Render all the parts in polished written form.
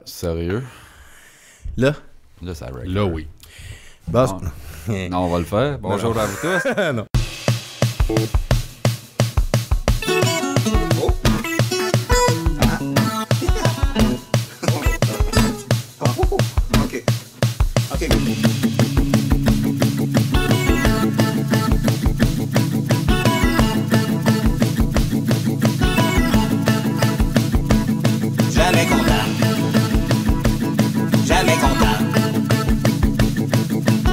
Sérieux? Là? Là, ça règle. Là, oui. Bon, Non, on va le faire. Bonjour à vous tous. non. Jamais content. Jamais content.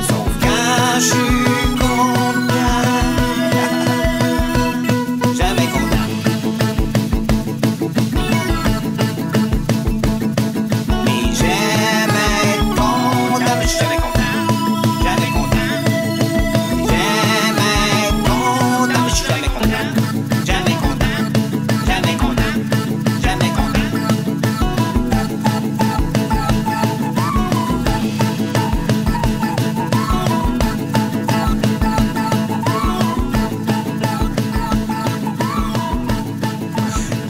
Sauf quand je suis content. Jamais content. Mais j'aime être content. Mais je suis jamais content. Jamais content. J'aime être content. Mais je suis jamais content. Jamais content. Jamais content. Jamais content.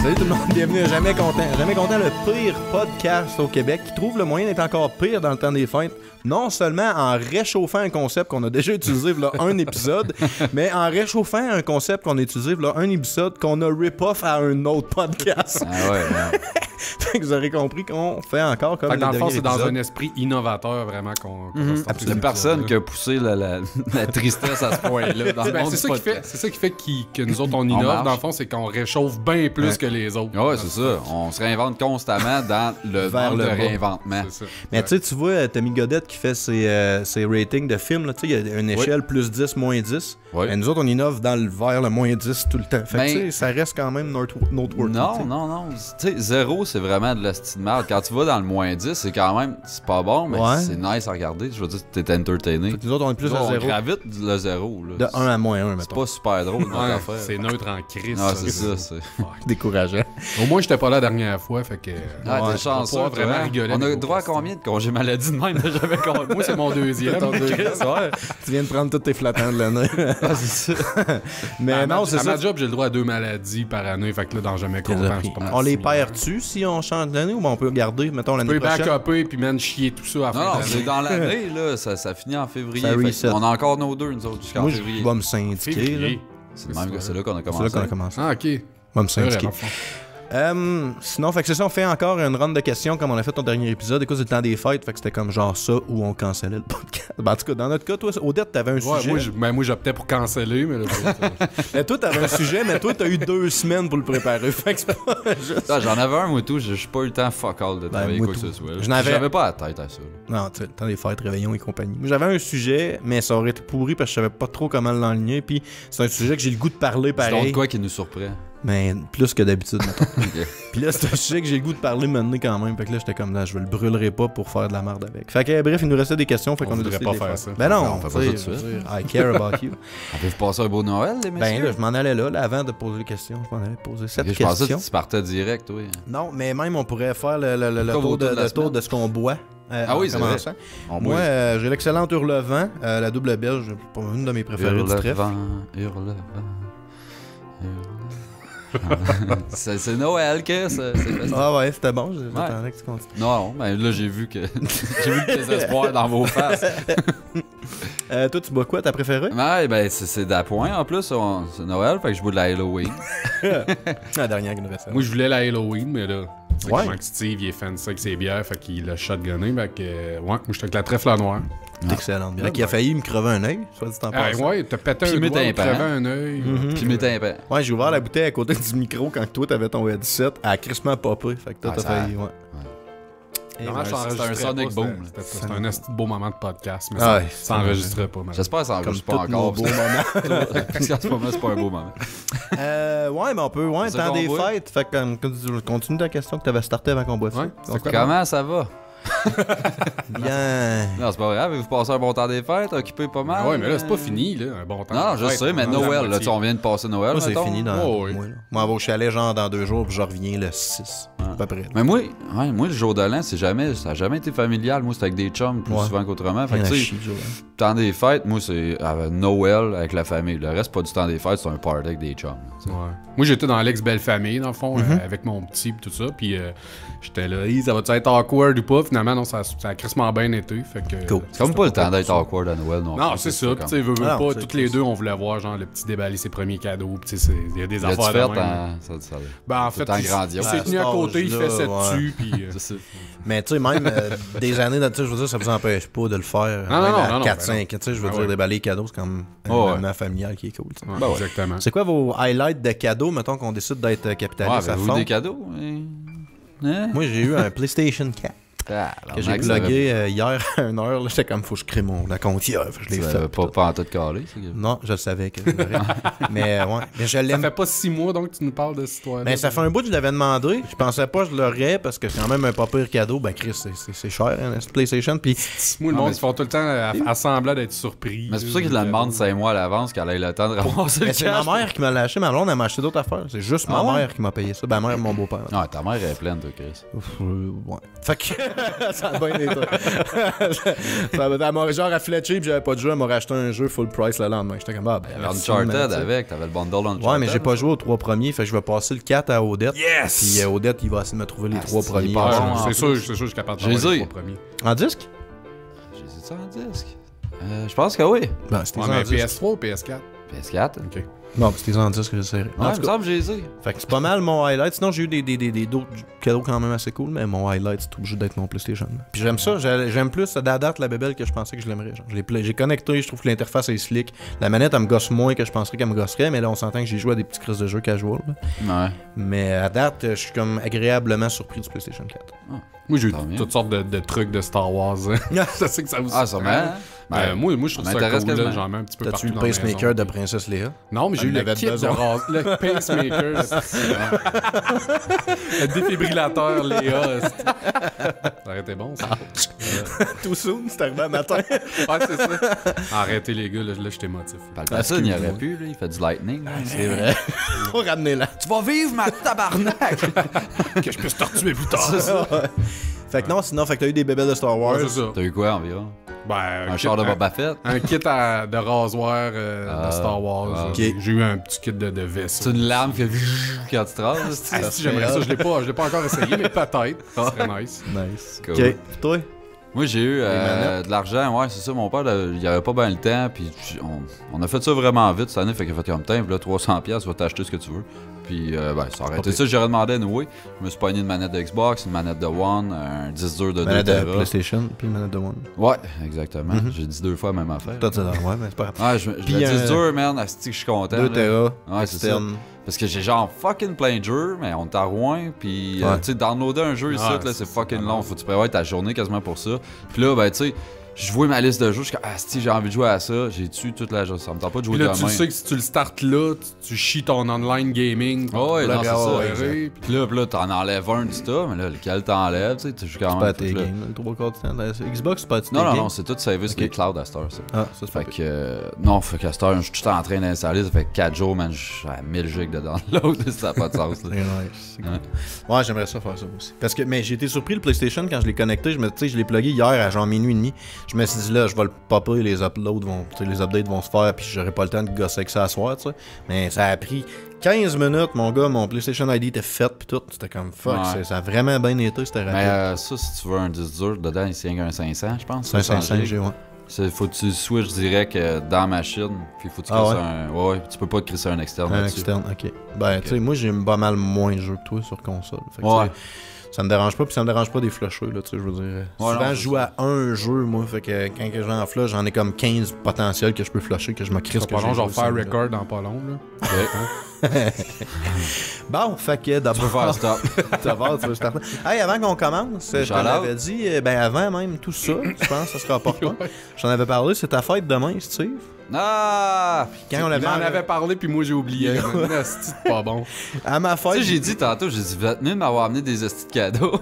Salut tout le monde, bienvenue à Jamais Content. Jamais Content, le pire podcast au Québec qui trouve le moyen d'être encore pire dans le temps des fêtes. Non seulement en réchauffant un concept qu'on a déjà utilisé là un épisode, mais en réchauffant un concept qu'on a utilisé là un épisode qu'on a rip-off à un autre podcast. Ah ouais, ouais. Fait que vous aurez compris qu'on fait encore comme Fait que dans le fond, dernier c'est dans épisode. un esprit innovateur vraiment qu'on Mhm. starte Il y a ces personne qui épisodes-là. a poussé la tristesse à ce point-là dans le Ben, monde c'est du ça qui fait, podcast. c'est ça qui fait que nous autres on innove marche. dans le fond, c'est qu'on réchauffe bien plus Ouais. que les autres. Ah ouais, c'est ça. On se réinvente constamment dans le Vers monde le de bas. réinventement. C'est ça. Mais tu vois, Tommy Godette qui fait ses ratings de films, là, tu sais, il y a une échelle plus 10, moins 10. Oui. Mais nous autres, on innove dans le vers le moins 10 tout le temps. Fait que, Ben, tu sais, ça reste quand même noteworthy. tu Non, sais. non. Tu sais, 0, c'est vraiment de la style merde. Quand tu vas dans le moins 10, c'est quand même, c'est pas bon, mais Ouais. c'est nice à regarder. Je veux dire, t'es entertainé. Fait que nous autres, on est plus Nous, à on 0. gravite le 0. Là. De 1 à moins 1, C'est mettons. pas super drôle, notre Ouais, affaire. c'est neutre en crise. Ah, c'est ça. C'est... Décourageant. Au moins, j'étais pas là la dernière fois, fait que. Ah, Ouais, t'es chanceux, on va pouvoir vraiment vraiment rigoler On a avec droit à vos combien de congés maladie de même? J'avais compris. Moi, c'est mon deuxième. Ton deuxième, ouais. Tu viens de prendre tous tes flottants de l'année. Ah, c'est ça. Mais non, c'est à ça. ma job, j'ai le droit à 2 maladies par année, fait que là, dans jamais content, c'est pas mal. On les similaire. perd-tu si on change d'année ou ben on peut garder, mettons, On l'année peut prochaine? backuper puis man chier tout ça à la Non, non, fin de c'est l'année. dans l'année, là. Ça finit en février. Ça Fait que reset. on a encore nos deux, nous autres, jusqu'en Moi, février. je vais me syndiquer. Là. Février. C'est même que c'est là qu'on a C'est là commencé. qu'on a commencé. Ah, ok. Je vais me C'est vrai, syndiquer. dans le fond. Sinon, fait que c'est ça, on fait encore une ronde de questions comme on a fait au dernier épisode. Écoute, c'est le temps des fêtes, fait que c'était comme genre ça où on cancellait le podcast. Ben, en tout cas, dans notre cas, toi, Odette, t'avais un Ouais, sujet. moi, j'optais pour canceller, mais là, Mais toi, t'avais un sujet, mais toi, t'as eu 2 semaines pour le préparer. Fait que c'est pas juste. Ah, j'en avais un, moi, tout. J'ai pas eu le temps fuck all de travailler moi quoi que tout. ce soit. Je n'avais- J'avais pas la tête à ça. Là. Non, tu sais, le temps des fêtes, réveillons et compagnie. Moi, j'avais un sujet, mais ça aurait été pourri parce que je savais pas trop comment l'enligner. Puis c'est un sujet que j'ai le goût de parler C'est donc pareil. quoi qui nous surprend? Mais plus que d'habitude, mettons. Ok. Puis là, c'est un sujet que j'ai le goût de parler maintenant quand même. Fait que là, j'étais comme là, je le brûlerai pas pour faire de la merde avec. Fait que bref, il nous restait des questions. Fait On qu'on a voudrait décidé pas de les faire ça. Ben non, Non, on fait pas tu sais, ça tout de je suite. veux dire, I care about you. On peut passer un beau Noël, les messieurs? Ben là, je m'en allais là, avant de poser les questions. Je m'en allais poser 7 Ok, je pensais questions. que tu partais direct, oui. Non, mais même on pourrait faire le Comme tour, au tour de la le tour semaine. de ce qu'on boit. Ah oui, en c'est vrai. commençant. On Moi, j'ai l'excellente Hurlevent, la double belge, pas une de mes préférées du trèfle. Hurlevent. C'est Noël, que c'est festif. Ah ouais, c'était bon, j'attendais que tu continues. Non, mais là, j'ai vu que j'ai vu le désespoir dans vos faces. Toi, tu bois quoi, ta préférée? Ouais, ben, c'est d'appoint en plus. C'est Noël, fait que je bois de la Halloween. La dernière qui nous restait. moi, je voulais la Halloween, mais là, tu sais Ouais. comment que Steve, il est fan de ça avec ses bières, fait qu'il l'a shotgunné, fait que, ouais, moi, j'étais avec la trèfle à noir. Excellente bière. Qui a failli me crever un œil, soit dit en Ah, passant. ouais, t'as pété Puis un doigt, mettre un crevé pan. un œil. Mhm. Puis mes tympans. Ouais, j'ai ouvert la bouteille à côté du micro quand toi t'avais ton headset à crissement popé. Fait que toi, Ah, t'as ça- failli, ouais. Et Non, ouais, je c'est un t'enregistrais Sonic pas, Boom, C'était un esti de beau moment de podcast, mais Ah ça ouais, s'enregistrait pas. mal. J'espère que ça comme enregistre tous pas nos encore. beaux moments. Parce qu'en ce moment, c'est pas un beau moment. Ouais, mais on peut, ouais, C'est ça temps qu'on des boit? fêtes. Fait que continue ta question que t'avais starté avant qu'on boive Ouais, ça. c'est quoi? Comment ça va? Bien. Non, c'est pas grave, vous passez un bon temps des fêtes, occupé pas mal. Ouais, mais là, c'est pas fini, là, un bon temps. Non, je Ouais, sais, mais on est à la Noël, là, moitié. tu sais, on vient de passer Noël, Moi, c'est mettons. fini dans Oh, oui. moi. Là. Moi, on va au chalet genre dans 2 jours, puis je reviens le 6. À peu près. Mais moi, le jour de l'an, ça a jamais été familial. Moi, c'était avec des chums plus souvent qu'autrement. Fait que, tu sais, temps des fêtes, moi, c'est Noël avec la famille. Le reste, pas du temps des fêtes, c'est un party avec des chums. Ouais. Moi, j'étais dans l'ex-belle-famille, dans le fond, avec mon petit et tout ça. Puis j'étais là, ça va-tu être awkward ou pas? Finalement, non, ça a crissement bien été. Fait que, Cool. C'est comme pas le temps d'être awkward à Noël, non. Non, c'est ça. Puis, tu sais, veux Ah, pas, c'est toutes les deux, on voulait voir, genre, le petit déballer ses premiers cadeaux. Puis, tu sais, il y a des L'as-tu affaires fait de même. Ben, En fait, temps il grandiose. s'est tenu à côté, il fait ça Ouais. dessus. Puis, c'est ça. Mais tu sais, même des années, tu sais, je veux dire, ça vous empêche pas de le faire. Non, même non, à non, 4-5, tu sais, je veux Ah dire, ouais. déballer les cadeaux, c'est comme un Oh, ouais. événement familial qui est cool. tu sais. ouais, exactement. C'est quoi vos highlights de cadeaux, mettons qu'on décide d'être Ouais, capitaliste à avez-vous fond? des cadeaux? Hein? Moi, j'ai eu un PlayStation 4 Ah, que j'ai plugué hier à 1h. J'étais comme, faut que je crée mon compte hier. Je l'ai fait. Pas en tout calé, ça. Non, je le savais que je l'aurais. Mais ouais, mais je Ça l'aime. fait pas 6 mois, donc, que tu nous parles de cette histoire-là. Ben, ça fait un bout que je l'avais demandé. Je pensais pas que je l'aurais parce que c'est quand même un pas pire cadeau. Ben, Chris, c'est cher, hein, cette PlayStation. Puis, Moi, le Non, monde, mais- ils font tout le temps à semblant d'être surpris. Mais c'est pour ça qu'ils la demandent 5 mois à l'avance qu'elle ait le temps de ramasser le mais c'est cash. ma mère qui m'a lâché. Ma blonde, elle m'a acheté d'autres affaires. C'est juste ma Ah ouais? mère qui m'a payé ça. Ben, ma mère et mon beau-père. Ouais, ta mère est pleine, toi, Chris. Ouais. Fait que ça a bien été. Elle m'a genre à Fletcher, puis j'avais pas de jeu. Elle m'a racheté un jeu full price le lendemain. J'étais comme, ah, ben, merci, man, Uncharted tu sais. avec, t'avais le bundle Uncharted. Ouais, mais j'ai pas joué aux 3 premiers. Fait que je vais passer le 4 à Odette. Yes! Puis Odette, il va essayer de me trouver les 3 c'est premiers. pas Ouais, bon, en c'est plus. sûr, je suis capable de J'ai faire les dit. 3 premiers. En disque? J'ai dit ça en disque. Je pense que oui. Ben, c'était Ouais, en mais disque. PS3 ou PS4? PS4. Ok. Non, c'était en disque que j'essaierai. Ouais, En il tout me cas, semble que j'ai dit. fait que c'est pas mal mon highlight. Sinon, j'ai eu des d'autres cadeaux quand même assez cool, mais mon highlight, c'est obligé d'être mon PlayStation. Puis j'aime ça. J'aime plus à la date la bébelle que je pensais que je l'aimerais. Genre, j'ai connecté, je trouve que l'interface est slick. La manette, elle me gosse moins que je penserais qu'elle me gosserait, mais là, on s'entend que j'ai joué à des petits crises de jeux casual. là. Ouais. Mais à date, je suis comme agréablement surpris du PlayStation 4. Moi, j'ai eu Tant mieux. toutes sortes de trucs de Star Wars. Je sais que ça vous Ah, sûrement. surprend. Ben, Moi, je trouve ça ça m'intéresse cool. Là, quasiment. j'en mets un petit peu T'as-tu partout eu le dans la pacemaker maison. de Princesse Léa? Non, mais j'ai eu Elle le avait kit de besoin. le pacemaker, le défibrillateur Léa. Ça aurait été bon, ça. Tout soon, c'est arrivé un matin. Ouais, c'est ça. Arrêtez, les gars, là j'étais motif. Palpatine, il aurait pu, là. Il fait du lightning. là. C'est vrai. On va ramener là. Tu vas vivre, ma tabarnak! Que je puisse te retuer plus tard. Fait que non, sinon, fait que t'as eu des bébés de Star Wars. Ouais, c'est ça. T'as eu quoi environ? Ben, Un char de Boba Fett? Un kit de rasoir de Star Wars. ah, ok. J'ai eu un petit kit de vaisseau. C'est une lame qui fait quand tu te rases? Ah, si, j'aimerais ça. Je l'ai pas encore essayé, mais peut-être. Ce serait nice. Nice. Cool. Ok. Puis toi? Moi, j'ai eu manettes. de l'argent, ouais, c'est ça. Mon père, il avait pas bien le temps, puis on a fait ça vraiment vite cette année, fait qu'il a fait comme temps, puis là, 300$, tu vas t'acheter ce que tu veux. Puis, ben, ça aurait été ça, j'aurais demandé à Noé. Je me suis pogné une manette de Xbox, une manette de One, un disque dur de 2 Manette de Tera. PlayStation, puis manette de One. Ouais, exactement. J'ai dit 2 fois la même affaire. Toi, tu ouais, mais c'est pas grave. Ouais, je Puis, le disque dur, man, asti que je suis content. 2 là. Tera, Ouais, c'est ça. externe. Parce que j'ai genre fucking plein de jeux, mais on est à Rouen, puis Ouais. tu sais, downloader un jeu ici, Ouais, là, c'est c'est fucking pas long. mal. Faut que tu prévois ta journée quasiment pour ça. Puis là, ben, tu sais, je vois ma liste de jeux, je suis comme, ah, si j'ai envie de jouer à ça, j'ai tué toute la journée. Ça me tente pas de jouer Puis là, demain. tu sais que si tu le startes là, tu chies ton online gaming. Oh, ouais, non, c'est ça. ouais, Puis Puis là, t'en enlèves un du tas, mais là, lequel t'enlèves, tu sais, tu joues quand C'est même. pas à Fait tes que là- games, le 3/4 du temps. Xbox, c'est pas à tes Non, non, games. non, c'est tout service Ok. qui est cloud à cette heure, ça. Ah, ça, c'est pas Fait que, non, fait qu'à cette heure, je suis tout en train d'installer, ça fait 4 jours, man, je suis à 1000 gigs de download, ça n'a pas de sens, là. Très nice. C'est cool. Ouais, j'aimerais ça faire ça aussi. Parce que, mais j'ai été surpris le PlayStation quand je l'ai connecté. Tu sais, je l'ai plugué hier à genre minuit et demi. Je me suis dit là, je vais le popper, les uploads vont, tu sais, les updates vont se faire, puis j'aurai pas le temps de gosser avec ça à soir, tu sais. Mais ça a pris 15 minutes, mon gars, mon PlayStation ID était fait, puis tout. C'était comme fuck, Ouais. ça a vraiment bien été, c'était rapide. Mais ça, si tu veux un disque dur, dedans, c'est un 500, je pense. C'est un 500 gigs. G, ouais. Faut que tu switches direct dans la machine, puis faut que tu Ah crisses ouais? un... Ouais, tu peux pas crisser un externe Un là-dessus. externe, ok. Ben, tu sais, moi, j'ai pas mal moins de jeux que toi sur console. Fait que, Ouais. tu sais, ça me dérange pas, puis ça me dérange pas des flushers, là, tu sais, je veux dire. Ouais, Souvent, non, je c'est joue à un jeu, moi, fait que quand que je vais en flush, j'en ai comme 15 potentiels que je peux flusher, que je me crisse. Ça pas long, je vais faire record dans pas long. Là. Bon, fait que Tu peux d'abord, faire stop. d'abord, tu veux starter. Hey, avant qu'on commence, je t'en Shout-out. avais dit, ben avant même tout ça, je pense que ça sera opportun. J'en avais parlé, c'est ta fête demain, Steve. Ah! Quand on Il m'en avait... avait parlé, puis moi, j'ai oublié. C'est pas bon. À ma Tu fête... sais, j'ai dit tantôt, j'ai dit, va mieux de m'avoir amené des hosties de cadeaux.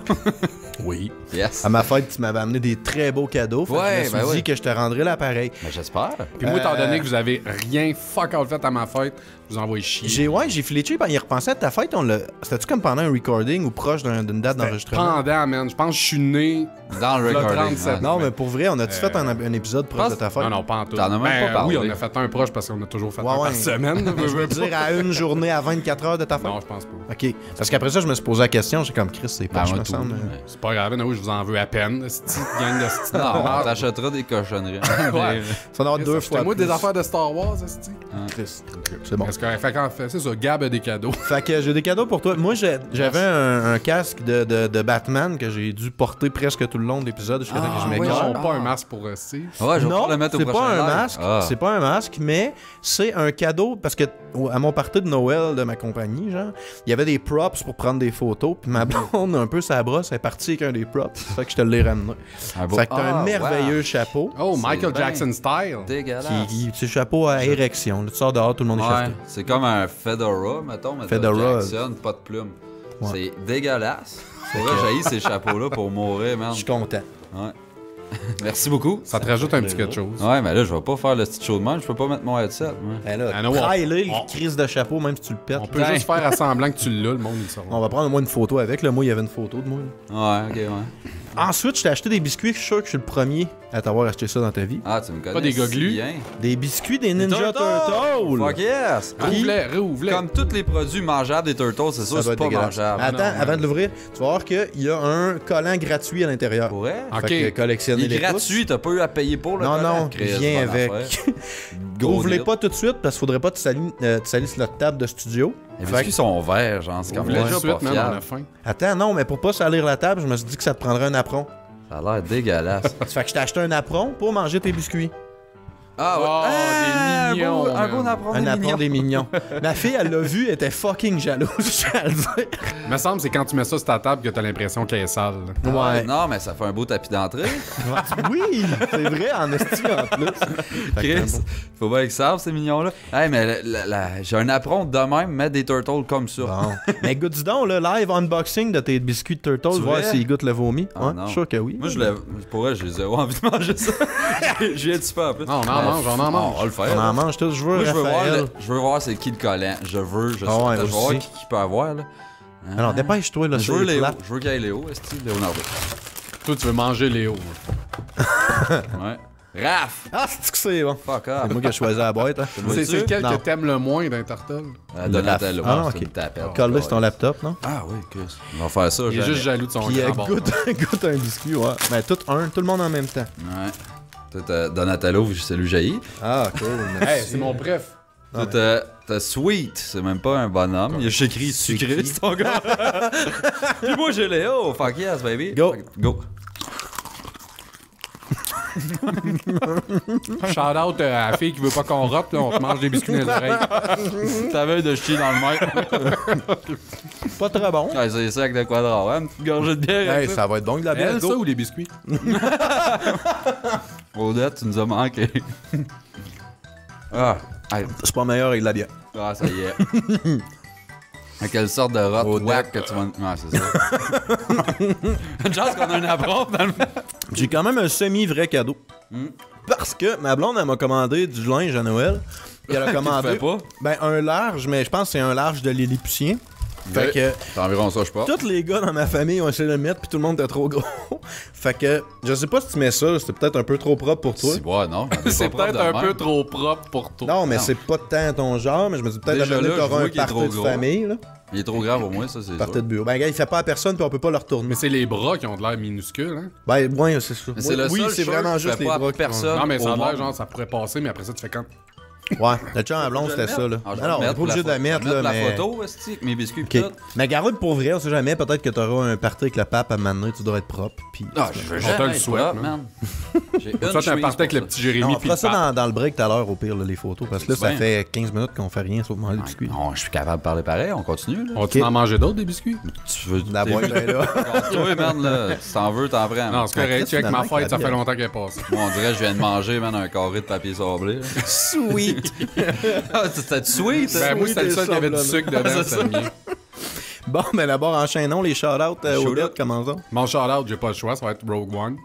Oui. Yes. À ma fête, tu m'avais amené des très beaux cadeaux. Fait que Ouais, je me suis ben dit ouais. que je te rendrais l'appareil. Ben, j'espère. Puis moi, étant donné que vous avez rien fuck all fait à ma fête, je vous envoie chier. J'ai filé cheap en y repensant à ta fête. C'était-tu comme pendant un recording ou proche d'une date d'enregistrement? Pendant, man. Je pense que je suis né. Dans le Le recording. 37. ouais. Non, mais pour vrai, on a-tu fait un épisode proche de ta fête? Non, pas en tout. T'en as même pas parlé. Oui, on a fait un proche parce qu'on a toujours fait Ouais, un ouais. par semaine. Je veux dire à une journée à 24 heures de ta fête? Non, je pense pas. OK. Parce qu'après ça, je me suis posé la question. J'ai comme Chris, c'est Ben, pas, je moi, me tout. semble. mais- C'est pas grave, non, je vous en veux à peine. C'est une gang de style. Non, t'achèteras des cochonneries. Ouais. Ça doit être deux fois. moi plus. des affaires de Star Wars, est-ce Chris. C'est bon. Parce que fait qu'en fait, c'est ça, Gab a des cadeaux. Fait que j'ai des cadeaux pour toi. Moi, j'avais un casque de Batman que j'ai dû porter presque tout le long de l'épisode jusqu'à temps que je oui, m'égare. Ils n'ont pas un masque pour Steve. Ouais, je vais Non, pas le mettre au c'est prochain pas un live. masque. Ah. C'est pas un masque, mais c'est un cadeau parce que à mon party de Noël de ma compagnie, genre, il y avait des props pour prendre des photos. Puis ma blonde, un peu sa brosse, elle est partie avec un des props. Fait que je te l'ai ramené. Un beau- Fait que t'as Ah, un merveilleux wow. chapeau. Oh, Michael bien. Jackson style. Dégueulasse. C'est chapeau à érection. Là, tu sors dehors, tout le monde est Ouais, chafeté. c'est comme un Fedora, mettons, mais Fedora. Jackson, pas de plume. Ouais. C'est dégueulasse. C'est vrai, j'ai ces chapeaux-là pour mourir, man. Je suis content. Ouais. Merci beaucoup. Ça te rajoute un petit quelque chose. Ouais, mais là, je vais pas faire le petit show de main, je peux pas mettre mon headset. Moi. Ben là, Ah non, traille-le, on- le crise de chapeau, même si tu le pètes. On peut Ben. juste faire à semblant que tu l'as, le monde, il le saura. On va prendre au moins une photo avec. Là, moi, il y avait une photo de moi. Ouais, ok, ouais. Ensuite, je t'ai acheté des biscuits. Je suis sûr que je suis le premier à t'avoir acheté ça dans ta vie. Ah, tu me connais. Pas des si goglus? bien. Des biscuits des Ninja Turtles. Fuck yes! Rouvre-les, rouvre-les. Comme tous les produits mangeables des Turtles, c'est Ça ça, doit c'est être pas dégueulasse. mangeable. Attends, non, avant de l'ouvrir, tu vas voir qu'il y a un collant gratuit à l'intérieur. Pour vrai? Ok. Fait que collectionnez Il est les pouces. gratuit, t'as pas eu à payer pour le Non, collant? non, Chris, viens bonne avec. affaire. Ouvre-les deal. pas tout de suite parce qu'il faudrait pas que tu salisses notre table de studio. Les Fait biscuits que- sont verts, genre, c'est comme Ouvre-les déjà tout de suite, pas man, on a fiable. faim. Attends, non, mais pour pas salir la table, je me suis dit que ça te prendrait un apron. Ça a l'air dégueulasse. Fait que je t'ai acheté un apron pour manger tes biscuits. Ah Oh, des mignons, un beau man. apron Un des apron mignons. des mignons. Ma fille, elle l'a vu, elle était fucking jalouse, je tiens à le dire. Il me semble que c'est quand tu mets ça sur ta table que t'as l'impression qu'elle est sale. là. Ouais. Non, mais ça fait un beau tapis d'entrée. Oui, c'est vrai, en esti en plus. Fait que Chris, faut bien qu'ils savent, ces mignons-là. Hey, mais j'ai un apron de même, mettre des turtles comme ça. Bon. Mais goûte donc, le live unboxing de tes biscuits de Turtle, Tu voir vois? s'ils goûtent le vomi. Ah, Ouais, non. je suis sûr que oui. Moi, pour vrai, j'ai zéro envie de manger ça. Je viens de super en plus. Non, on en mange, on en mange. On va le faire. On là. en mange tous. Je veux Moi, Raphaël. je veux voir c'est qui le collant. Je Ah ouais, veux moi voir aussi. qui peut avoir, là. Alors, dépêche-toi, là, Je c'est veux Léo. plate. Je veux qu'il y ait Léo, est-ce Leonardo. Toi, tu veux manger Léo. Ouais. Raph! Ah, c'est que c'est bon. Fuck C'est off. moi qui ai choisi la boîte. Hein. C'est lequel Non. que t'aimes le moins d'un turtle? Donatello. Ah, non, c'est ok. une tapette. Colle-le sur ton laptop, non? Ah oui, Chris. On va faire ça, Il est jamais. juste jaloux de son Puis grand goûte, goûte un biscuit, ouais. Mais tout le monde en même temps. Ouais. Toi, t'as Donatello, c'est lui jailli. Ah, cool. Hey, merci. c'est mon préf. Toi, t'as Sweet, c'est même pas un bonhomme. Il a écrit sucré, c'est ton gars. Puis moi, j'ai Léo. Fuck yes, baby. Go. Go. Shout out à la fille qui veut pas qu'on rote, là, on te mange des biscuits dans les oreilles. T'avais de chier dans le mic. Pas très bon. Ouais, c'est ça avec de quadra, ouais. Une petite gorgée de bière. Hey, ça va être bon de la bière. Elle, ça Go. ou les biscuits? Odette, tu nous as manqué. Ah. Hey. C'est pas meilleur avec de la bière. Ah, ça y est. À quelle sorte de rotte Odette. whack que tu vas... Ouais, c'est ça. Une chance qu'on a un apron dans le... J'ai quand même un semi-vrai cadeau. Parce que ma blonde, elle m'a commandé du linge à Noël. Puis elle a commandé. fais pas? Ben, un large, mais je pense que c'est un large de Lilliputien. Fait que C'est environ ça, je pense. tous les gars dans ma famille ont essayé de le mettre, puis tout le monde était trop gros. Fait que je sais pas si tu mets ça, c'était peut-être un peu trop propre pour toi. Si, ouais, non. C'est peut-être un peu trop propre pour toi. Non, mais Non. c'est pas tant ton genre, mais je me dis peut-être Déjà à un moment donné, là, je t'auras vois un qu'il est party trop de gros. famille, là. Il est trop grave au moins, ça, c'est Party sûr. de bureau. Ben, gars, il fait pas à personne, puis on peut pas le retourner. Mais c'est les bras qui ont de l'air minuscules, hein? Ben, ouais, c'est ça. Mais c'est le Oui, seul c'est shirt vraiment qui juste fait les pas bras. à personne. Non, mais ça a au l'air monde. genre, ça pourrait passer, mais après ça, tu fais quand? Ouais, le chum à blonde, Je vais c'était le ça, là. mettre. Ah, je vais Alors, on le est mettre pas obligé de la mettre, là, la mais... photo, esti, avec mes biscuits Ok. pis tout. Mais garde pour vrai, on sait jamais, peut-être que t'auras un party avec la pape à m'amener, tu dois être propre, puis... Ah, je veux On te jamais le être souhaite, propre, man. man. J'ai Toi, t'es un party avec le petit Jérémy. On puis fera le ça pape. dans le break tout à l'heure, au pire, là, les photos. Parce que là, ça Ben. fait 15 minutes qu'on fait rien sauf manger le biscuit. Non, je suis capable de parler pareil, on continue. Là. On va-tu en manger d'autres, des biscuits? Tu veux La boîte est là. Toi, man, là, si t'en veux, t'en prends. Non, c'est correct. Tu sais, avec ma fête, ça fait longtemps qu'elle est passée. Moi, on dirait que je viens de manger, man, un carré de papier sablé. là. Sweet. Ah, c'était sweet, hein? Ben, moi, c'était le seul qui avait du sablonneux. sucre dedans, C'est c'est le mien. Bon, mais d'abord, enchaînons les shout-outs aux Shout-out. dettes, commençons. Mon shout-out, j'ai pas le choix, ça va être Rogue One.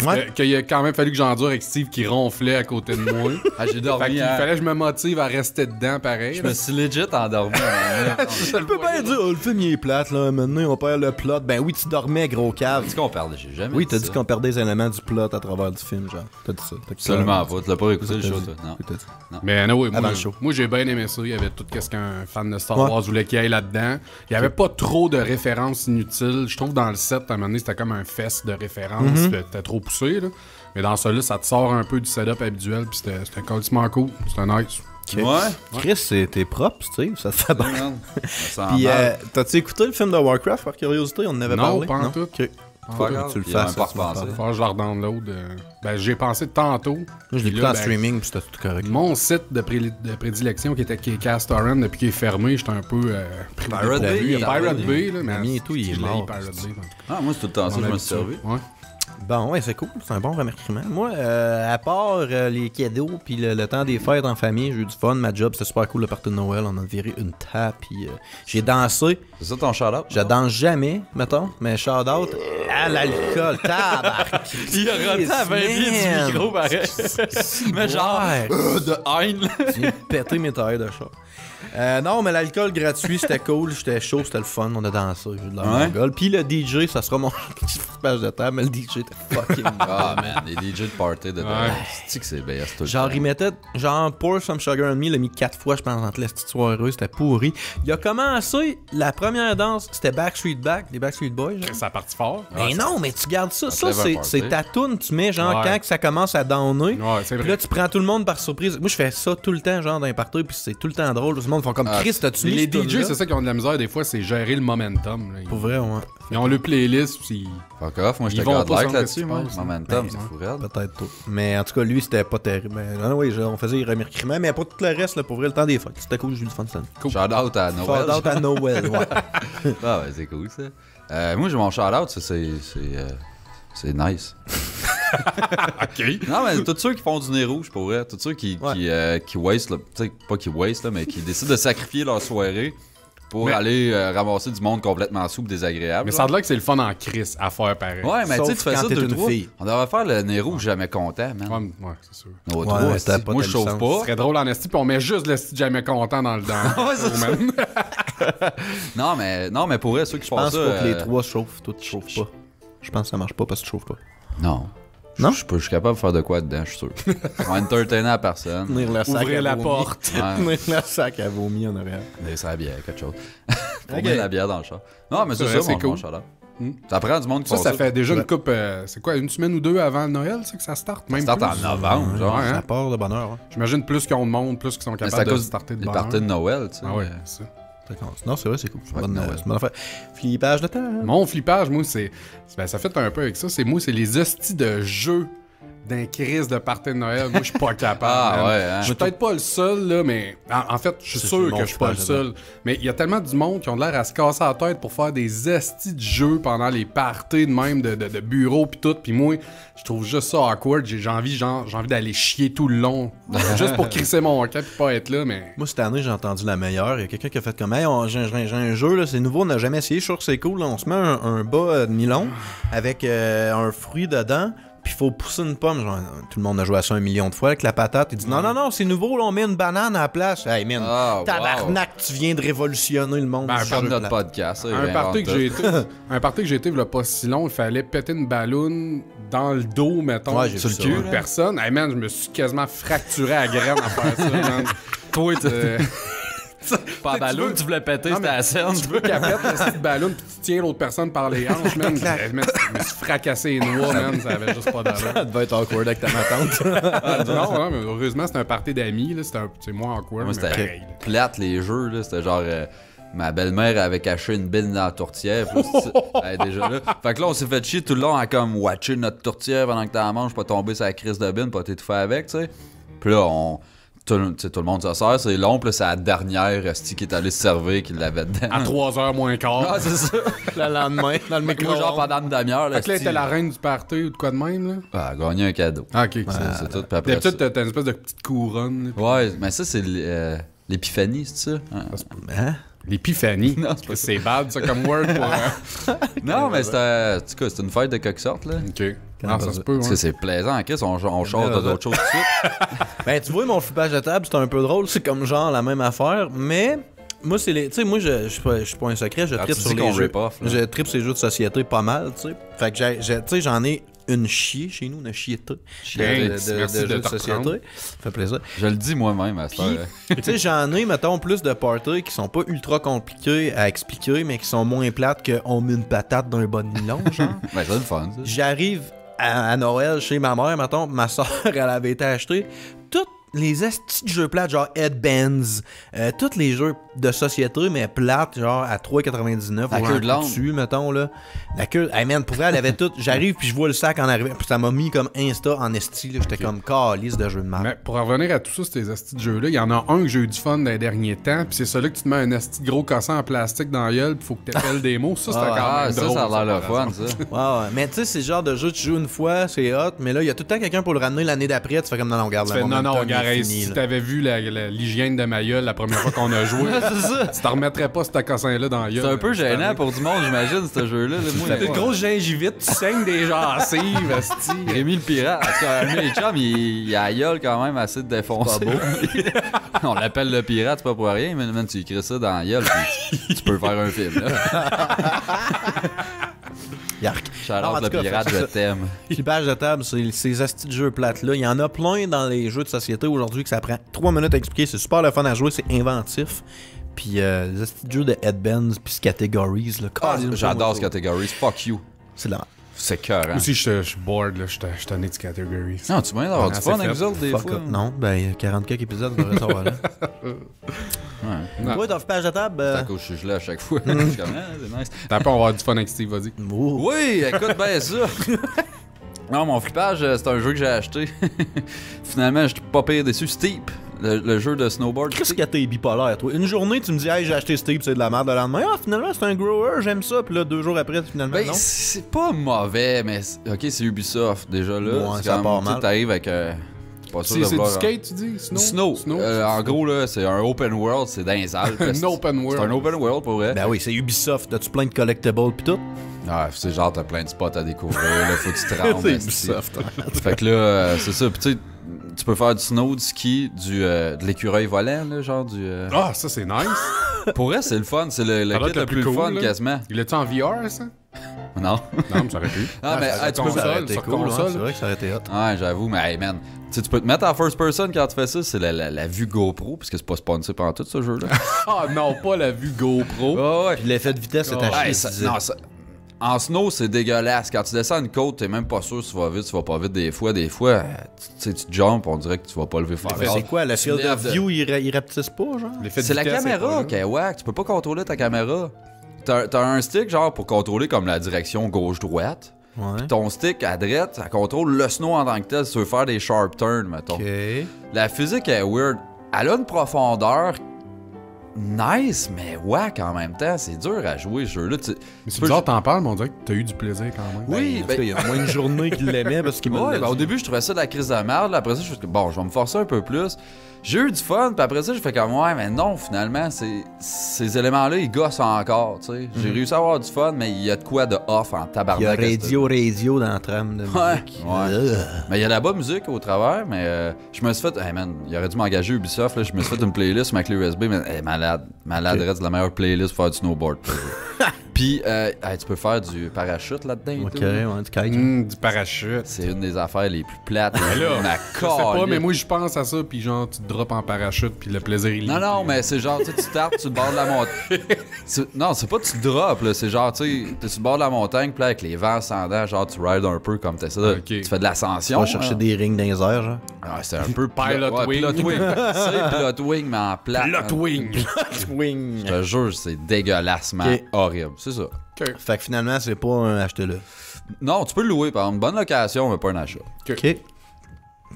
Ouais. Qu'il a quand même fallu que j'endure avec Steve qui ronflait à côté de moi. Ah, j'ai Fait dormi. qu'il fallait que je me motive à rester dedans, pareil. Je me suis legit endormi. man. Tu peux pas dire, oh, le film il est plate, là. Maintenant, on perd le plot. Ben oui, tu dormais, gros cave. T'as dit qu'on perdait, j'ai jamais Oui, dit t'as dit ça. qu'on perdait des éléments du plot à travers du film, genre. T'as dit ça. Absolument pas. Tu l'as pas écouté le show, toi. Non. T'as dit. Mais non, oui, Avant le show. moi j'ai bien aimé ça. Il y avait tout ce qu'un fan de Star Ouais. Wars voulait qu'il y ait là-dedans. Il y avait pas trop de références inutiles. Je trouve dans le set, à un moment donné, c'était comme un fest de références. C'était trop poussé, là. Mais dans ça, là, ça te sort un peu du setup habituel. Puis c'était complètement cool. C'était nice. Ouais. Chris, t'es propre, tu sais, ça se fait bien. Man. Ça sent Puis, mal. t'as-tu écouté le film de Warcraft par curiosité? On en avait Non, parlé? pas en tout. Ok. Pas Faut grave, que tu le puis il a fasses. même pas ça, tu m'en repensé. parles. Faut que je leur download. Ben, j'ai pensé tantôt. Moi, je l'ai Puis écouté là, en ben, streaming, puis c'était tout correct. Mon site de prédilection qui est Cast-Torrent depuis qu'il est fermé, j'étais un peu pris au Pirate dépourvu. Bay, Il y a il est Pirate revenu. Bay, là, mais Mamie et tout, il est je l'ai, mort. Pirate Bay, en tout cas. Ah, moi, c'est tout le temps ça, On je a me vu suis ça. servi. Ouais. Bon, ouais, c'est cool. C'est un bon remerciement. Moi, à part les cadeaux puis le temps des fêtes en famille, j'ai eu du fun. Ma job, c'était super cool le party de Noël. On a viré une table, puis j'ai dansé. C'est ça ton shout-out? Je danse jamais, mettons, mais shout-out à l'alcool. Tabarnak! Il a raté à 20 pieds du micro, pareil. Mais genre, de haine, là. J'ai pété mes tailles de chat. Non, mais l'alcool gratuit, c'était cool. J'étais chaud, c'était le fun. On a dansé. J'ai eu de la Ouais. gueule. Puis le DJ, ça sera mon page de table, mais le DJ était fucking Ah, man, les DJ de party de Ouais. C'est que c'est BS tout le Genre, temps. il mettait, genre, Pour Some Sugar on Me, il l'a mis 4 fois, je pense, entre les petites soirées, c'était pourri. Il a commencé, la première danse, c'était Backstreet Back, des Backstreet Boys, genre. Ça a parti fort. Mais non, mais tu gardes ça, Ça te ça, lève un c'est party. ta toune, tu mets, genre, Ouais. quand que ça commence à downer. Ouais, c'est Puis vrai. là, tu prends tout le monde par surprise. Moi, je fais ça tout le temps, genre, dans les parties, puis c'est tout le temps drôle. Tout le monde font comme Ah, Chris, t'as-tu mis Les cette DJ, tune-là? c'est ça qui ont de la misère des fois, c'est gérer le momentum. Là. Pour vrai, ouais. Ils ont le playlist, puis Fuck off, moi Ils j'étais vont pas godlike sur là-dessus, ce moi. qui se passe. Momentum, Ben, c'est fou raide. Peut-être pas. Mais en tout cas, lui, c'était pas terrible. Mais, non, oui, on faisait les remerciements, mais pas tout le reste, là, pour vrai, le temps des fêtes. C'était cool, j'ai eu du fun, ça. Shout-out à Noël. Shout out à Noël, ouais. Ah ouais, c'est cool ça. Moi, j'ai mon shout-out, c'est nice. OK. Non, mais tous ceux qui font du nez rouge, pour vrai, tous ceux qui waste, là, tu sais, pas qui waste, là, mais qui décident de sacrifier leur soirée pour Mais- aller ramasser du monde complètement souple, désagréable. Mais là. ça a l'air que c'est le fun en crise à faire pareil. Ouais, mais tu sais, Sauf tu fais quand ça t'es 2 une trois. fille. On devrait faire le nez rouge jamais content, man. Ouais, c'est sûr. Nos Ouais, trois, mais esti. t'as pas Moi, de je chauffe licence. Ce pas. serait drôle en esti, puis on met juste le style jamais content dans le dans. Ouais, c'est ça. Non, mais pour vrai, ceux qui Je font pense ça. qu'il faut que les trois chauffent. Toi, tu chauffes pas. Je pense que ça marche pas parce que tu chauffes pas. Non. Non? Je suis capable de faire de quoi dedans, je suis sûr. On va entertainer la personne. Tenir le sac Ouvrir à la vomi. porte. Ouais. Tenir le sac à vomi en arrière. Laisser la bière, quelque chose. Pour Ok. mettre la bière dans le char. Non, mais c'est C'est vrai, ça, c'est mon cool. shout-out. Hmm. Ça prend du monde qui Ça, font ça fait déjà une coupe. C'est quoi, une semaine ou deux avant le Noël, ça, que ça starte? Même Ça start plus? en novembre, genre. Ouais, hein? Ça part de bonne heure. J'imagine plus qu'ils ont de monde, plus qu'ils sont Mais c'est à capables de cause starter de des bonne parties heure. de Noël, tu sais. Ah ouais, c'est ça. Non, c'est vrai, c'est cool. C'est Ouais, une bonne, Noël. c'est une bonne affaire. Flippage de temps. Mon flippage, moi, ben, ça fait un peu avec ça. C'est les hosties de jeux d'un crise de party de Noël. Moi, je suis pas capable. Ah, man. ouais, hein. Je suis peut-être pas le seul, là, mais en fait, je suis C'est sûr mon que je suis pas le flippage, seul. Mais il y a tellement du monde qui ont l'air à se casser la tête pour faire des hosties de jeux pendant les parties de même de bureau pis tout. Puis moi, je trouve juste ça awkward. J'ai envie d'aller chier tout le long. Juste pour crisser mon camp pis pas être là, mais. Moi, cette année, j'ai entendu la meilleure. Il y a quelqu'un qui a fait comme hey, j'ai un jeu, là, c'est nouveau, on n'a jamais essayé. Je suis sûr que c'est cool. Là. On se met un bas de nylon avec un fruit dedans. Puis il faut pousser une pomme. Genre, tout le monde a joué à ça 1 million de fois avec la patate. Il dit non, c'est nouveau, là, on met une banane à la place. Hey, man, Ah, tabarnak, tu viens de révolutionner le monde. Ben, du Comme jeu notre plat. podcast. ça, il Un invente party que tout. j'ai été, il y a pas si long, il fallait péter une balloune dans le dos, mettons, Ouais, j'ai sur vu le ça, cul ouais. d'une personne. Hey man, je me suis quasiment fracturé à graine à faire ça, man. Toi, Pas la ballon, tu voulais péter, Non, c'était mais la scène. tu veux qu'elle pète le petite ballon puis tu tiens l'autre personne par les hanches, man. Je me suis fracassé les noix, man. Ça avait juste pas d'allure. Ça devait être awkward avec ta matante. Non, mais heureusement, c'était un party d'amis, là. C'était moins awkward, Moi, mais c'était pareil. là. plate les jeux, là. C'était genre. ma belle-mère avait caché une bine dans la tourtière. Puis là, elle est déjà là. Fait que là, on s'est fait chier tout le long à comme watcher notre tourtière pendant que t'en manges, pas tomber sur la crise de bine, pas t'étouffer avec, tu sais. Puis là, tout le monde se sert, c'est long, puis là, c'est la dernière esti qui est allée se servir qui l'avait dedans. À 3h moins quart. Ah, c'est ça. Le lendemain, dans le Moi, micro. genre pendant une demi-heure, là. Fait que là, elle était la reine du party ou de quoi de même, là? Ah, gagner un cadeau. Ah, ok. C'est tout. Puis après D'habitude, t'as une espèce de petite couronne. ça... Ouais, mais ça, c'est l'épiphanie, c'est ça? Hein? L'épiphanie. Non, c'est pas ça. C'est bad, ça, comme word pour... Non, mais c'était... En tout cas, c'était une fête de quelque sorte, là. Ok. Ah, ça se peut, Parce que ouais. c'est plaisant, Chris, on change d'autres choses tout de suite. Ben, tu vois, mon flippage de table, c'est un peu drôle. C'est comme genre la même affaire, mais... Moi, c'est les. Tu sais, moi, je suis pas un secret, je Quand tripe tu sur dis les qu'on jeux. rip off, là. Je tripe sur les jeux de société pas mal, tu sais. Fait que tu sais, j'en ai une chier chez nous, une chiété Chier. Merci de jeux de te reprendre. société. Ça fait plaisir. Je le dis moi-même à cette Puis, heure. tu sais, j'en ai, mettons, plus de parties qui sont pas ultra compliqués à expliquer, mais qui sont moins plates qu'on met une patate d'un bon nylon, genre. Ben, c'est le fun, ça. J'arrive à Noël chez ma mère, mettons, ma soeur, elle avait été acheter tous les estis de jeux plates, genre Headbands, tous les jeux de société, mais plates, genre à 3,99 La ou queue un de l'âne. dessus, mettons, là. La queue, hey man, pour vrai, elle avait tout. J'arrive, puis je vois le sac en arrivant, puis ça m'a mis comme Insta en esti, là. J'étais comme calice de jeux de marque. Mais pour en revenir à tout ça, ces astis de jeux-là, il y en a un que j'ai eu du fun dans les derniers temps, puis c'est celui que tu te mets un asti de gros cassant en plastique dans la gueule, puis faut que t'appelles des mots. Ça, c'était quand Ah, même ça, drôle. ça a l'air le par fun, exemple. ça. Ouais, mais tu sais, c'est le genre de jeu, tu joues une fois, c'est hot, mais là, il y a tout le temps quelqu'un pour le ramener l'année d'après, tu fais comme non, regarde, Tu le fais, non, momentum regarde, est hey, fini, si là. t'avais vu l'hygiène de ma gueule la première fois qu'on a joué, tu t'en remettrais pas ce cassin-là dans la gueule. C'est un peu gênant pour du monde, j'imagine, ce jeu-là. là. Moi, T'as une grosse gingivite, tu saignes des gencives, asti. Rémi le pirate. En tout cas, Rémi les chums, il a la gueule quand même assez défoncée. On l'appelle le pirate, c'est pas pour rien, mais man, tu écris ça dans la gueule, puis tu peux faire un film. Là. Yark. Non, en Charlotte tout le cas, pirate, fait je que t'aime. Flippage de table, c'est ces astis de jeux plates-là. Il y en a plein dans les jeux de société aujourd'hui que ça prend 3 minutes à expliquer. C'est super le fun à jouer, c'est inventif. Puis les astis de jeux de headbands, puis categories, là. J'adore ce catégorie. Fuck you. C'est de la C'est cœur, hein. Aussi, je suis bored, là. Je suis tanné de categories. Non, tu viens d'avoir Ah, du c'est fun fait. avec vous autres, des fuck fois. up. Non, ben 40 quelques épisodes, on devrait savoir là. Non. Toi, ton flippage de table. C'est à cause que je suis gelé à chaque fois. Je suis comme, ah, c'est nice. T'as pas avoir du fun avec Steve, vas-y. Oh. Oui, écoute bien ça. Non, mon flippage, c'est un jeu que j'ai acheté. Finalement, je suis pas pire déçu. Steep, le jeu de snowboard. Qu'est-ce Steep. que t'es bipolaire, toi? Une journée, tu me dis, hey, j'ai acheté Steep, c'est de la merde. Le lendemain, ah, finalement, c'est un grower, j'aime ça. Puis là, 2 jours après, finalement, Ben, non. c'est pas mauvais, mais ok, c'est Ubisoft déjà là. Ouais, c'est ça comme, part tu sais, mal. t'arrives avec. Pas sûr de C'est du vouloir- skate, tu dis? Snow. Snow. En gros, là, c'est un open world, c'est dans les Alpes. Un open world. C'est un open world pour vrai. Ben oui, c'est Ubisoft. As-tu plein de collectibles pis tout? Ah, c'est genre, t'as plein de spots à découvrir. Là, faut que tu te rendes. C'est esti. Ubisoft. Fait que là, c'est ça. Puis tu sais, tu peux faire du snow, du ski, de l'écureuil volant, là, genre du. Ah, ça, c'est nice. Pour vrai, c'est le fun. C'est le Ça doit kit être le le plus plus fun cool, là. quasiment. Il est-tu en VR, ça? Non. Non, mais ça aurait pu. Ah, mais ça tu peux. console, Ça aurait été sur cool, console. hein, c'est vrai que ça aurait été hot. Ouais, j'avoue, mais hey, man. Tu sais, tu peux te mettre en first person quand tu fais ça, c'est la vue GoPro, parce que c'est pas sponsor pendant tout ce jeu-là. Ah non, pas la vue GoPro. Ouais, ouais. Puis l'effet de vitesse, c'est Oh, à Hey, chier. ça- tu disais. non, ça- en snow, c'est dégueulasse. Quand tu descends une côte, t'es même pas sûr si tu vas vite, tu vas pas vite. Des fois, tu sais, tu jumps, on dirait que tu vas pas lever fort. C'est quoi, le field lèves of de- view, il rapetisse pas, genre? L'effet de C'est la vitesse est caméra pas qui là. est wack. Tu peux pas contrôler ta caméra. T'as un stick, genre, pour contrôler comme la direction gauche-droite. Ouais. Ton stick, à droite, ça contrôle le snow en tant que tel si tu veux faire des sharp turns, mettons. Ok. La physique est weird. Elle a une profondeur nice, mais wack en même temps. C'est dur à jouer, ce jeu-là. Mais Tu c'est peux- bizarre, t'en parles, mais on dirait que t'as eu du plaisir quand même. Oui, En tout cas, il y a moins une journée qu'il l'aimait parce qu'il me Ouais, l'a ben, au dit. début, je trouvais ça de la crise de merde. Là, après ça, je fais bon, je vais me forcer un peu plus. J'ai eu du fun, puis après ça, je fais comme ouais, mais non, finalement, ces éléments-là, ils gossent encore, tu sais. J'ai réussi à avoir du fun, mais il y a de quoi de off en Il y a tabarnak. radio dans la trame de musique. Ouais. Mais il y a la bonne musique au travers, mais je me suis fait. Hey man, il aurait dû m'engager Ubisoft, là. Je me suis fait une playlist sur ma clé USB, mais hey, malade. Malade, reste de la meilleure playlist pour faire du snowboard. Puis, tu peux faire du parachute là-dedans. Ok, tout. ouais, du kite. Du parachute. C'est une des affaires les plus plates. Ma Je sais pas, mais moi je pense à ça, puis genre tu te drops en parachute, puis le plaisir il est Non, mais c'est genre, tu sais, tu startes sur le bord de la montagne. Non, c'est pas tu drops, là. C'est genre, tu sais, t'es sur le bord de la montagne, puis là, avec les vents ascendants, genre, tu rides un peu comme t'as ça. Ok. Tu fais de l'ascension. On va chercher des rings dans les airs, genre. Ah, c'est un peu Pilot wing. Pilot wing. C'est Pilot wing, mais en plat. Plot wing. Swing. Je te jure, c'est dégueulassement Ok. horrible. C'est ça. Fait que finalement, c'est pas un achetez-le. Non, tu peux le louer, par exemple. Bonne location, mais pas un achat. Ok.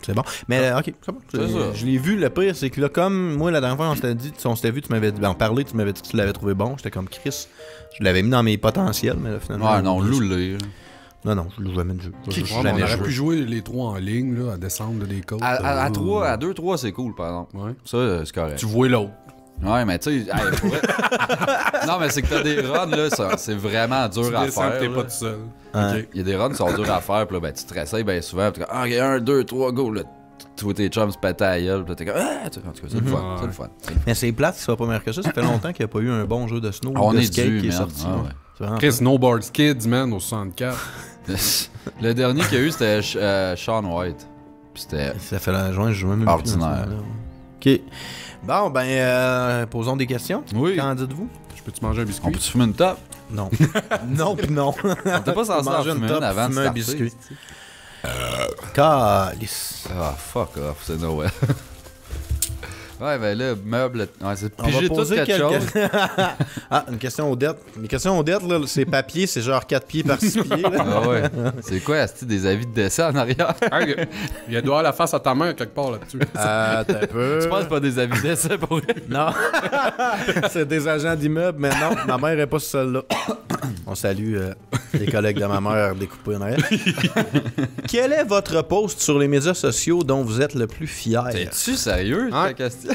C'est bon. Mais ok, c'est bon. C'est ça. Je l'ai vu, le pire, c'est que là, comme moi, la dernière fois, on s'était vu, tu m'avais dit, en parler, tu m'avais dit que tu l'avais trouvé bon. J'étais comme Chris. Je l'avais mis dans mes potentiels, mais là, finalement. Ouais, non, loue-le. Non, je loue jamais de jeu. Je joue Ouais, mais on jamais aurait joué. pu jouer les trois en ligne, là, à descendre là, des côtes. À 2-3, c'est cool, par exemple. Ouais. Ça, c'est correct. Tu vois l'autre. Ouais, mais tu sais, non, mais c'est que t'as des runs, là, c'est vraiment dur Tu à descends, faire. t'es là. pas tout seul. Ouais. Ok. Il y a des runs qui sont durs à faire, puis là, ben, tu te réessayes bien souvent, puis t'es comme, ah, ok, 1, 2, 3, go, là. Tous tes chums se pètent à la gueule, puis là, t'es comme, ah, en tout cas, c'est le fun, Ouais. c'est le fun. Mais c'est plate, ça va pas meilleur que ça. Ça fait longtemps qu'il n'y a pas eu un bon jeu de snow On ou de est skate dû, qui est man. sorti. Ah, ouais. ouais. C'est vraiment Chris Snowboard Kids, man, au 64. Le dernier qu'il y a eu, c'était Sean White. Puis c'était Ça fait la joint, je joue même ordinaire. plus. Ok. Bon, ben, posons des questions. Oui. Qu'en dites-vous? Je peux-tu manger un biscuit? On peut-tu fumer une top? Non. non pis non. On était pas censé en Manger une fumer top, une avant de fumer un starter. biscuit. Calice. Ah, fuck off, c'est Noël. Ouais, ben là, meuble. Ouais, c'est On va piger tout poser quelque chose. Ah, une question aux dettes. Les questions aux dettes, là, c'est papier, c'est genre 4 pieds par 6 pieds. Là. Ah ouais. C'est quoi, est-ce des avis de décès en arrière? Hey, il doit avoir la face à ta main quelque part là-dessus. T'as peu. Je pense pas des avis de décès pour elle. Non. C'est des agents d'immeubles, mais non, ma mère est pas celle-là. On salue les collègues de ma mère découpés en arrière. Quel est votre post sur les médias sociaux dont vous êtes le plus fier? T'es-tu sérieux, ta Ouais. question?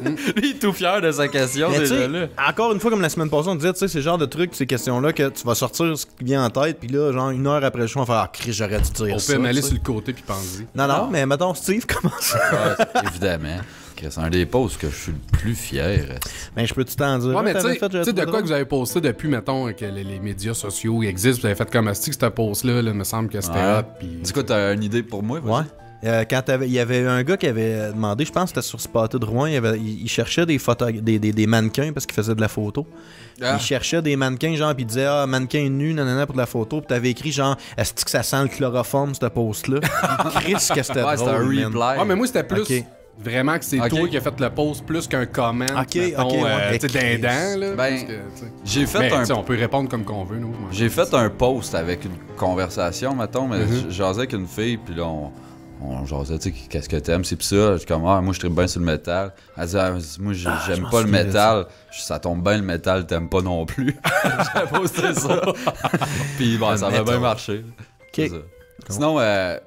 Lui, il est tout fier de sa question, Mais tu déjà sais, là. encore une fois, comme la semaine passée, on disait, tu sais, c'est le genre de truc, ces questions-là, que tu vas sortir ce qui vient en tête, puis là, genre, une heure après le show, on va faire, ah, Chris, j'aurais dû dire On ça. peut aller tu sais. sur le côté puis pense-y. Non, mais mettons, Steve, comment ça? Ouais, évidemment. C'est un des posts que je suis le plus fier. Ben, je peux-tu t'en dire? Ouais, mais T'avais tu fait, sais, j'avais de trouvé quoi que drôle? vous avez posté depuis, mettons, que les médias sociaux existent, vous avez fait comme Asti que ce post-là, là, me semble que c'était Ouais. hot, puis... Du coup, t'as une idée pour moi? vas-y? Ouais. Quand il y avait un gars qui avait demandé, je pense que c'était sur Spotted Rouen, il cherchait des mannequins parce qu'il faisait de la photo. Ah. Il cherchait des mannequins, genre, puis il disait, ah, mannequin nu, nanana, pour de la photo. Puis t'avais écrit, genre, est-ce que ça sent le chloroforme, ce post-là? Chris, que c'était Ouais, c'était un drôle, man. replay. Ah, mais moi, c'était plus... Ok. Vraiment que c'est Ok. toi qui as fait le post plus qu'un comment. Ok, mettons, ok, ouais. tu sais, d'un là. Ben, parce que, tu sais. J'ai fait Mais, un tu sais, on peut répondre comme qu'on veut, nous. Ouais. J'ai fait un post avec une conversation, mettons, mais Mhm. j'asais avec une fille, puis là, on jasait, tu sais, qu'est-ce que t'aimes, c'est pis ça. Je suis comme, ah, moi, je tripe bien sur le métal. Elle dit, ah, moi, j'aime m'en pas le souviens de métal. Ça tombe bien, le métal, t'aimes pas non plus. J'ai posté ça. Puis, bon, ça m'a bien métal. marché. C'est ça. Sinon,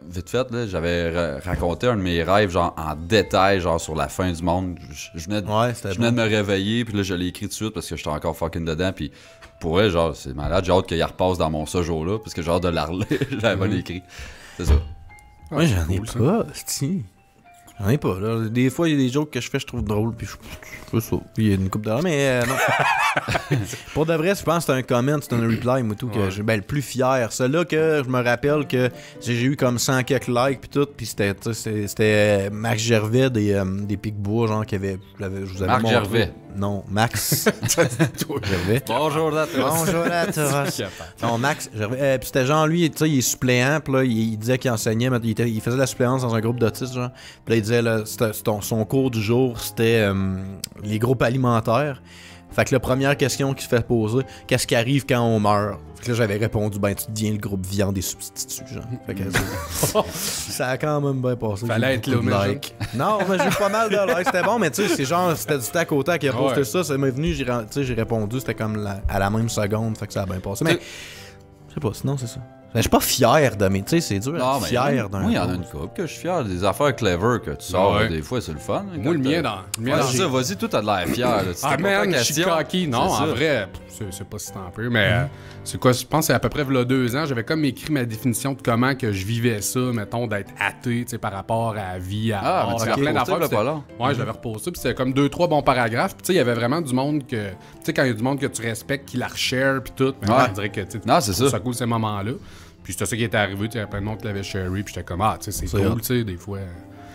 vite fait, là, j'avais raconté un de mes rêves, genre, en détail, genre, sur la fin du monde. Je venais de, Ouais, c'était je venais de me réveiller, puis là, je l'ai écrit tout de suite parce que j'étais encore fucking dedans, puis pour elle, genre, c'est malade. J'ai hâte qu'il repasse dans mon sojo-là, parce que j'ai hâte de la relire. J'avais pas l'écrit. C'est ça. Moi, j'en ai cool, ça. pas, c'ti. J'en ai pas, là. Des fois, il y a des jokes que je fais, je trouve drôles, puis je fais ça. Puis il y a une coupe d'heures, mais non. Pour de vrai, je pense que c'est un comment, c'est un reply, moi, tout, que Ouais. j'ai le plus fier. Celui-là que je me rappelle que j'ai eu comme 100 quelques likes, puis tout, puis c'était Max Gervais des Pic-Bois, genre, qui avait. Je vous avais Marc montré. Gervais. Non, Max Gervais. Bonjour à tous. Bonjour à tous. Non, Max, puis c'était genre lui, tu sais, il est suppléant, puis là, il disait qu'il enseignait, mais il faisait de la suppléance dans un groupe d'autistes, genre. Puis là, il disait, là, son cours du jour, c'était les groupes alimentaires. Fait que la première question qu'il se fait poser, qu'est-ce qui arrive quand on meurt? Fait que là, j'avais répondu, ben, tu deviens le groupe viande et substituts, genre. Fait que ça a quand même bien passé. Fallait J'ai être beaucoup de là, mais likes. Non, mais j'ai eu pas mal de likes. C'était bon, mais tu sais, c'est genre, c'était du tac au tac qui a posté Ouais. ça. Ça m'est venu, j'ai répondu, c'était comme à la même seconde. Fait que ça a bien passé. Mais, je sais pas, sinon, c'est ça. Je suis pas fier de mes. Tu sais, c'est dur Non, d'être mais fier d'un. moi, il y en a une couple que je suis fier. Des affaires clever que tu sors, Ouais. des fois, c'est le fun. Moi, le mien, dans. Ouais, c'est ça, vas-y, toi, t'as de l'air fier. Là. Si Ah, t'as pas man, ta je suis question, cocky. Non, c'est en ça. vrai, c'est pas si tant peu, mais c'est quoi, je pense que c'est à peu près il y a 2 ans, j'avais comme écrit ma définition de comment que je vivais ça, mettons, d'être athée, tu sais, par rapport à la vie, à Ah, l'art, mais tu à l'as plein reposté, d'affaires. là, pas C'était- long. Ouais, je l'avais reposé, puis c'était comme 2-3 bons paragraphes, puis tu sais, il y avait vraiment du monde que, tu sais, quand il y a du monde que tu respectes, qui la reshare, puis tout, mais Ouais. on dirait que, tu sais, Non, c'est je trouve ça. cool ces moments-là. Puis c'était ça qui était arrivé, tu sais, il y a plein de monde qui l'avait sharé, puis j'étais comme, ah, tu sais, c'est C'est hot. cool, tu sais, des fois.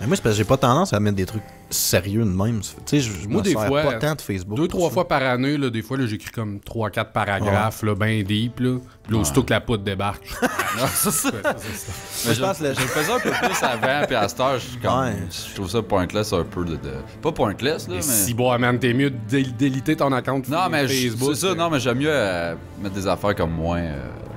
Mais moi, c'est parce que j'ai pas tendance à mettre des trucs sérieux de même. Tu sais, je Moi, me des sers fois, pas tant de Facebook. 2-3 pour ça. fois par année, là, des fois, là, j'écris comme 3-4 paragraphes, là, ben deep, là. Puis là, aussitôt que la poudre débarque, Non, c'est ça. ouais, c'est ça. Mais je pense que je le faisais un peu plus avant, puis à cette heure, Ouais. je trouve ça pointless un peu. Pas pointless, là, mais. Si bon, man, t'es mieux de déliter ton account Non, mais Facebook. c'est ça, non, mais j'aime mieux mettre des affaires comme moins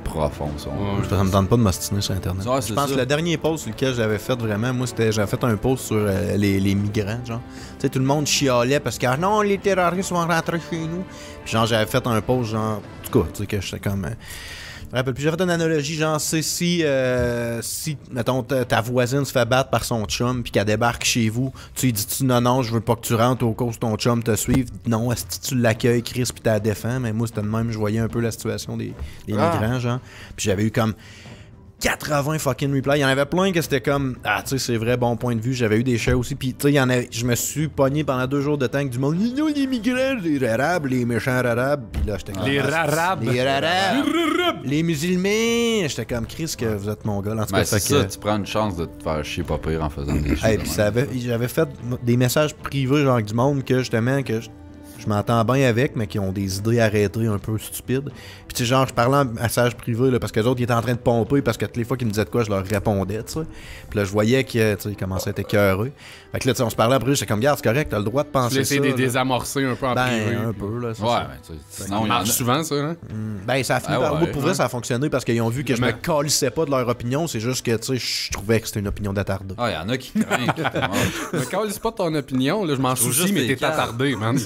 profondes. Si on veut. Ça me tente pas de m'ostiner sur Internet. Ouais, Je c'est pense ça. que le dernier post sur lequel j'avais fait vraiment, moi, j'avais fait un post sur les migrants, genre. Tu sais, tout le monde chialait parce que, ah non, les terroristes vont rentrer chez nous. Puis genre, j'avais fait un post, genre, en tout cas, tu sais, que j'étais comme... je me rappelle plus, j'avais fait une analogie, genre, c'est si, mettons, ta voisine se fait battre par son chum, puis qu'elle débarque chez vous, tu lui dis-tu, non, je veux pas que tu rentres au cause que ton chum te suive. Non, est-ce que tu l'accueilles, Chris, puis tu la défends? Mais moi, c'était de même, je voyais un peu la situation des migrants, genre. Puis j'avais eu comme 80 fucking replies. Il y en avait plein que c'était comme, ah, tu sais, c'est vrai, bon point de vue. J'avais eu des shares aussi. Puis, tu sais, il y en avait, je me suis pogné pendant 2 jours de temps avec du monde. Non, les migrants, les arabes, les méchants arabes. Puis là, j'étais comme. Les rarabes. Les arabes. Les musulmans. J'étais comme, Chris, que vous êtes mon gars. En tout cas, Mais c'est fait que- ça, tu prends une chance de te faire chier pas pire en faisant des choses. Hey, de puis même. j'avais fait des messages privés, genre avec du monde que justement, que je m'entends bien avec, mais qui ont des idées arrêtées un peu stupides. Puis tu sais, genre, je parlais en message privé, là, parce que les autres, ils étaient en train de pomper, parce que toutes les fois qu'ils me disaient de quoi, je leur répondais, tu sais. Puis là, je voyais que, tu sais, ils commençaient à être écœureux. Fait que là, tu sais, on se parlait après, j'étais comme, regarde, c'est correct, t'as le droit de Tu penser l'essayes ça. de là. désamorcer un peu en privé. Ben, un peu, là. c'est Ouais, ça. mais tu sais, Ça sinon, il y en marche a- souvent, ça, hein? Ben, ça a fini Ah par... ouais, Moi, pour vrai, ouais. ça a fonctionné parce qu'ils ont vu que je me Mais- calissais pas de leur opinion, c'est juste que, tu sais, je trouvais que c'était une opinion d'attardé. Ah, il y en a qui craignent. Mais quand c'est pas ton opinion, là, je m'en trouve soucie, juste mais les t'es caves. attardé, man.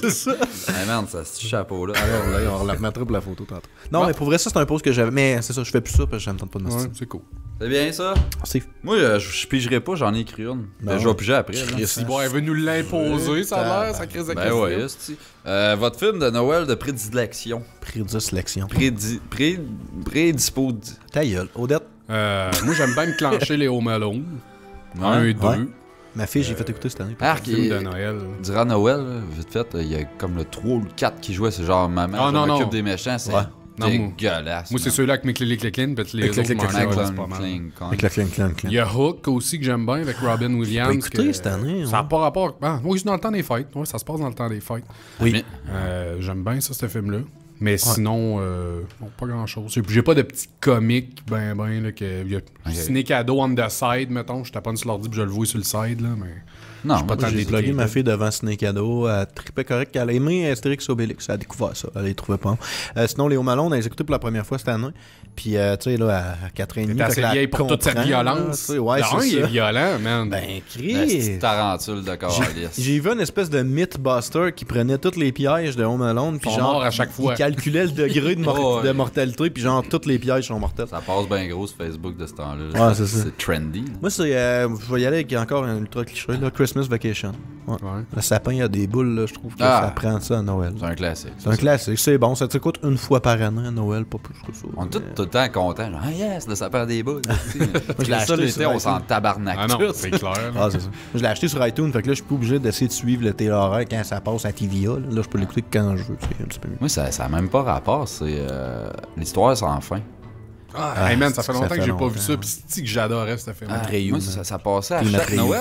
Hey man, ça ce chapeau-là. Alors, là, on la remettra pour la photo tantôt. Non, Ouais. mais pour vrai, ça, c'est un post que j'avais. Mais c'est ça, je fais plus ça parce que je me tente pas de Ouais, m'ostiner. c'est cool. C'est bien ça? C'est Moi, je pigerai pas, j'en ai écrit une. Ben Je vais piger après. là. Si bon, elle veut nous l'imposer, ça a l'air, ça crise de Ben ouais, esti. Votre film de Noël de prédilection. prédislexion. Prédispo. Ta gueule. Odette, Moi, j'aime bien me clencher les Home Alone. Un et deux. Ouais. ma fille, j'ai fait écouter cette année. Arc, Film de Noël. durant Noël, là, vite fait, il y a comme le 3 ou le 4 qui jouait, c'est genre maman, Ah, je non, m'occupe non. des méchants, c'est Ouais. Non, dégueulasse. Moi, c'est man. celui-là avec Mickey Clicklin, puis les Avec autres, les m'en Clicklin, ont, Clang, c'est pas mal. cling, clang. Avec la clang, clang, clang. Il y a Hook aussi que j'aime bien avec Robin Williams. J'ai pas écouté que- cette année, Ça n'a ouais. pas rapport. Ah, oui, c'est dans le temps des fêtes. Ouais, ça se passe dans le temps des fêtes. Oui. Mais- J'aime bien ça, ce film-là. Mais sinon, bon, pas grand-chose. J'ai pas de petits comiques, ben, là, que. Il y a ciné cadeau on the side, mettons. Je tape sur l'ordi puis je le vois sur le side, là, mais. Non, pas moi, tant J'ai des plugué trucs, ma là. fille devant Ciné-Cadeau. Elle trippait correct. Elle a aimé Astérix Obélix. Elle a découvert ça. Elle les trouvait pas. Sinon, les Home Alone, on les a écoutés pour la première fois cette année. Puis, tu sais, là, à 4 ans et demi. T'es assez fait que là, vieille elle pour toute cette comprend, là, violence. tu sais, ouais, Le un, c'est il est ça. violent, man. Ben, la Chris. petite tarentule de calice. J'ai vu une espèce de mythbuster qui prenait tous les pièges de Home Alone. Puis Ils sont genre, morts à chaque fois. il calculait le degré de, Ouais. de mortalité. Puis genre, tous les pièges sont mortels. Ça passe bien gros sur Facebook de ce temps-là. Ouais, c'est ça. C'est trendy. là. Moi, c'est. Je vais y aller avec encore un ultra cliché, là. Christmas Vacation. Ouais. Ouais. Le sapin, il y a des boules, là. Je trouve que Ah. ça prend ça à Noël. C'est un classique. C'est un classique. C'est bon. Ça te coûte une fois par année à Noël, pas plus que ça. On est tous tout le temps contents. Genre, ah yes, là, ça perd des bouts. je l'ai ça, acheté l'été, sur on s'en tabarnak. Ah non, tous. c'est clair. Ah, c'est ça. Moi, je l'ai acheté sur iTunes, fait que là, je suis pas obligé d'essayer de suivre le télé-horaire quand ça passe à TVA. Là, je peux l'écouter quand je veux. C'est un petit peu mieux. Moi, ça n'a même pas rapport. C'est l'histoire sans fin. Ah, hey man, ça fait longtemps que j'ai pas longtemps. vu ça, pis c'est que j'adorais ce film. Atreyu, Moi, man. ça passait à Puis chaque Atreyu. Noël.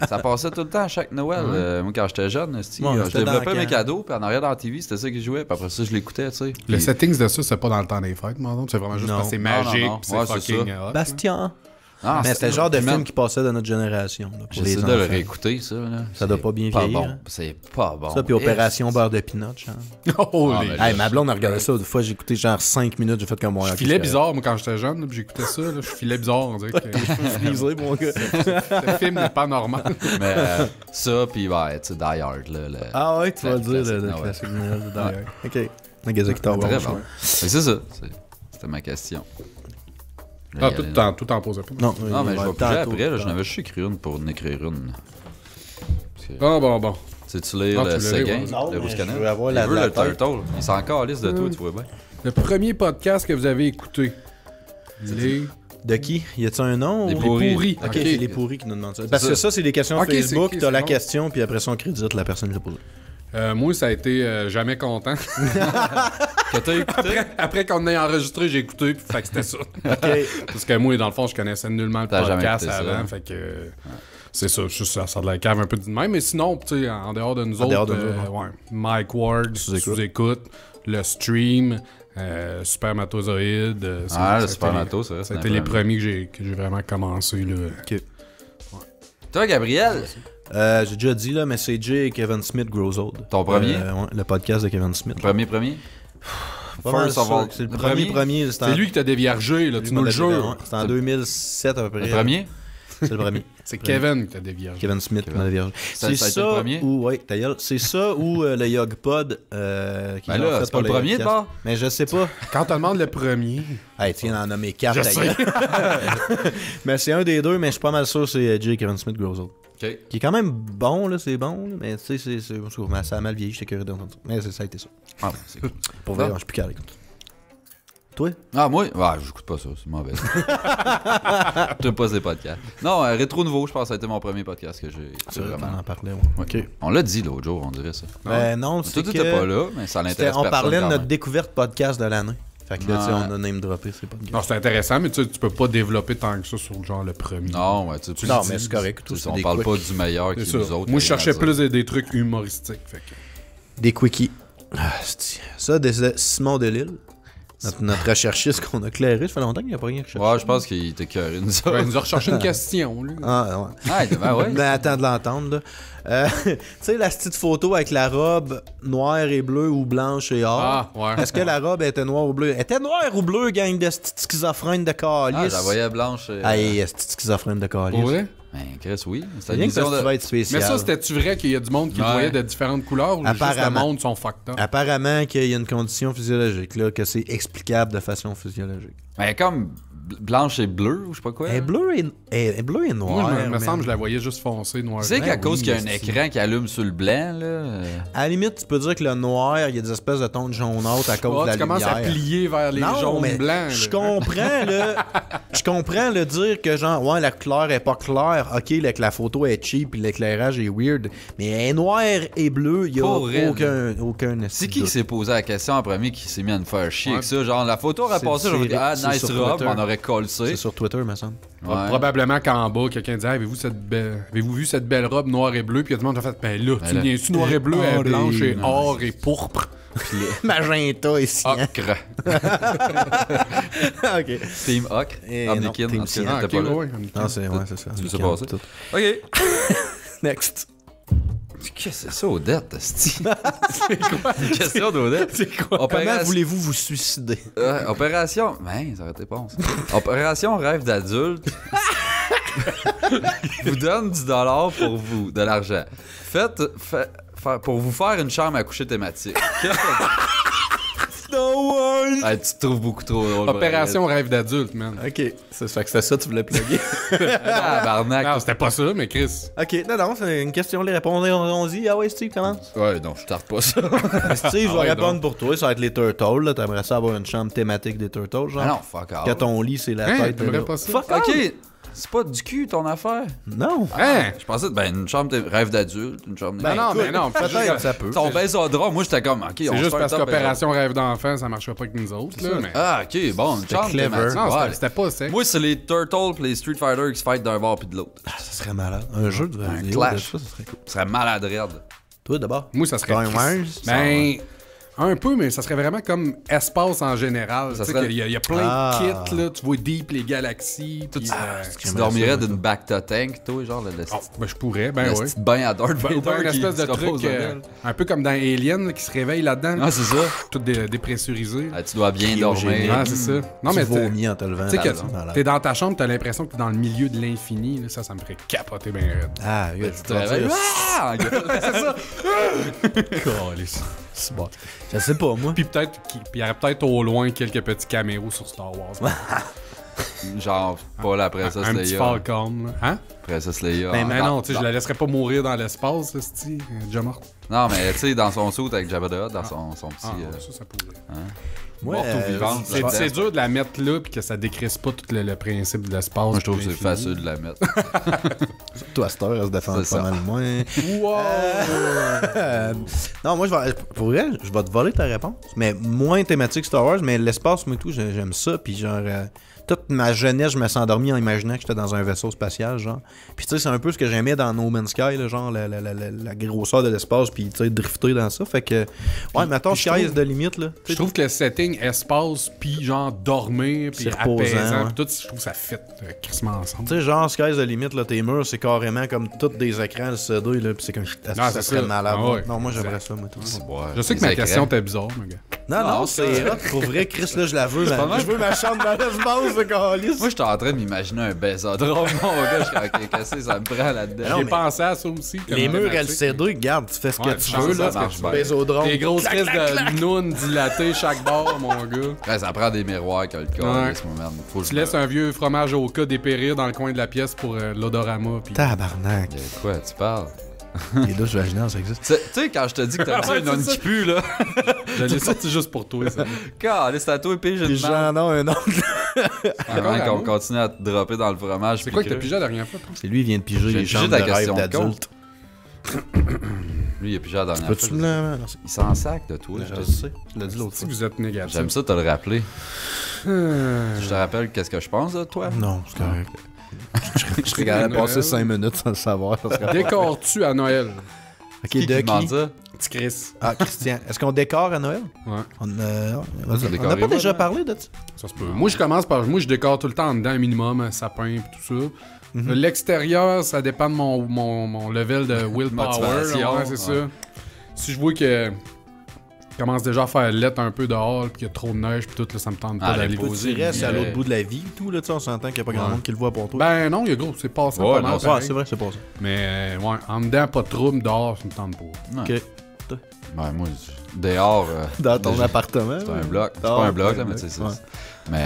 Ça passait tout le temps à chaque Noël. Moi, quand j'étais jeune, je c'était développais dans mes quand? cadeaux, puis en arrière dans la TV, c'était ça qui jouait. Puis après ça, je l'écoutais, tu sais. Le Puis- settings de ça, c'est pas dans le temps des fêtes, par exemple. C'est vraiment juste Non. parce que c'est Non, non, magique, non. pis c'est Ouais, c'est fucking ça. hot. Bastien. Ah, Mais c'était le genre de puis film man, qui passait de notre génération. Là, pour les j'essaie de le enfants. réécouter, ça. Là. Ça doit C'est pas bien vieillir, bon. hein. C'est pas bon. Ça, puis Opération Beurre de Pinot, genre. Oh, Ah, les- ben, Hey, ma blonde a regardé ça. Des fois, j'ai écouté genre 5 minutes. J'ai fait comme moi. Je filais bizarre, moi, quand j'étais jeune, là, pis j'écoutais ça, là, je filais bizarre, on dirait que Frisé, mon gars. le film n'est pas normal. Mais ça, puis ouais, tu sais, Die Hard. Là, Ah ouais, tu vas le dire, Classique le Noël. classique Noël de Die Hard. Ok. Le gars qui t'a Très bon. Mais c'est ça. C'était ma question. Ah, tout en posait pas. Non, Non, mais il je va vais piger tantôt, après. Là, tantôt. j'en avais juste écrit une pour en écrire une. Bon. C'est-tu lire Ah, le tu l'as lu, Séguin, ouais. Non, le mais Rouge je Canal? veux avoir Il la veut le tête. Turtle. Il s'en calisse de toi, tu vois bien. Le premier podcast que vous avez écouté. Les... De qui? Y a-t-il un nom? Les ou- pourris. Ok, Ok. c'est les pourris qui nous demandent ça. Parce ça. que ça, c'est des questions Ok, c'est- Facebook, ok, t'as c'est la bon. question, puis après ça, on crédite la personne qui l'a posée. Moi, ça a été jamais content. Que t'as écouté? Après qu'on ait enregistré, j'ai écouté, puis fait que c'était ça. OK. Parce que moi, dans le fond, je connaissais nullement le T'as jamais podcast écouté ça. avant, fait que c'est ça, juste ça sort de la cave un peu de même. Mais sinon, tu sais, en dehors de nous En autres, dehors de nous, ouais, Mike Ward, sous-écoute, le stream, Super Matozoïde. Ah, ça a le été Super les- Mato, c'est vrai. Ça a été les premiers que j'ai vraiment commencé, là. Toi, Gabriel? J'ai déjà dit, là, mais c'est Jay et Kevin Smith Grows Old. Ton premier? Ouais, le podcast de Kevin Smith. Premier? Pas mal First of sûr all. que c'est le Le premier. premier? C'est lui qui t'a déviergé, là, tu nous le jures. C'était en 2007 à peu près. Le premier? C'est le premier. C'est Kevin qui t'a déviergé. Kevin Smith Kevin. m'avait vierge. Ça C'est a été ça le premier? ou ouais, ta gueule. C'est ça ou le Yogpod qui Ben là, c'est pas le premier, d'abord. d'abord? Mais je sais pas. Quand on te demande le premier, Hey, tu viens d'en nommer 4 Je ta sais. gueule. Mais c'est un des deux, mais je suis pas mal sûr que c'est Jay et Kevin Smith Grows Old. Ok. Qui est quand même bon, là, c'est bon, là, mais tu sais, ça a mal vieilli, j'étais curieux d'entendre ça. Mais ça a été ça. Ah, ben, c'est cool. Pour vrai, Ah. je suis plus calé. Toi? Ah, moi? Ouais, j'écoute pas ça, c'est mauvais. Je pas ces podcasts. Non, Rétro Nouveau, je pense que ça a été mon premier podcast que j'ai écouté C'est vrai, vraiment. on en parlait, ouais. Ok. On l'a dit l'autre jour, on dirait ça. Non, Toi, c'est tu que... t'étais pas là, mais ça l'intéresse on personne parlait de quand notre même. découverte podcast de l'année. Fait que là, tu sais, Ouais. on a name droppé ces podcasts. non, c'est intéressant, mais tu sais, tu peux pas développer tant que ça sur genre le premier. Non, ouais, tu sais, Non, tu mais dis- c'est correct. tu sais, c'est on des parle quicks. pas du meilleur C'est qui ça. nous autres. Moi, je rien à cherchais dire. plus des trucs humoristiques. Fait que... Des quickies. Ah, c'est- ça, de Simon Delille, notre recherchiste qu'on a clairé, ça fait longtemps qu'il n'y a pas rien recherché. Ouais, je pense qu'il était curé, nous Ouais, il autres. nous a recherché une question, lui. Ah, ouais. Ah, ben ouais. Mais attends de l'entendre, là. Tu sais, la petite photo avec la robe noire et bleue ou blanche et or. Ah, ouais. Est-ce que la robe était noire ou bleue? Elle était noire ou bleue, gang de petite schizophrène de calice? Ah, je la voyais blanche. Hey, petite schizophrène de calice. Pour vrai? Ben, Chris, oui. C'est Rien une que ça, vision tu de... vas être spécial. Mais ça, c'était-tu vrai qu'il y a du monde qui le Ouais. voyait de différentes couleurs ou juste le Apparemment. monde sont fucked up? Apparemment qu'il y a une condition physiologique, là, que c'est explicable de façon physiologique. Ben, comme blanche et bleue, ou je sais pas quoi. Elle est bleue et noire. Moi, me man. semble que je la voyais juste foncée, noire. Tu sais qu'à Ben cause oui, qu'il y a un esti. écran qui allume sur le blanc, là. À la limite, tu peux dire que le noir, il y a des espèces de tons de jaunâtre à cause de la tu commences lumière. à plier vers les Non, jaunes mais blancs. je là. comprends je comprends le dire que genre ouais la couleur est pas claire, ok là, que la photo est cheap et l'éclairage est weird, mais elle est noire et bleue, il y a Pour elle. aucun C'est qui s'est posé la question en premier qui s'est mis à nous faire chier Ouais. avec ça? Genre, la photo aurait C'est- passé, j'aurais dit, c'est- ah, c'est nice sur robe, Twitter. on aurait collé. C'est sur Twitter, me semble. Ouais. Probablement qu'en bas, quelqu'un disait avez-vous vu cette belle robe noire et bleue? Puis il y a tout le monde qui a fait ben là, tu là. viens-tu noir et bleu, elle est Or et- blanche et non. or et pourpre? Magenta ici. Ocre. Ok. Team Ocre. Et Omnikin, non, Team en tout cas, Cyan. Ah, t'étais ok, pas là. ouais. Non, c'est ça. Tu sais pas ça? Tout. Ok. Next. Qu'est-ce que c'est ça, Odette, esti? C'est quoi? Une question d'Odette. C'est quoi? Comment voulez-vous vous suicider? Opération. Ben, ça aurait été bon, ça. Opération rêve d'adulte. vous donne $10 pour vous, de l'argent. Pour vous faire une chambre à coucher thématique. Hey, tu te trouves beaucoup trop drôle. Opération rêve d'adulte, man. Ok. Ça fait que c'était ça que tu voulais plugger. Ah, barnac. Non, c'était pas ça, mais Chris. Ok, non, c'est une question, les répondre, on dit. Ah ouais, Steve, commence. Ouais, non, je tarte pas ça. Steve, je vais ouais, répondre pour toi, ça va être les Turtles, là. T'aimerais ça avoir une chambre thématique des Turtles, genre? Ah non, fuck off. Que ton lit, c'est la Hein, tête. t'aimerais là. pas ça? Fuck off! Ok, c'est pas du cul ton affaire. Non. Hein? Je pensais, ben, une chambre rêve d'adulte, une chambre. Ben non, écoute, mais non, peut-être ça peut. On baisse au drap, moi j'étais comme, ok, on C'est se juste fait parce un top, qu'opération rêve d'enfant, ça marcherait pas avec nous autres, là. Mais... Ah, ok, bon, une chambre clever. thématique. Non, ouais. c'était pas ça. Moi, c'est les Turtles pis les Street Fighter qui se fightent d'un bord puis de l'autre. Ça serait malade. Un jeu de vidéo clash. de ça serait cool. Ce serait malade raide. Toi, d'abord. Moi, ça serait. Star Wars? Ben. Un peu, mais ça serait vraiment comme espace en général. Ça Tu sais serait- qu'il y a plein Ah. de kits, là. Tu vois Deep, les galaxies. Puis, Tu dormirais d'une Bacta Tank, toi, genre, le oh, ben, je pourrais, ben ouais. petit bain à Darth Vader. Ou bien une qui espèce de se repose truc, dedans. un peu comme dans Alien, là, qui se réveille là-dedans. Ah, c'est ça. Tout dépressurisé. Ah, tu dois bien Cryogénique. dormir. Ah, c'est ça. Non, Tu mais vomis en te levant. tu sais c'est que malade. t'es dans ta chambre, t'as l'impression que t'es dans le milieu de l'infini. Là, ça me ferait capoter bien raide. Ah, oui, Tu te réveilles. Ah! c'est bon. Je sais pas, moi. Puis peut-être qu'il y aurait peut-être au loin quelques petits caméos sur Star Wars. Genre, pas la princesse Un petit Leia. Falcon, là. Hein? Princesse Leia. Ben, Mais non, tu sais, je la laisserais pas mourir dans l'espace, là, c'ti. Elle est déjà morte. Non, mais tu sais, dans son saut avec Jabba the Hutt, dans son petit... Ah, ça pourrait. Moi, morte ou vivante. C'est dur de la mettre là puis que ça décrisse pas tout le principe de l'espace. Moi, je trouve que c'est puis facile de la mettre. Toi, à cette heure, elle se défend C'est pas ça. mal moins. Wow! Non, moi, pour vrai, je vais te voler ta réponse. Mais moins thématique Star Wars, mais l'espace, moi, tout, j'aime ça. Puis genre, toute ma jeunesse, je me suis endormi en imaginant que j'étais dans un vaisseau spatial, genre. Puis tu sais, c'est un peu ce que j'aimais dans No Man's Sky, là, genre, la grosseur de l'espace, puis tu sais, drifter dans ça. Fait que, ouais, mettons, puis je Sky trouve- is the limit, là. Je trouve que le setting espace puis genre dormir puis C'est reposant, apaisant ouais. puis tout, je trouve que ça fit crissement ensemble. Tu sais, genre, Sky's the limit, là, tes murs, c'est carrément comme tous des écrans LCD, là, pis c'est comme, ça c'est serait ça. malade. Ah ouais. Non, moi, j'aimerais ça, moi, tout. Je sais que ma question était bizarre, mon gars. Non, Non, c'est hot. Pour vrai, Chris, là, je la veux. pas mal. Je veux ma chambre dans l'espace, ce calice. Moi, j'étais en train de m'imaginer un bésodrome, mon gars. Je suis ok, qu'est-ce que ça me prend là-dedans? Non, J'ai mais pensé à ça aussi. comme Les murs thématique. LCD, garde, tu fais ce que Ouais, tu ça, veux, ça là. marche bien. Bésodrome. Des grosses crises de nounes dilatées chaque bord, mon gars. Ouais, ça prend des miroirs que le corps, Ouais. laisse-moi, man. Faut que Tu je me- laisses un vieux fromage au cas dépérir dans le coin de la pièce pour l'odorama. Puis... Tabarnak. De quoi tu parles? Les douches vaginales, ça existe. Tu sais, quand je te dis que t'as Ouais, une nonne c'est qui pue, là. Je l'ai sorti juste pour toi, ça. Quand, c'est à toi et puis j'ai Les une gens en ont un autre. Encore Avant à qu'on moi? continue à te dropper dans le fromage. C'est puis quoi que t'as creux. pigé la dernière fois, toi? C'est lui, il vient de piger J'ai les pigé chambres ta de rêve question de d'adulte. Lui, il a pigé la dernière Peux-tu fois. me le... Non, c'est- Il s'en sac de toi. Je je le te dis. sais. Je l'ai dit l'autre Si fois. vous êtes négatif. J'aime ça te le rappeler. Je te rappelle qu'est-ce que je pense de toi. Non, c'est correct. Je serais capable de passer 5 minutes sans le savoir. Ça serait- Décores-tu à Noël? Ok, Qui de demande qui? ça? Petit Chris. Ah, Christian. Est-ce qu'on décore à Noël? Ouais. On décore n'a pas les déjà voix, parlé de ça? Ça se peut. Moi, je commence par. Moi, je décore tout le temps en dedans un minimum, un sapin et tout ça. L'extérieur, ça dépend de mon level de willpower. Motivation, Ouais, c'est ouais. ça. Si je vois que je commence déjà à faire lettre un peu dehors, puis qu'il y a trop de neige, puis tout, là, ça me tente pas Ah, d'aller. les Tu Poser, restes à lui, l'autre bout de la vie, tout, là, tu sais, on s'entend qu'il n'y a pas grand Ouais. monde qui le voit pour toi. Ben non, il y a gros, c'est passé Ouais, pas non, mal. c'est Ouais, pareil. c'est vrai, c'est pas ça. Mais ouais, en dedans, pas de trouble, dehors, ça me tente pas. Ouais. Ok. Ouais, moi, dehors. Dans ton déjà, appartement. C'est un ouais. bloc. C'est Ah, pas un bloc, ouais, là, mais tu sais, c'est. ouais. Mais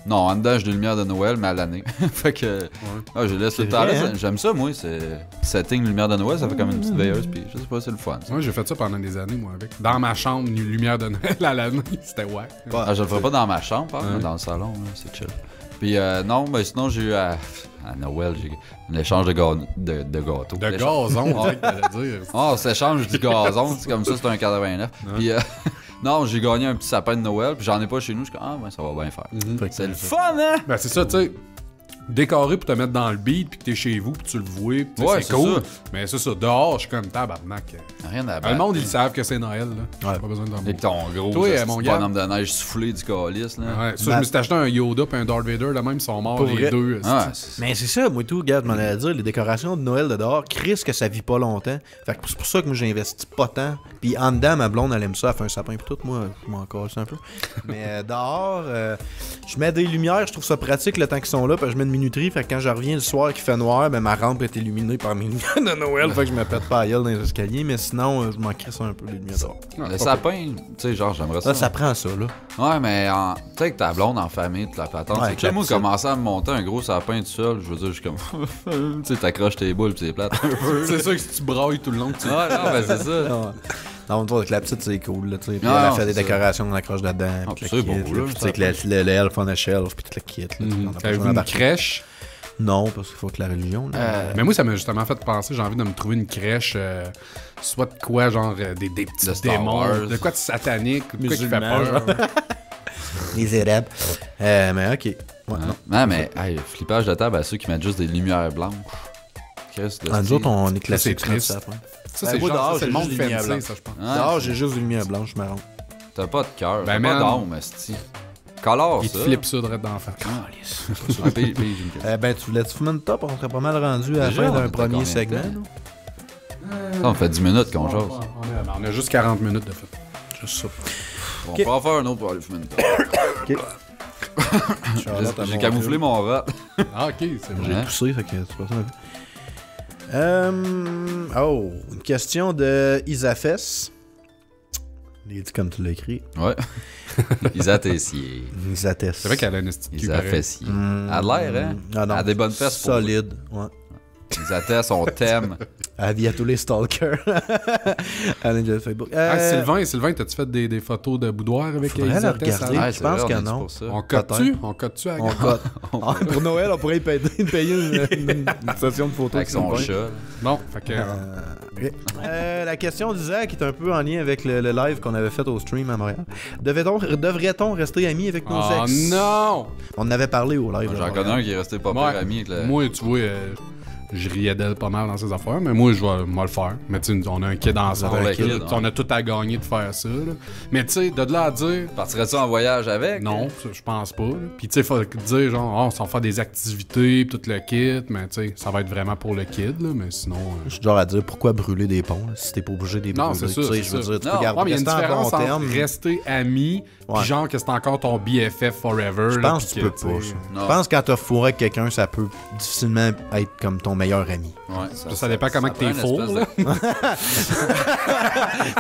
non, en dedans, j'ai des lumières de Noël, mais à l'année. Fait que. Ah, je laisse C'est le temps vrai, là. hein? J'aime ça, moi. C'est setting lumière de Noël, ça fait comme une petite veilleuse, puis je sais pas, c'est le fun. ça. Ouais, j'ai fait ça pendant des années, moi, avec. Dans ma chambre, une lumière de Noël à l'année, c'était wack. Ah, je le ferai pas dans ma chambre, hein, Ouais. dans le salon, là, c'est chill. Puis non, mais sinon, j'ai eu à Noël, j'ai un échange de gâteaux. De gazon, on dirait que t'allais dire. Oh, on s'échange du gazon, c'est comme ça, c'est un 89. Puis non, j'ai gagné un petit sapin de Noël, puis j'en ai pas chez nous, je suis comme, ah, ouais, ça va bien faire. Fait que C'est le fun, hein? Ben, c'est ça, tu sais. Décorer pour te mettre dans le beat, puis que t'es chez vous, puis tu le vois, puis tu sais, Ouais, c'est c'est cool. ça. Mais c'est ça, dehors, je suis comme tabarnak. Rien à Le battre. monde, ils savent que c'est Noël, là. Ouais. Pas besoin de leur Et ton gros Toi, petit mon gars. bonhomme de neige soufflé du calice, là. Ouais, ça, je me suis acheté un Yoda puis un Darth Vader, là même, ils sont morts Pour les vrai? deux. Ah, Mais c'est ça, moi tout, regarde, je m'en allais dire, les décorations de Noël de dehors, Chris que ça vit pas longtemps. Fait que c'est pour ça que moi j'investis pas tant. Puis en dedans, ma blonde elle aime ça, elle fait un sapin pis tout, moi je m'en casse un peu. Mais dehors, je mets des lumières, je trouve ça pratique le temps qu'ils sont là, puis je mets une minuterie, fait que quand je reviens le soir qu'il fait noir, ben ma rampe est illuminée par mes lumières de Noël, fait que je me pète pas la gueule dans les escaliers, mais sinon je m'en crisse un peu les lumières dehors. le sapin, tu sais, genre, j'aimerais ça. Ça prend ça là. Ouais, mais tu sais, avec ta blonde en famille, toute la patente, Ouais, c'est que, tu sais, avec moi, la petite. commencer à me monter un gros sapin tout seul, je veux dire, je suis comme. Tu sais, t'accroches tes boules, pis c'est plate. C'est sûr que si tu brailles tout le long, tu Ouais, non, ben c'est ça. Non, toi, avec la petite, c'est cool, là, tu sais. Puis Non, elle a non, fait des c'est ça. décorations, on accroche là-dedans. Ah, puis c'est le beau, kit, là, puis tu sais, ça. avec le elf on a shelf, puis tout le kit, là. On a pas Avez-vous besoin une d'embarquer. crèche? Non, parce qu'il faut que la religion, là. Mais moi, ça m'a justement fait penser, j'ai envie de me trouver une crèche, soit de quoi, genre des petits De Star démons, Wars. de quoi de satanique, de quoi qui fait Musulman, peur. Les Arabes. Mais ok. Ouais, non. Non, mais, hey, flippage de table à ceux qui mettent juste des lumières blanches. Chris, de Ah, nous style. autres, on est c'est classique sur notre triste. sapin. Ça, Ben, c'est moi, genre, dehors, ça, c'est le j'ai monde juste des lumières fancy, blanches. ça, je pense. Ouais, Dehors, j'ai juste des lumières blanches marron. T'as pas de cœur, Ben, t'as man. pas d'âme, esti. Colore, Il ça. te flippe ça direct d'en face. Ah, puis, j'ai une question. Ben, tu voulais-tu fumer une top? On serait pas mal rendu à la Déjà, fin on d'un était premier combien de segment. temps? là. Ça, on fait 10 minutes qu'on jase. On a juste 40 minutes de fait. Juste ça. On peut en faire un autre pour aller fumer une top. Charlotte a J'ai monté. camouflé mon rat. Ah, ok, c'est bon. J'ai Hein? poussé, fait que c'est pas ça. Oh, une question de Isafes. Il dit comme tu l'as écrit. Ouais. Isa Tessier. Ils attestent. C'est vrai qu'elle a une estime. Isa Fessier. Elle a l'air, hein? Ah non, Elle a des bonnes fesses. pour solide. Ouais. Isa Tess, on t'aime. Avis à tous les stalkers. Allez, de Facebook. Sylvain, t'as-tu fait des photos de boudoir avec Faudrait la Tess, regarder. hein? Ouais, je c'est pense vrai, que on est non. pour ça. On cote-tu? On cote-tu à On cote. Ah, pour Noël, on pourrait payer une session de photos Avec son Sylvain. chat. Bon, fait que... Ok. La question d'Isaac est un peu en lien avec le live qu'on avait fait au stream à Montréal. Devrait-on rester amis avec nos Oh ex? non! On en avait parlé au live. de J'en Montréal. connais un qui est resté pas Ouais. pire ami avec le... Moi, tu vois, je riais d'elle pas mal dans ses affaires, mais moi, je vais le faire. Mais tu sais, on a un kid ensemble, avez un là, kid, tu sais, on a tout à gagner de faire ça. Là. Mais tu sais, de là à dire... Partirais-tu en voyage avec? Non, ça, je pense pas. Là. Puis tu sais, faut dire genre, on s'en fait des activités, pis tout le kit, mais tu sais, ça va être vraiment pour le kid, là, mais sinon... Je suis genre à dire pourquoi brûler des ponts là, si t'es pas obligé de les brûler. Non, c'est ça, Tu sais, c'est je veux ça. dire, tu Non, peux garder Ouais, mais il y a une rester en différence bon entre terme. rester ami, Ouais. pis genre que c'est encore ton BFF forever. Je là, pense que pis tu peux pas. tu sais, ça. Non. Je pense que quand t'as fourré avec quelqu'un, ça peut difficilement être comme ton meilleur ami. Ouais, Ça dépend comment que t'es prend four, une là. espèce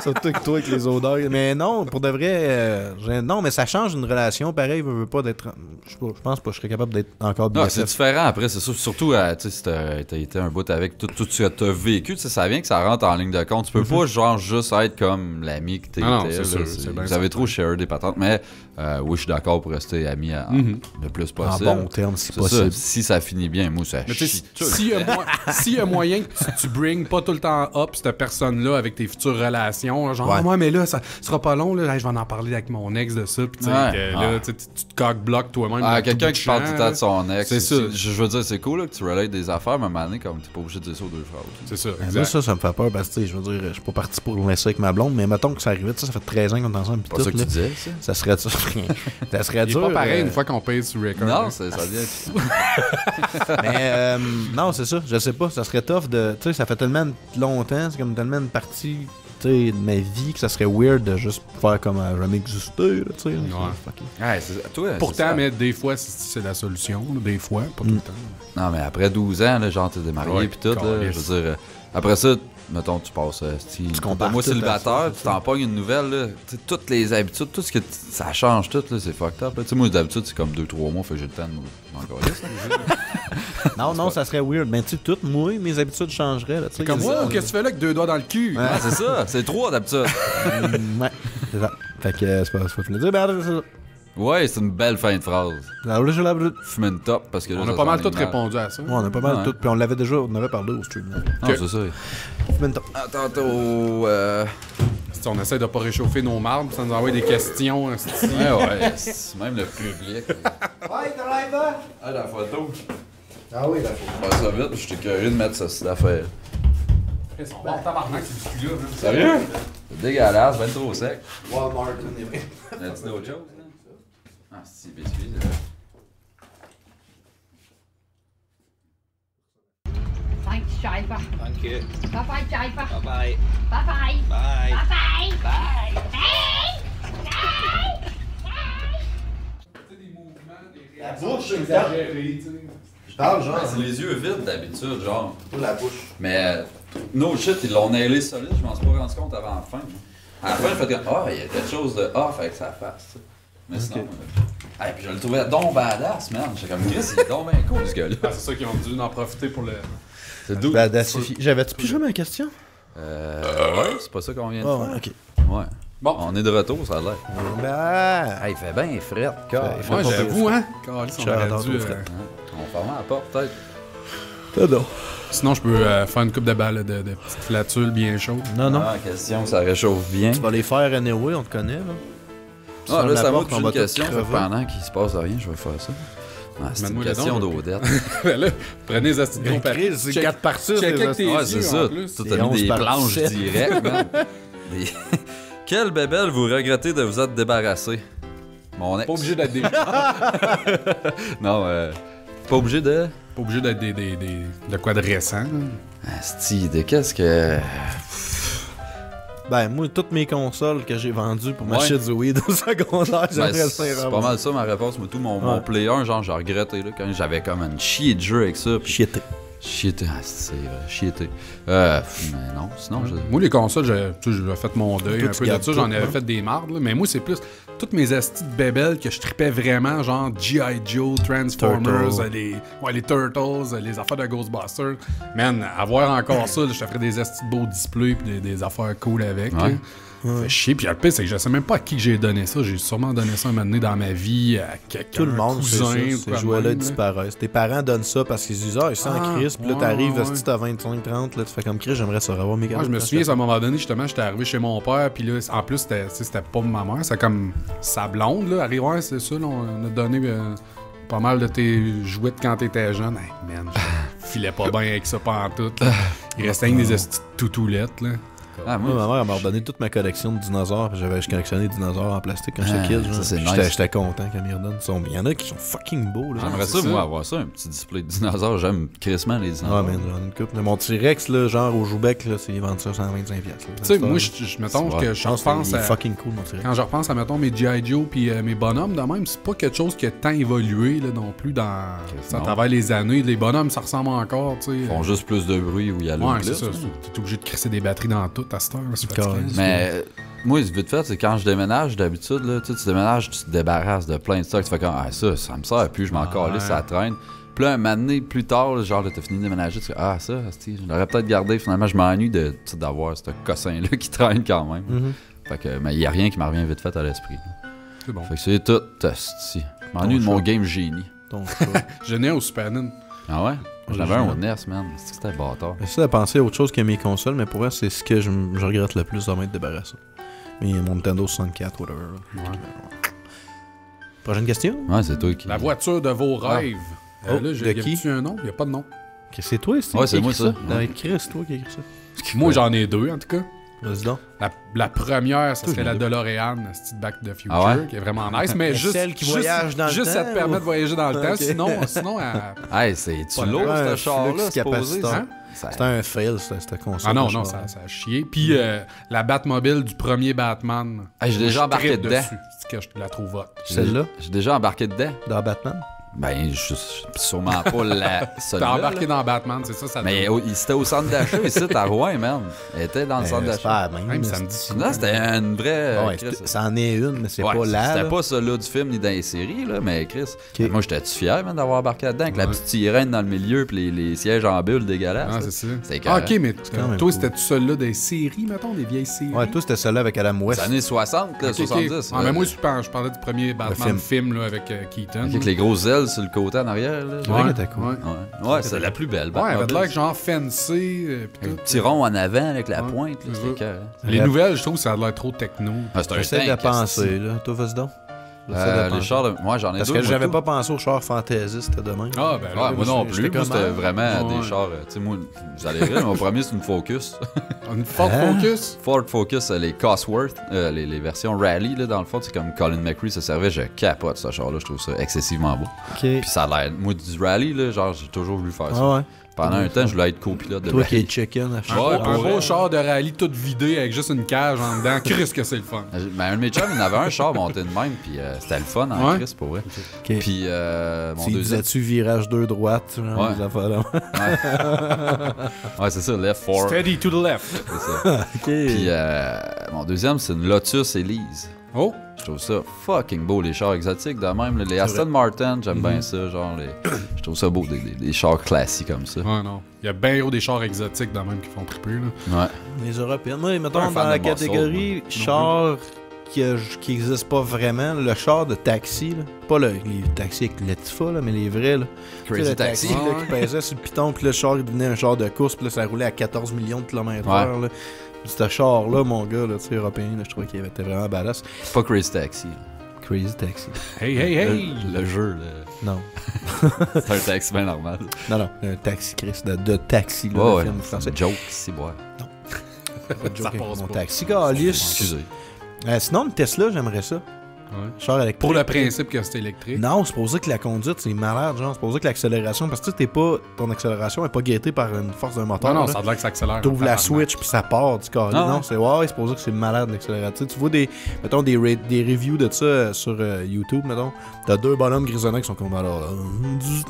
Surtout que toi avec les odeurs. Mais non, pour de vrai, non, mais ça change une relation. Pareil, veut pas d'être. Je pense pas que je serais capable d'être encore Non, BFF. c'est différent après, c'est sûr. Surtout, tu sais, si t'as été un bout avec tout ce que t'as vécu, tu sais, ça vient que ça rentre en ligne de compte. Tu peux pas, genre, juste être comme l'ami que t'étais. Non, là, c'est sûr, c'est bien vous avez certain. trop share des patentes, mais oui, je suis d'accord pour rester amis le plus En possible. bon terme, si C'est possible. ça, si ça finit bien, moi, ça Mais tu chie sais, tout. s'il y a moyen que tu bring pas tout le temps up cette personne-là avec tes futures relations, là, genre, Ouais. ah, moi, mais là, ça sera pas long, là, je vais en parler avec mon ex de ça, pis tu sais, Ouais. que là, tu sais, tu te cock-bloques toi-même. Ah, dans quelqu'un tout qui parle bout tout de le temps de champ, son ex. C'est ça. Je veux dire, c'est cool là, que tu relates des affaires, mais à un moment donné, comme t'es pas obligé de dire ça aux deux phrases. C'est ça, Mais exact. ça me fait peur parce que, tu sais, je veux dire, je suis pas parti pour laisser avec ma blonde, mais mettons que ça arrivait, ça fait 13 ans qu'on est ensemble. Pis Pas tout, ça que là, tu disais, ça? ça serait ça. Ça serait Il est dur. pas pareil euh, une fois qu'on paye sur record. Non, hein. ça vient. Mais non, c'est ça. Je sais pas. Ça serait tough de. Tu sais, ça fait tellement longtemps, c'est comme tellement une partie tu sais, de ma vie que ça serait weird de juste faire comme jamais exister. Là, tu sais. Fuck it. Ouais, toi, c'est Pourtant, ça. mais des fois, c'est la solution. là, des fois, pas tout le temps. Non, mais après 12 ans, là, genre, t'es démarié Ouais, pis tout, là, calisse. je veux dire, après ça, mettons, tu passes, compares moi tout à célibataire, ça, tu t'en pognes une nouvelle, là, tu sais, toutes les habitudes, tout ce que ça change tout, là, c'est fucked up, là. Tu sais, moi, d'habitude, c'est comme 2-3 mois, fait que j'ai le temps de m'en coller, ça. Non, ça serait weird. Mais tu sais, toutes, moi, mes habitudes changeraient. Là, tu sais, Comme c'est moi, ça. qu'est-ce que tu fais là avec 2 doigts dans le cul? Ouais, c'est ça, c'est 3 d'habitude. Ouais, c'est ça. Fait que c'est pas facile de dire. Mais attends, c'est ça. Ouais, c'est une belle fin de phrase. Fumer une top, parce que là, On ça a pas mal s'enligne tout répondu à ça. Ouais, on a pas mal Ouais. tout. Puis on l'avait déjà, on avait parlé au stream. là. Non, c'est ça. Tantôt, Si on essaie de pas réchauffer nos marbres, ça nous envoie des questions. hein, c'est- ouais, c'est même le public. Ouais, driver! Ah, la photo. Ah oui, là, On va ça vite, je suis curieux de mettre ça cette affaire. Ils sont bons, tabarnak, c'est du cul-là. hein. Sérieux? C'est dégueulasse, ben trop sec. Walmart, anyway. As-tu d'autres choses, là? Ah, si, biscuits, là. Thanks, Shiva. Thank you. Bye bye, Shiva. Bye bye. Bye bye. Bye. Bye bye. Bye. La bouche, je parle, genre. C'est les yeux vides d'habitude, genre. Pour la bouche. Mais, no shit, ils l'ont nailé solide, je m'en suis pas rendu compte avant la fin. À la fin, je fais comme, ah, il y a quelque chose de off avec sa face, tu sais. Mais sinon. Ah, puis je le trouvais donc badass, man. J'étais comme, Chris, il est donc bien cool, ce gars-là. Ah, c'est ça qu'ils ont dû en profiter pour le. C'est doux. Ben, suffit. J'avais-tu plus jamais ma question? Ouais, c'est pas ça qu'on vient de Ah, faire. ouais, ok. Ouais. Bon. On est de retour, ça a l'air. Ben. Ah, il fait bien fret, fait Ouais, pas j'avoue, hein. Calisse, on aurait J'adore dû, ton frère. On ferme la porte, peut-être. Pardon. Sinon, je peux faire une coupe de balles de petites flatules bien chaudes. Non, non. Ah, question, ça réchauffe bien. Tu vas les faire anyway, on te connaît, là. Ah, là, la ça va porte, que on j'ai va une tout question. Fait que crever. pendant qu'il se passe rien, je vais faire ça. Ah, c'est une Demande-moi le question don, d'Odette. Ben là, prenez les astuces de gros papier. Chris, c'est Check- 4 parties. check c'est avec tes ça. Ouais, yeux, c'est en ça. plus. Tout Les a mis 11 des par planches 17. directes, man. Des... Quelle bébelle vous regrettez de vous être débarrassé? Mon ex. Pas obligé d'être des. Non, pas obligé de... Pas obligé d'être de quoi de récent. là. Asti, de qu'est-ce que... Ben, moi, toutes mes consoles que j'ai vendues pour Ouais. m'acheter du weed au secondaire, Ben, j'aimerais c'est pas mal ça ma réponse. Moi, tout mon Play 1, genre, j'ai regretté, là, quand j'avais comme une chier de jeu avec ça. Puis Shit. Chiété, c'est vrai, chiété. Mais non, sinon, Moi, les consoles, j'ai fait mon deuil Toi, un tu peu de gardes ça. tout, J'en avais hein? fait des mardes, là. Mais moi, c'est plus toutes mes astis de bébelles que je tripais vraiment, genre G.I. Joe, Transformers, les Turtles, les affaires de Ghostbusters. Man, avoir encore ça, là, je te ferais des astis de beaux displays pis des affaires cool avec. Ouais. là. Fait chier. Puis le pire, c'est que je sais même pas à qui j'ai donné ça. J'ai sûrement donné ça un moment donné dans ma vie à quelqu'un. Tout le monde, un c'est cousin, ça. ou Ces quoi de jouets-là même, là. disparaissent. Tes parents donnent ça parce qu'ils disent, ils sont en crise. Puis là, t'arrives, ouais. si t'as 25-30, là, tu fais comme crise, j'aimerais ça avoir mes Moi, je me souviens, à un moment donné, justement, j'étais arrivé chez mon père, puis là, en plus, c'était pas ma mère, c'était comme sa blonde, là. Arrivé, ouais, c'est ça, là, on a donné pas mal de tes jouets de quand t'étais jeune. Hey, man, je filais pas bien avec ça pantoute, là. Il restait avec des estis de toutoulettes, là. Ah, Moi, ma mère elle m'a redonné toute ma collection de dinosaures. Je collectionnais des dinosaures en plastique quand j'étais kid. ça, genre. c'est Puis nice. J'étais content qu'elle m'y redonne. Il y en a qui sont fucking beaux. Là. J'aimerais ça, c'est moi, ça. avoir ça, un petit display de dinosaures. J'aime crissement les Ouais, dinosaures. man, j'en ai une couple. Mon T-Rex, là, genre au Joubec, là, ils vendent ça 125$. Tu sais, moi, mettons C'est que vrai. je repense Il est à... fucking cool, mon T-Rex. Quand je repense à, mettons, mes G.I. Joe puis mes bonhommes, de même, c'est pas quelque chose qui a tant évolué, là, non plus, à non. travers les années. Les bonhommes, ça ressemble encore, tu sais. Ils font juste plus de bruit où il y a le Ouais, plus. c'est ça. T'es obligé de crisser des batteries dans tout à cette heure, là, c'est Carré. fatigant. Mais moi, vite fait, c'est quand je déménage, d'habitude, là, tu déménages, tu te débarrasses de plein de stocks. Tu fais comme, ça me sert plus, je m'en calisse, ça traîne. Puis là, un moment donné, plus tard, là, genre, t'as fini de déménager, tu fais, ça, je l'aurais peut-être gardé. Finalement, je m'ennuie d'avoir ce cossin-là qui traîne quand même. Fait que, mais il n'y a rien qui m'en revient vite fait à l'esprit. C'est bon. Fait que c'est tout, esti. Je m'ennuie de mon game génie. Ton choix. Je n'ai au Super Nintendo. Ah ouais? J'avais un au NES, man. C'est que c'était bâtard. J'essaie de penser à autre chose que mes consoles, mais pour vrai, c'est ce que je regrette le plus de m'être débarrassé. Mais mon Nintendo 64, whatever. Là. Ouais. Prochaine question? Ouais, c'est toi qui. La voiture de vos rêves. Oh, là, de y qui? a-tu un nom? Il n'y a pas de nom. C'est toi, Steve? Ouais, c'est qui moi, écrit ça. Non, Ouais. Chris, c'est toi qui as écrit ça. Moi, j'en ai deux, en tout cas. Vas-y donc. La première, ça Toi, serait j'en la ai DeLorean, la petite Back to the Future, Ah ouais? qui est vraiment nice, mais juste... Celle qui voyage dans le juste temps, ça te permet ou- de voyager dans le temps, Ok. sinon Hey, c'est-tu Pas lourd, un ce char-là, flux c'est posé, capaciteur. ça? Hein? C'était un fail, cette console. Ah non, de non, char. ça a chié. Puis la Batmobile du premier Batman. Hey, j'ai déjà Je embarqué trippe dedans. dessus, c'est que je la trouve hot. Celle-là, J'ai déjà embarqué dedans. dans Batman. Ben, sûrement pas la T'as celle-là. embarqué là. dans Batman, c'est ça, ça Mais c'était au centre d'achat ici, à Rouen, man. Elle était dans le centre C'est pas d'achat. la même. Même mais ça me c'est- dit Là, c'était une vraie. Ouais, Chris, ça en est une, mais c'est ouais, pas là. C'était là. pas ça là du film ni dans les séries, là, mais Chris. Ok. Moi, j'étais-tu fier, man, d'avoir embarqué là-dedans avec la Ouais. petite sirène dans le milieu puis les sièges en bulle dégueulasses. Ah, là. c'est ça. C'est Ah, carré. ok, mais quand même toi, cool. c'était-tu celle-là des séries, mettons, des vieilles séries? Ouais, toi, c'était celle-là avec Adam Les West. années 60, là, Ok, ok. 70. Ah, mais moi, je parlais du premier Batman film. film là, avec Keaton. Avec les grosses ailes sur le côté en arrière, là. C'est vrai qu'elle était cool. Ouais. Ouais, c'est la plus belle. Ouais, elle avait Batmobile. l'air que genre fancy. Pis Un tout. petit rond en avant avec la Ouais, pointe, là, c'est c'était ça. carré. Les Ouais. nouvelles, je trouve que ça a l'air trop techno. Ah, c'est un J'essaie de tank, penser, là. Toi, vas-y donc. J'essaie de Les penser. chars de... Moi, j'en ai Parce deux. que moi, j'avais tout. pas pensé aux chars fantaisistes demain. Ah, ben là, Ouais, moi non j'étais plus. Moi, comme, c'était vraiment ouais. des chars. Tu sais, moi, vous allez rire, mon premier, c'est une Focus. une Ford Hein? Focus. Ford Focus, les Cosworth, les versions Rally, là, dans le fond, c'est comme Colin McRae se servait. Je capote ce char-là. Je trouve ça excessivement beau. Ok. Puis ça a l'air. Moi, du Rally, là, genre, j'ai toujours voulu faire ça. Ah ouais. Pendant un temps, je voulais être copilote de Toi qui Rally. es chicken à chaque Ouais, fois. Un pour beau vrai. char de rallye tout vidé avec juste une cage en dedans. Qu'est-ce que c'est le fun? Mais un de mes chums, il en avait un char monté de même, puis c'était le fun en Ouais. Christ, pour vrai. Ok. Puis mon Tu deuxième. disais-tu virage 2 droite, genre, Ouais. des affaires là. Ouais, c'est ça, Left 4. Steady to the left. C'est ça. Ok. Puis mon deuxième, c'est une Lotus Elise. Oh, Je trouve ça fucking beau, les chars exotiques de même. là. Les Aston Martin, j'aime bien ça. Genre, je trouve ça beau, des chars classiques comme ça. ouais, non. Il y a bien gros des chars exotiques dans même qui font triper, là. Ouais. Les Européennes. Moi, mettons, Pas un dans fan la de muscle, catégorie moi. char qui n'existe pas vraiment, le char de taxi, là. Pas les taxis avec le Tifa, là, mais les vrais. Là. Tu sais, Crazy le Taxi. là, Ouais. qui pesait sur le piton, puis le char il devenait un char de course, puis là, ça roulait à 14 millions de kilomètres/heure. là. Ce char-là, mon gars, là, tu sais, européen, là, je trouvais qu'il était vraiment badass. C'est pas Crazy Taxi. là. Crazy Taxi. Hey, hey, hey! Le jeu, Non. c'est un taxi bien normal. Non, un taxi, Chris, de taxi, là, Ouais, le ouais. film C'est français. une joke, si, ouais. Pas de joke avec passe mon pas. taxi, calice. Excusez. Sinon, une Tesla, j'aimerais ça. Char électrique. Pour le principe que c'est électrique. Non, c'est pour ça que la conduite, c'est malade, genre. C'est pour ça que l'accélération, parce que tu sais, ton accélération est pas guettée par une force d'un moteur. Non, là. ça a l'air que ça accélère. T'ouvres la Tabarnak. switch puis ça part du carré. Ah, non, ouais. c'est pour ça que c'est malade l'accélération. Tu vois des reviews de ça sur YouTube, mettons. T'as 2 bonhommes grisonnants qui sont comme alors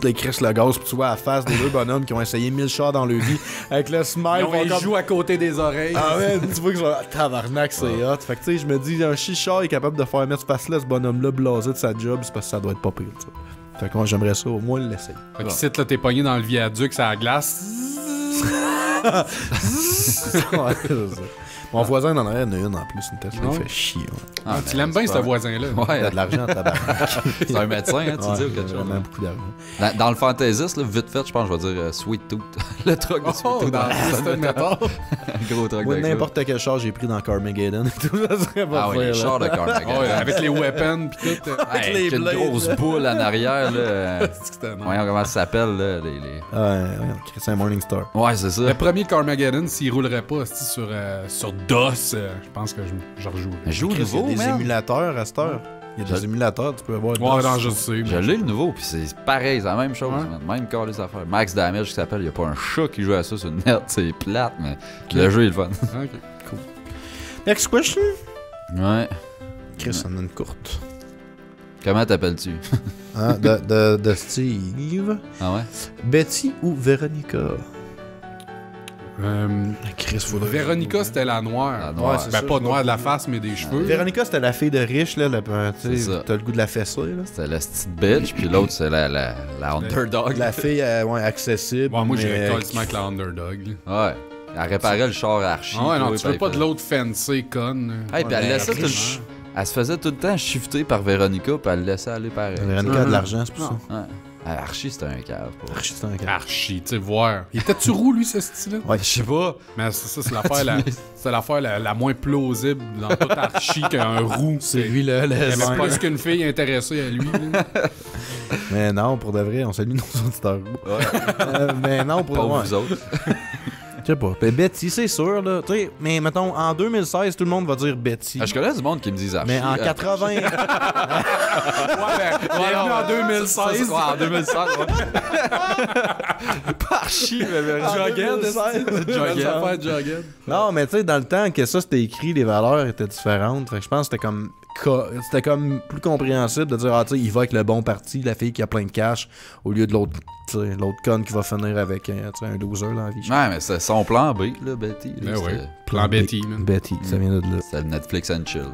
ils crissent le gaz puis tu vois la face des 2 bonhommes qui ont essayé 1000 chars dans leur vie avec le smile. Ils jouent à côté des oreilles. Ah ouais, tu vois que je tabarnak, c'est hot. Fait que tu sais, je me dis, un chichard est capable de faire mettre ce face-là, ce bonhomme-là, blasé de sa job, c'est parce que ça doit être pas pire, tu sais. Fait que moi, j'aimerais ça, au moins l'essayer. Fait que ici, là, t'es pogné dans le viaduc, ça la glace. Ouais, c'est ça. Mon voisin en arrière en a une en plus, une Tesla, il Ouais. fait chier. Ouais. Ah, Tu mais l'aimes bien, c'est ce pas- voisin-là. Il Ouais, a de l'argent, tabarnak. c'est un médecin, hein, tu Ouais, dis ou il a quelque chose. vraiment hein. beaucoup d'argent. Dans le Fantaisist, là, vite fait, je pense que je vais dire Sweet Tooth. Le truck de Sweet Oh, Tooth. dans Twisted Metal. Le gros truck Moi, de n'importe quel char j'ai pris dans Carmageddon et tout, ça serait pas Ah oui, pire, les là. chars de Carmageddon. Ah ouais, avec les weapons pis tout. Hey, les avec une blades. grosse boule en arrière, là. C'était nice. Voyons comment ça s'appelle, là. Ouais, Christian Morningstar. Ouais, c'est ça. Le premier Carmageddon, s'il roulerait pas sur DOS, je pense que je rejoue. Mais joue Chris, nouveau, il y a des man. émulateurs à cette heure. Il y a des émulateurs, tu peux avoir. Ouais, DOS. non, je sais. Je l'ai le nouveau, puis c'est pareil, c'est la même chose. Ouais. man. Même corps les affaires. Max Damage qui s'appelle, il y a pas un chat qui joue à ça sur le net, c'est plate, mais le jeu est le fun. Ok. Next question. Ouais. Chris, on a une courte. Comment t'appelles-tu? Hein, de Steve. Ah ouais? Betty ou Véronica? Chris, faudrait. Véronica, c'était la noire. La noire. Ouais, c'est Ben, ça, pas je noire de la vois. face, mais des cheveux. Véronica, c'était la fille de riche, là. Tu C'est sais, ça. t'as le goût de la fesser, là. C'était la petite bitch, puis l'autre, c'est la underdog. La fille, ouais, accessible. Ouais, moi, mais- j'irais quasiment avec la underdog. là. Ouais. Elle réparait le char archi. Ah ouais, non, toi, tu veux puis pas elle de l'autre fancy conne. Hey, puis elle mais laissait tout le... riche. Elle se faisait tout le temps shifter par Véronica, puis elle le laissait aller pareil. Véronica a de l'argent, c'est pour ça. Ouais. Ah, Archie, c'était un cave. pour- Archie, c'est un gars. Archie, tu sais, voir. Il était-tu roux, lui, ce style-là? Ouais, Je sais pas. Mais ça, c'est l'affaire la moins plausible dans tout Archie qu'un roux. c'est lui, là. Il y avait plus qu'une fille intéressée à lui. là. Mais non, pour de vrai, on salue nos auditeurs. Mais non, pour de Pas vrai. vous autres. Je sais pas. Ben, Betty, c'est sûr, là. Tu sais, mais mettons, en 2016, tout le monde va dire Betty. Ah, je connais du monde qui me disent Archie. Mais en 80. Ouais, bienvenue en 2016. Ouais, en 2016, ouais. Pas Archie, mais Jughead, Jughead. l'affaire Jughead. Non, mais tu sais, dans le temps que ça c'était écrit, les valeurs étaient différentes. Fait que je pense que c'était comme plus compréhensible de dire, ah, tu sais, il va avec le bon parti, la fille qui a plein de cash, au lieu de l'autre, tu sais, l'autre conne qui va finir avec tu sais, un loser dans la vie. Ouais, mais c'est son plan B, là, Betty. là, Ben c'était- ouais. Plan Betty, man. Betty, ça vient de là. C'était le Netflix and chill.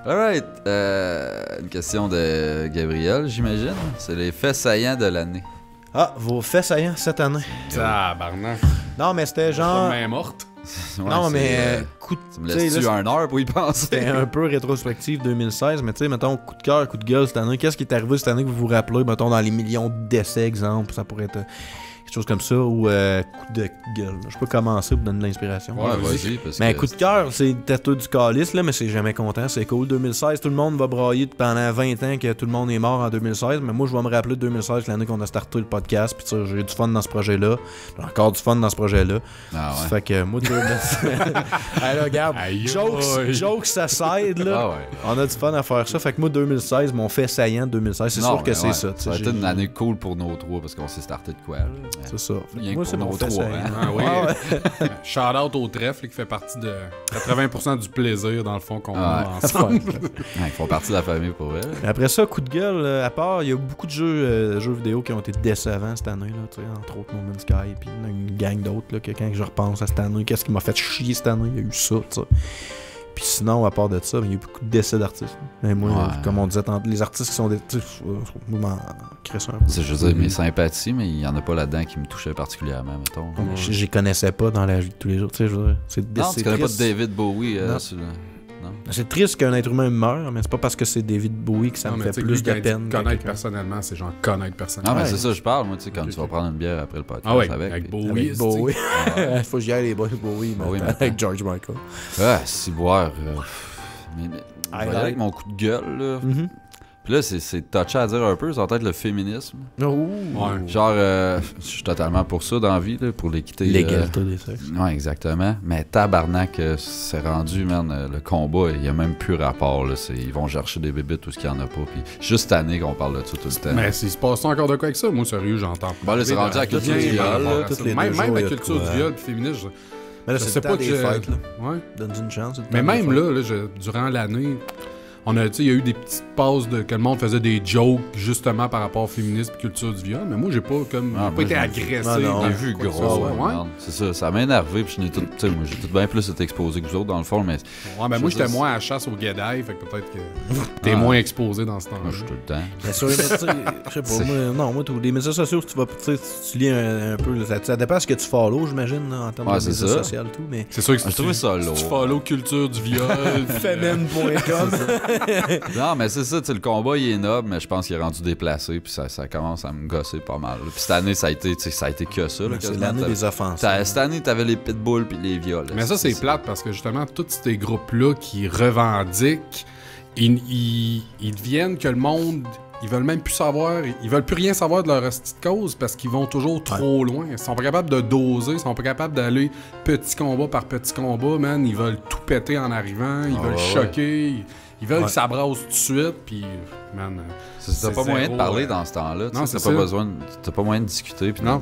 Alright. Une question de Gabriel, j'imagine. C'est les faits saillants de l'année. Ah, vos faits saillants cette année. Tabarnak. Non, mais c'était Genre... genre. main morte. Ouais, Non, c'est, mais coup de. tu me tu sais, laisses-tu là, un heure pour y penser? C'était un peu rétrospectif 2016, mais tu sais, mettons, coup de cœur, coup de gueule cette année. Qu'est-ce qui est arrivé cette année que vous vous rappelez, mettons, dans les millions d'essais, exemple, ça pourrait être quelque chose comme ça, ou coup de gueule. Je peux commencer pour donner de l'inspiration. Ouais, vas-y. Parce Mais que coup de cœur, c'est têteux du calice, là, mais c'est jamais content, c'est cool. 2016, tout le monde va brailler pendant 20 ans que tout le monde est mort en 2016, mais moi, je vais me rappeler de 2016, l'année qu'on a starté le podcast, puis tu sais, j'ai eu du fun dans ce projet-là. J'ai encore du fun dans ce projet-là. Ah ouais. Ça fait que moi, 2016... Hey, là, regarde, Aïe, jokes, aïe. jokes, ça s'aide, là. Ah ouais. On a du fun à faire ça. Fait que moi, 2016, mon fait saillant de 2016, c'est Non, sûr que mais c'est ouais. ça. tu sais, Ça a été j'ai- une année cool pour nos trois parce qu'on s'est starté de quoi, là. Mais C'est ça. Fait que Rien moi, que c'est pour mon nos fait trois, saillant. hein. Ah oui. Ah ouais. Shout-out au trèfle qui fait partie de 80% du plaisir, dans le fond, qu'on Ah a ouais. ensemble. Ouais, ils font partie de la famille pour elle. Après ça, coup de gueule, à part, il y a beaucoup de jeux vidéo qui ont été décevants cette année, là, tu sais, entre autres No Man's Sky, puis une gang d'autres, là, que quand je repense à cette année, qu'est-ce qui m'a fait chier cette année, il y a eu ça, tu sais. Puis sinon, à part de ça, il y a eu beaucoup de décès d'artistes. Mais moi, Ouais. comme on disait, les artistes qui sont des. Tu sais, moi, m'en crée ça un peu. C'est, je veux dire, mes sympathies, mais il y en a pas là-dedans qui me touchaient particulièrement, mettons. J'y connaissais pas dans la vie de tous les jours, tu sais, je veux dire. C'est Non, c'est tu connais pas de triste. David Bowie Non. sur le... Non? C'est triste qu'un être humain meure, mais c'est pas parce que c'est David Bowie que ça Non, me mais fait tu sais, plus lui, de quand il dit peine. que connaître quelqu'un. personnellement, c'est genre connaître Ah, personnellement. mais Ouais. c'est ça, je parle, moi, tu sais, quand Ok, tu vas ok. prendre une bière après le podcast Ah ouais, avec. avec Bowie. Avec c'est-tu. Bowie. Faut que j'y aille les boys Bowie, mais Bowie, avec George Michael. Ah, si boire. Mais, I je vais y aller like. avec mon coup de gueule, là. Mhm. Puis là, c'est touché à dire un peu, ça va être le féminisme. Oh. Ouais. Genre, je suis totalement pour ça dans la vie, là, pour l'équité. L'égalité des sexes. Ouais, exactement. Mais tabarnak, c'est rendu, man, le combat, il n'y a même plus rapport. Là. Ils vont chercher des bébites tout ce qu'il n'y en a pas. Puis juste cette année qu'on parle de ça tout le temps. Mais s'il se passe encore de quoi avec ça, moi, sérieux, j'entends. Bon, là, c'est rendu à la culture du viol, là. Toutes les Même deux la jours, il y a de culture quoi. du viol puis féministe. Mais là, Je c'est sais le temps pas des que fêtes, là. Ouais. Donne une chance. c'est le Mais temps même des là, durant l'année, il y a eu des petites pauses que le monde faisait des jokes justement par rapport au féminisme et culture du viol. Mais moi, j'ai pas moi, été je- agressé. Ah, non. J'ai dans vu quoi que ce gros, soit. Ouais. merde. C'est ça, ça m'a énervé, puis je n'ai tout, tu sais, moi j'ai tout bien plus été exposé que vous autres dans le fond, mais Ouais, ben moi, Je j'étais sais. moins à la chasse au guédaille, fait que peut-être que t'es Ah. moins exposé dans ce moi temps-là. je suis tout le temps. Mais sur les médias, je sais pas, moi, tous les médias sociaux, si tu vas, tu sais, si tu lis un peu, là, ça dépend de ce que tu follow, j'imagine, là, en termes Ouais, de c'est médias ça. sociaux et tout, mais... C'est sûr que Ah, je trouvais ça si lourd. tu follow culture du viol, Femen.com. Non, mais c'est ça, tu sais, le combat il est noble, mais je pense qu'il est rendu déplacé, puis ça commence à me gosser pas mal. Puis cette année, ça a été, tu sais, ça a été que ça. Là, C'est quasiment. l'année des offenses. Cette année, t'avais les pitbulls puis les viols. Mais ça, c'est plate parce que justement, tous ces groupes-là qui revendiquent, ils deviennent que le monde, ils veulent même plus savoir, ils veulent plus rien savoir de leur hostie de cause parce qu'ils vont toujours trop loin. Ils sont pas capables de doser, ils sont pas capables d'aller petit combat par petit combat, man. Ils veulent tout péter en arrivant, ils veulent choquer, ils veulent que ça brasse tout de suite, puis, man. T'as pas c'est moyen de zéro, parler dans ce temps-là. non, T'as c'est pas ça. besoin, t'as pas moyen de discuter. Puis Non.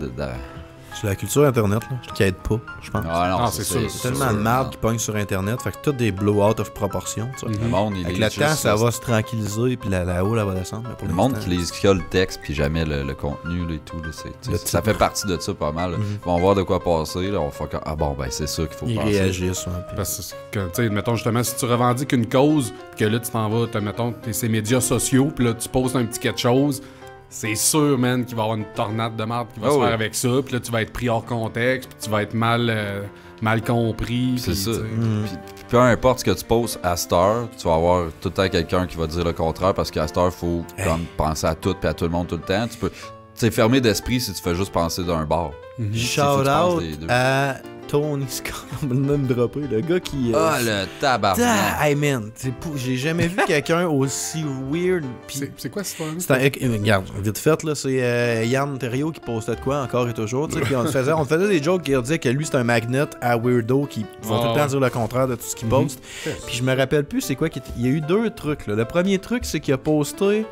C'est la culture Internet, là, qui aide pas, je pense. Ah non, Ah, c'est sûr. C'est tellement de marde qui pogne sur Internet, fait que tout des blow-out of proportion, tu sais. Le monde, il Avec est le juste, temps, ça va se tranquilliser, puis la haut, elle va descendre. Mais pour Le monde l'instant, qui les scrolle le texte puis jamais le contenu là, et tout. Là, Le ça fait partie de ça pas mal. Là. Ils vont voir de quoi passer. Là, on va faire comme, ah bon, ben c'est ça qu'il faut ils penser. réagissent. Hein, puis- Parce que, tu sais, mettons justement, si tu revendiques une cause, que là, tu t'en vas, mettons, t'es ces médias sociaux, puis là, tu postes un petit quelque chose, c'est sûr, man, qu'il va y avoir une tornade de merde qui va Ah se oui. faire avec ça, puis là, tu vas être pris hors contexte, puis tu vas être mal compris. C'est puis, ça. tu sais. Puis peu importe ce que tu poses à cette heure, tu vas avoir tout le temps quelqu'un qui va dire le contraire parce qu'à cette heure, il faut comme, penser à tout et à tout le monde tout le temps. Tu peux. C'est fermé d'esprit si tu fais juste penser d'un bar. Shout Faut que tu penses out des deux. à Tony Scott, on va le dropper, le gars qui. Ah, le tabarnak! Hey man, j'ai jamais vu quelqu'un aussi weird. Pis C'est quoi ce film? c'est regarde, vite fait, là, c'est Yann Terriot qui postait de quoi encore et toujours. Tu sais, puis on faisait des jokes qui disaient que lui c'est un magnet à weirdo qui va tout le temps dire le contraire de tout ce qu'il poste. Puis je me rappelle plus c'est quoi. Il y a eu deux trucs. Là. Le premier truc, c'est qu'il a posté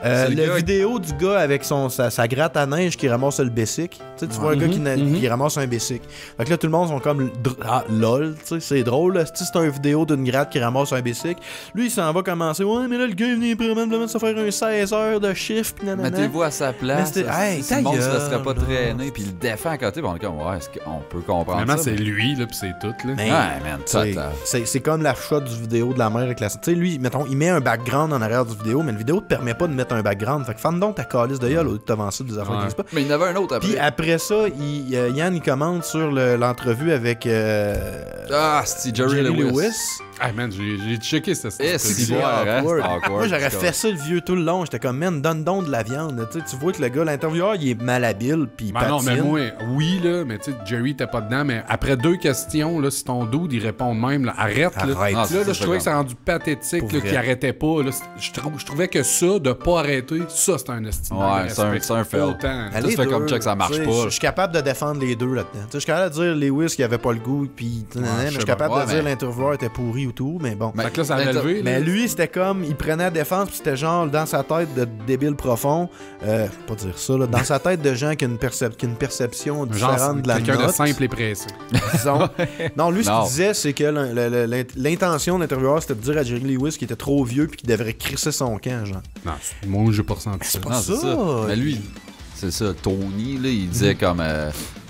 C'est le la gars- vidéo du gars avec sa gratte à neige qui ramasse le bicycle. Tu sais, tu vois un gars qui ramasse un bicycle. Fait que là, tout le monde sont comme ah, lol, tu sais, c'est drôle. Là. Si c'est une vidéo d'une gratte qui ramasse un bicycle, lui, il s'en va commencer. Ouais, mais là, le gars, il venait probablement de se faire un 16 heures de chiffre. Pis nanana. Mettez-vous à sa place. Mais c'était- hey, si le monde ne se ta laisserait pas gueule, traîner, puis il le défend à côté, puis on est comme, ouais, est-ce qu'on peut comprendre Finalement, ça? c'est lui, là, puis c'est tout, là. Mais- Ouais, man, T'sais, total. c'est comme la shot du vidéo de la mère avec la... Tu sais, lui, mettons, il met un background en arrière du vidéo, mais le vidéo te permet pas de mettre un background. Fait que ferme donc ta calice de gueule au lieu de t'avancer des affaires Ouais. qui disent pas. Mais il y en avait un autre après. Puis après ça, Yann, il commente sur l'entrevue avec Ah, c'est Jerry Lewis. Ah, man, j'ai checké ça. Eh, c'est awkward. hein, c'est awkward. Moi, j'aurais c'est fait ça le vieux tout le long. J'étais comme, man, donne donc de la viande. Tu vois que le gars, l'intervieweur, il est malhabile, puis il Ben non, mais patine. moi, oui, là, mais tu sais, Jerry était pas dedans, mais après 2 questions, là, si ton dude, il répond de même, là, arrête, là. Arrête. Ah, Là, c'est je trouvais que c'est rendu pathétique, Pour là, vrai. qu'il arrêtait pas, là. Je trouvais que ça, de pas arrêter, ça, c'était un estime. Ouais, c'est un fail. Autant. Ça se fait comme check, ça marche T'sais, pas. Je suis capable de défendre les deux là-dedans. T'sais, je suis capable de dire Lewis qui avait pas le goût, puis mais je sais suis pas. capable Ouais, de dire mais- l'intervieweur était pourri ou tout, mais bon. Mais- Fait que là, ça avait levé, Mais là. lui, c'était comme, il prenait la défense, puis c'était genre dans sa tête de débile profond, faut pas dire ça, là, dans sa tête de gens qui ont une perception Genre, différente de la quelqu'un de note, simple et pressé. disons. Non, lui, ce Non. qu'il disait, c'est que l'intention de l'intervieweur, c'était de dire à Jerry Lewis qu'il était trop vieux, puis qu'il devrait crisser son camp, genre. Non, moi, j'ai pas ressenti ça. pas Non, c'est ça. ça. Mais lui, c'est ça. Tony, là, il disait comme.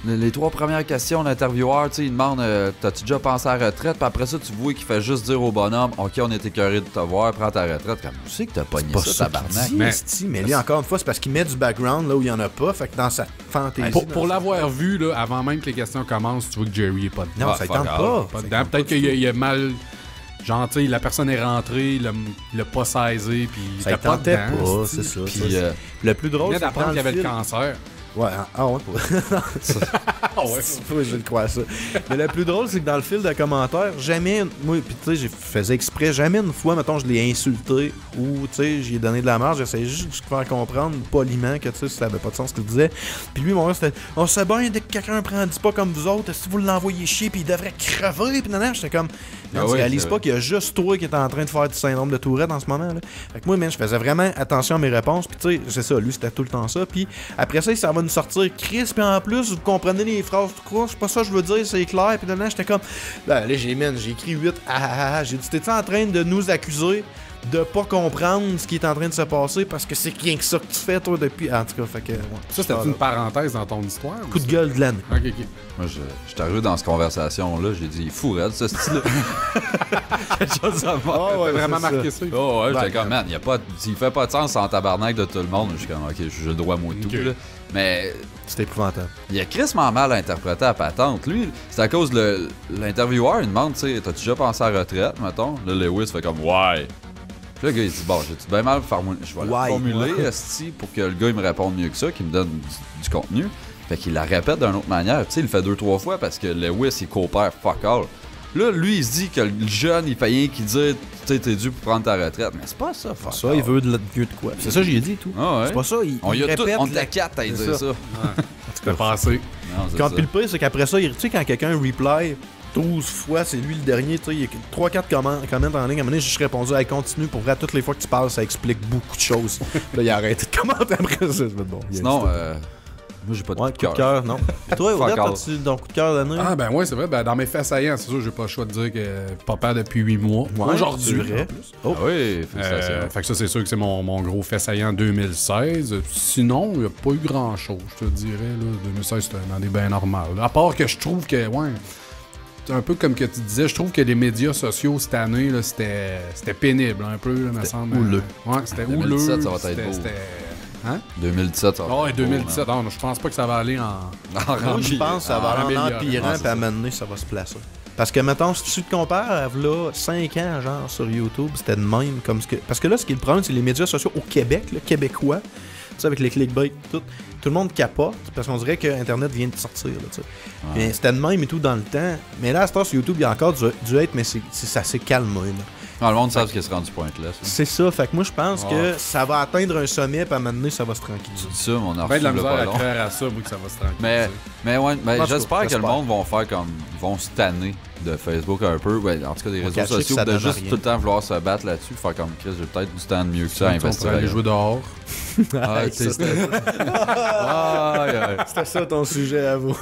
Les 3 premières questions, l'intervieweur, tu sais, il demande t'as-tu déjà pensé à la retraite? Puis après ça, tu vois qu'il fait juste dire au bonhomme ok, on est écœuré de te voir, prends ta retraite. Comme, tu sais que t'as pogné Pas ça, ça tabarnak. qu'il dit, esti, mais lui, encore une fois, c'est parce qu'il met du background là où il y en a pas, fait que dans sa fantaisie... Pour l'avoir vu, là, avant même que les questions commencent, tu vois que Jerry est pas dedans. Non, Ah, ça ne fuck tente off. pas. Pas dedans. Peut-être qu'il a mal. Genre, tu sais, la personne est rentrée, il l'a pas saisi, puis il Ça était pas tentait dedans. pas, c'est ça. Puis, Le plus Il drôle, vient c'est que d'apprendre dans qu'il le avait le film... cancer. Ouais, ah ouais. Ah ouais. Oui, je le crois ça. Mais le plus drôle, c'est que dans le fil de commentaires, jamais, moi, pis tu sais, j'ai faisais exprès, jamais une fois, mettons, je l'ai insulté ou, tu sais, j'y ai donné de la marge, j'essayais juste de faire comprendre poliment que, tu sais, ça avait pas de sens ce qu'il disait. Puis lui, mon gars, c'était, on sait bien, dès que quelqu'un prend 10 pas comme vous autres, si vous l'envoyez chier, puis il devrait crever, puis non, j'étais comme, non, tu réalises pas qu'il y a juste toi qui est en train de faire du syndrome de Tourette en ce moment, là. Fait que moi, man, je faisais vraiment attention à mes réponses, puis tu sais, c'est ça, lui, c'était tout le temps ça, puis après ça, ça va nous sortir Chris, puis en plus, vous comprenez les phrases tout court, c'est pas ça que je veux dire, c'est clair, puis là, j'étais comme, ben là, j'ai écrit 8, j'ai dit, t'es-tu en train de nous accuser de pas comprendre ce qui est en train de se passer parce que c'est rien que ça que tu fais, toi, depuis. En tout cas, fait que. Ouais, Ça, c'était une parenthèse dans ton histoire? coup de gueule de l'année. Ok, ok. Moi, je suis arrivé dans cette conversation-là, j'ai dit, fou raide, ce style-là. Quelque chose à voir. Ah ouais, T'as vraiment c'est marqué ça. ça? Oh, ouais, Ben, j'étais comme, man, il fait pas de sens en tabarnak de tout le monde. Je suis comme, ok, j'ai le droit à moi tout, Ok. là. Mais C'était épouvantable. il a crissement mal interprété à patente. Lui, c'est à cause de l'intervieweur, il demande, tu sais, t'as-tu déjà pensé à la retraite, mettons? Là, Lewis fait comme, ouais. Puis le gars, il dit, bon, j'ai-tu bien mal formulé. Je vais la Ouais. formuler, esti, pour que le gars, il me réponde mieux que ça, qu'il me donne du contenu. Fait qu'il la répète d'une autre manière. Tu sais, il le fait 2-3 fois parce que Lewis, il coopère fuck all. Là, lui, il se dit que le jeune, il fait rien qu'il dit, tu sais, t'es dû pour prendre ta retraite. Mais c'est pas ça, fuck Ça, all. il veut de quoi. C'est ça, j'ai dit tout. Ah ouais. C'est pas ça, il On y a tout, répète. on était 4 à C'est dire ça. Tu t'es passé. Non, c'est Quand ça. puis le pire, c'est qu'après ça, tu sais, quand quelqu'un reply 12 fois, c'est lui le dernier, tu sais, il y a 3-4 comments en ligne. À un moment donné, j'ai juste répondu, hey, continue, pour vrai, toutes les fois que tu parles, ça explique beaucoup de choses. Là, il a arrêté de commenter après ça. C'est bon. Sinon, moi, j'ai pas de ouais, coup de cœur. non. Puis toi, Fuck Audrey, all. t'as-tu ton coup de cœur d'année? Ah, ben ouais, c'est vrai. Ben, dans mes faits saillants, c'est sûr, j'ai pas le choix de dire que papa depuis 8 mois. Ouais, Aujourd'hui. c'est vrai. en plus. Oh. Ah oui, félicitations. Fait que ça, c'est sûr que c'est mon gros fait saillant 2016. Sinon, il n'y a pas eu grand-chose, je te dirais. Là. 2016, c'était une année bien normale. À part que je trouve que, ouais, c'est un peu comme que tu disais, je trouve que les médias sociaux cette année, là, c'était pénible un peu, là, me semble. houleux. Ouais, c'était 2017, houleux. ça va être beau. C'était... Hein? 2017, ça va Ouais, être 2017. Non, je pense pas que ça va aller en... Moi, je pense que ça va aller en améliorant. empirant, Ah, c'est puis à un ça. moment donné, ça va se placer. Parce que, mettons, si tu te compares à là, 5 ans, genre, sur YouTube, c'était de même. Comme ce que... Parce que là, ce qui est le problème, c'est les médias sociaux au Québec, le québécois, tu sais, avec les clickbait, tout le monde capote, parce qu'on dirait que Internet vient de sortir, là, tu sais. Mais c'était de même et tout dans le temps. Mais là, à ce temps, sur YouTube, il y a encore du hate, mais ça s'est calmé, là. Non, le monde sait ce qui se rend du point là. C'est ça, fait que moi, je pense que ça va atteindre un sommet, puis à un moment donné, ça va se tranquilliser. Tu dis ça, mais on a Ben de la reçu le misère pas à long. croire à ça, moi, que ça va se tranquilliser. Mais ouais, En tout cas, j'espère que le j'espère. monde vont faire comme. Ils vont se tanner de Facebook un peu. Ouais, en tout cas, des réseaux cacher que sociaux, ça de donne juste rien. tout le temps vouloir se battre là-dessus. Faire comme Chris, j'ai peut-être du temps de mieux que ça à On investir. pourrait aller ailleurs. jouer dehors. Ah, tu sais, c'était. Ah, ouais. C'était ça ton sujet à vous.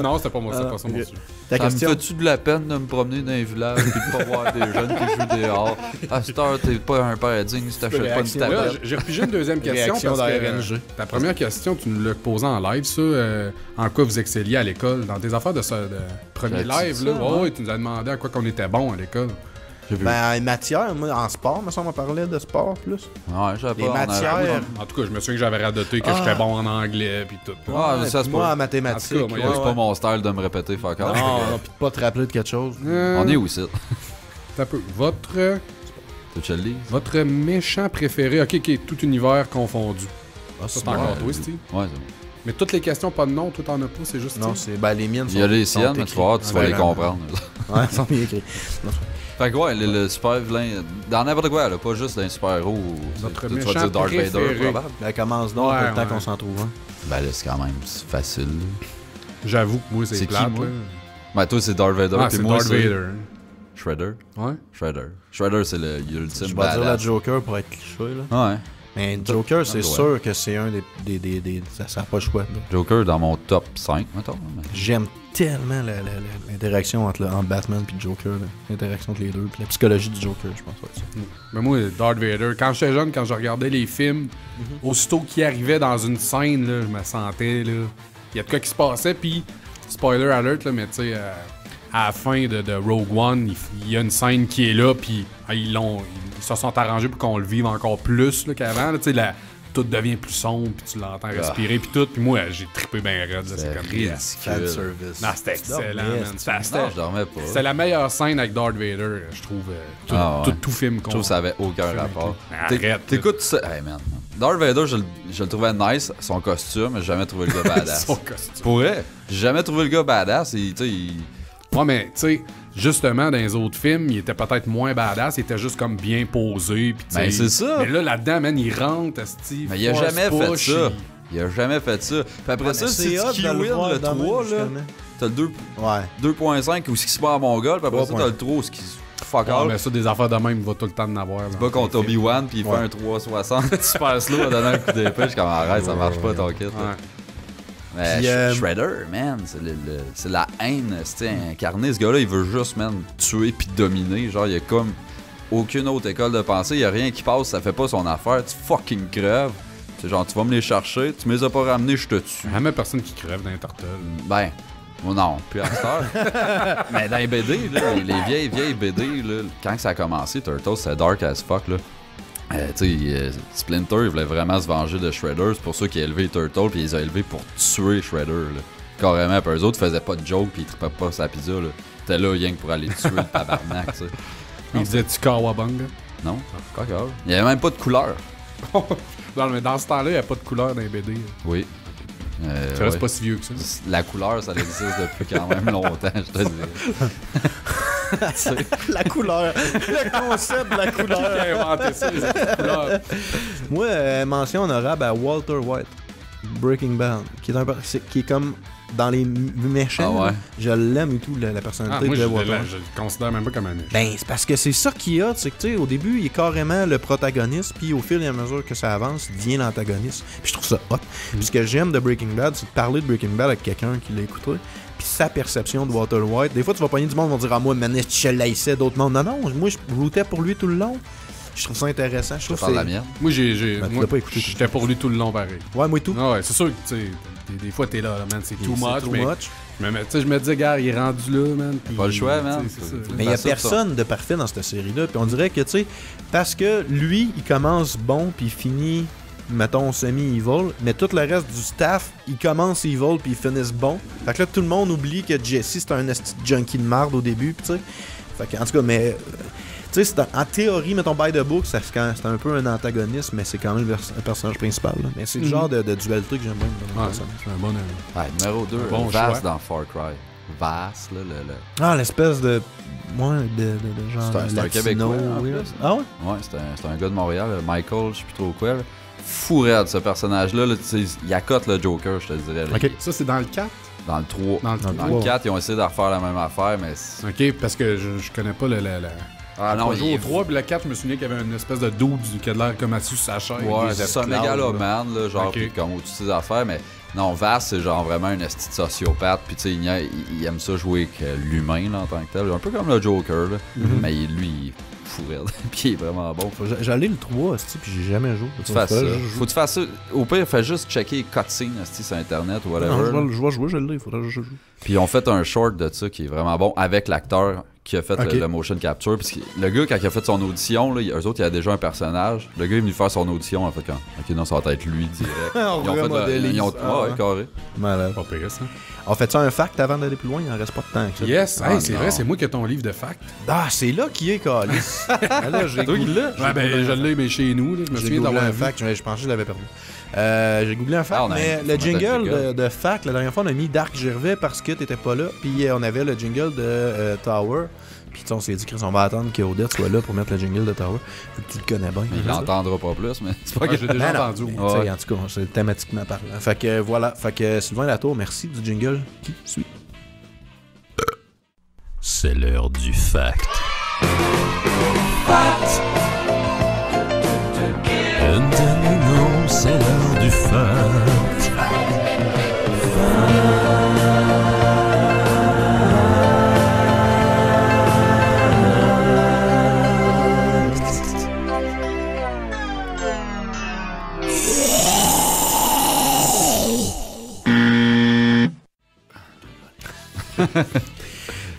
Non, c'était pas moi, c'était pas ça mon ok. sujet. Ta Ça me question? fait-tu de la peine de me promener dans les villages et de pas voir des jeunes qui jouent dehors? À cette heure, t'es pas un père digne si t'achètes pas une Réaction. Là, tablette. j'ai repigé une deuxième question Réaction parce que d'ARNG. ta première question, tu nous l'as posée en live, ça. En quoi vous excelliez à l'école? Dans tes affaires de premier J'avais live, dit là. ça, Ouais, ouais. ouais, tu nous as demandé à quoi qu'on était bon à l'école. J'ai vu. Ben, en matière, moi, en sport, me semble, on parlait de sport plus. Ouais, je sais pas. Les on a- matières. En tout cas, je me souviens que j'avais radoté que j'étais bon en anglais, puis tout. Ah, mais ça, puis c'est moi, pas. en mathématiques. En tout cas, moi, C'est pas mon style de me répéter, fuck off. Non, puis de pas te rappeler de quelque chose. On est où ici? Un peu. Tu le lis? Votre méchant préféré, ok, tout univers confondu. Ah, Ça, c'est encore toi, Steve. Ouais, c'est bon. Mais toutes les questions, pas de nom, toi t'en as pas, c'est juste Non, Steve. c'est. Ben, les miennes Il y a les sont siennes, mais tu vas voir, tu vas les Vraiment. comprendre. Ouais, elles sont bien écrites. Fait que ouais, le super vilain. Dans n'importe quoi, là, pas juste dans les super-héros. Notre Tu vas méchant dire Darth Vader, préféré. probable. Ben, commence donc, Ouais, pas le temps ouais. qu'on s'en trouve un. Ben là, c'est quand même facile. J'avoue que moi, c'est C'est qui, plate. moi? là. Ben toi, c'est Darth Vader, Ah, puis c'est moi, Darth c'est Vader. Shredder. Ouais. Shredder, c'est l'ultime Je vais dire la badass. Joker pour être cliché, là. Ouais. Mais Joker, c'est Ouais. sûr que c'est un des ça n'a pas le choix. là. Joker dans mon top 5, mettons. J'aime tellement l'interaction entre Batman et Joker, là. L'interaction entre les deux, puis la psychologie du Joker, je pense. Ouais, ça. Mais moi, Darth Vader, quand j'étais jeune, quand je regardais les films, aussitôt qu'il arrivait dans une scène, là, je me sentais, là, il y a de quoi qui se passait, puis, spoiler alert, là, mais tu sais, à la fin de Rogue One, il y a une scène qui est là, puis ils se sont arrangés pour qu'on le vive encore plus là, qu'avant, là, tu sais, tout devient plus sombre, puis tu l'entends respirer, puis tout, puis moi, j'ai trippé bien raide, là, c'est comme... Fan ridicule. service. Non, c'était excellent, Non, mais man. Non, je dormais pas. C'était la meilleure scène avec Darth Vader, je trouve, Ah, ouais. tout film Je trouve que ça avait aucun Film rapport. inclus. Arrête, T'écoutes ça. Hey man, Darth Vader, je le trouvais nice, son costume, mais j'ai jamais trouvé le gars badass. Son costume. Pour vrai, j'ai jamais trouvé le gars badass. Ouais, mais tu sais, justement, dans les autres films, il était peut-être moins badass, il était juste comme bien posé. Pis, Ben, c'est ça. Mais là-dedans, man, il rentre, Steve. Mais il a jamais fait ça. Il a jamais fait ça. Puis après ça, si tu Q-Win le 3, là, t'as le 2.5 où ce qui se bat à Mongol, puis après ça, t'as le 3 où ce qui fuck Ah, all. mais ça, des affaires de même, il va tout le temps en avoir. Tu bats contre Obi-Wan, puis il fait un 360 super slow en donnant un coup d'épée. Je suis comme, arrête, ça marche pas ton kit. là. Mais Puis, Shredder, man, c'est la haine, c'est incarné. Ce gars-là, il veut juste, man, tuer puis dominer. Genre, il y a comme aucune autre école de pensée. Il y a rien qui passe, ça fait pas son affaire. Tu fucking crèves. C'est genre, tu vas me les chercher, tu me les as pas ramenés, je te tue. Jamais personne qui crève dans les turtles. Ben, non, plus à cette heure. Mais dans les BD, là, les vieilles BD, là, quand ça a commencé, Turtles, c'était dark as fuck, là. Splinter, il voulait vraiment se venger de Shredder. C'est pour ça qu'il a élevé Turtle, puis il les a élevés pour tuer Shredder. Là. Carrément, puis eux autres faisaient pas de joke, puis ils trippaient pas sa pizza. Là. T'es là rien que pour aller tuer le tabarnak. Ça. Il disait-tu Kawabanga? Non, pas grave. Il y avait même pas de couleur. Non, mais dans ce temps-là, il n'y a pas de couleur dans les BD. Oui. Ça reste pas si vieux que ça. La couleur, ça existe depuis quand même longtemps, je te dis. La couleur. Le concept de la couleur. Qui a inventé ça, les couleurs? Moi, mention honorable à Walter White, Breaking Bad, qui est comme dans les méchants. Ah ouais. Je l'aime et tout, la personnalité Moi, de je Walter White. le considère même pas comme un méchant. Ben, c'est parce que c'est ça qu'il y a, c'est que tu sais, au début, il est carrément le protagoniste, puis au fil et à mesure que ça avance, il devient l'antagoniste. Puis je trouve ça hot. Puis ce que j'aime de Breaking Bad, c'est de parler de Breaking Bad avec quelqu'un qui l'a écouté, puis sa perception de Walter White. Des fois, tu vas pogner du monde, ils vont dire, ah, moi, manette, je l'haïssais, d'autres mondes. Non, moi, je routais pour lui tout le long. Je trouve ça intéressant. Je trouve Je parle de la c'est... mienne. Moi, Ben, tu moi, l'as pas écouté. j'étais pour lui tout le long, pareil. Ouais, moi, tout. Ah ouais, c'est sûr que, tu sais, des fois, t'es là, man, c'est too much. Too mais much. mais tu sais, je me dis, gars, il est rendu là, man. Puis, Pas le choix, man. tu sais, c'est ça. Mais il y a Facile, personne de parfait dans cette série-là. Puis on dirait que, tu sais, parce que lui, il commence bon, puis il finit, mettons, semi-evil, mais tout le reste du staff, il commence evil, puis ils finissent bon. Fait que là, tout le monde oublie que Jesse, c'est un esti de junkie de marde au début, puis tu sais. Fait que, en tout cas, mais... Tu sais, en théorie, mettons, by the book, c'est un peu un antagoniste, mais c'est quand même le personnage principal. Là. Mais c'est le genre de dualité que j'aime bien dans le Ouais, personnage. c'est un bon... Ouais, numéro 2, Bon Vass choix. dans Far Cry. Vass, là, le... Ah, l'espèce de... Ouais, de genre... C'est un latino, Québécois, en oui. plus. Ah ouais? Ouais, c'est un gars de Montréal, Michael, je sais plus trop quoi. Là. Fou raide, ce personnage-là. Là, il accote le Joker, je te dirais. Là. Ok. Ça, c'est dans le 4? Dans le 3. Dans le Dans 3. le 4, ils ont essayé de refaire la même affaire, mais... Ok, parce que je connais pas le... Ah non, on joue il au est 3, puis le 4, je me souviens qu'il y avait une espèce de dude qui a l'air comme assis sur sa chaise. Ouais, des c'est ça, esclaves, mégalomane, là, genre, Ok. pis comme au-dessus de ses affaires, mais non, Vass, c'est genre vraiment un esti de sociopathe, pis tu sais, il aime ça jouer avec l'humain, là, en tant que tel, un peu comme le Joker, là, mais lui, il est fou raide, pis il est vraiment bon. J'allais le 3, esti, puis j'ai jamais joué. Faut que tu fasses ça. Faut que tu fasses ça. Au pire, fais juste checker cutscene, esti, sur Internet ou whatever. Non, là. je vais jouer, je l'ai, il faudrait que je joue. Puis ils ont fait un short de ça qui est vraiment bon avec l'acteur qui a fait Ok. le motion capture. Puis le gars, quand il a fait son audition, là, eux autres, il y a déjà un personnage. Le gars est venu faire son audition, en fait, quand. Ok, non, ça va être lui direct. On Ils ont fait remodélise. ils ont... Ah, ouais, ouais. carré. Malade. Pas pire, ça. On fait ça un fact avant d'aller plus loin, il en reste pas de temps. que ça. Yes, Ah, hey, c'est non. vrai, c'est moi qui ai ton livre de fact. Ah, c'est là qu'il est, Calice. Ah, là, j'ai googlé. Ouais, ben, je l'ai, mais chez nous, là, je me J'ai souviens googlé d'avoir un vu. fact, je pensais que je l'avais perdu. J'ai googlé un fact, Ah, on a mais un- le faut mettre le jingle jingle. de fact, la dernière fois, on a mis Dark Gervais parce que t'étais pas là, puis on avait le jingle de Tower. Puis on s'est dit, Chris, on va attendre qu'Odette soit là pour mettre le jingle de Tower. Faut que tu le connais bien. Mais il l'entendra pas plus, mais c'est pas Ouais, grave. j'ai déjà Ben non, entendu. mais, moi. tu sais, en tout cas, c'est thématiquement parlant. Fait que voilà, fait que Sylvain Latour, merci du jingle qui suit. C'est l'heure du fact. And then you know, c'est l'heure du fact.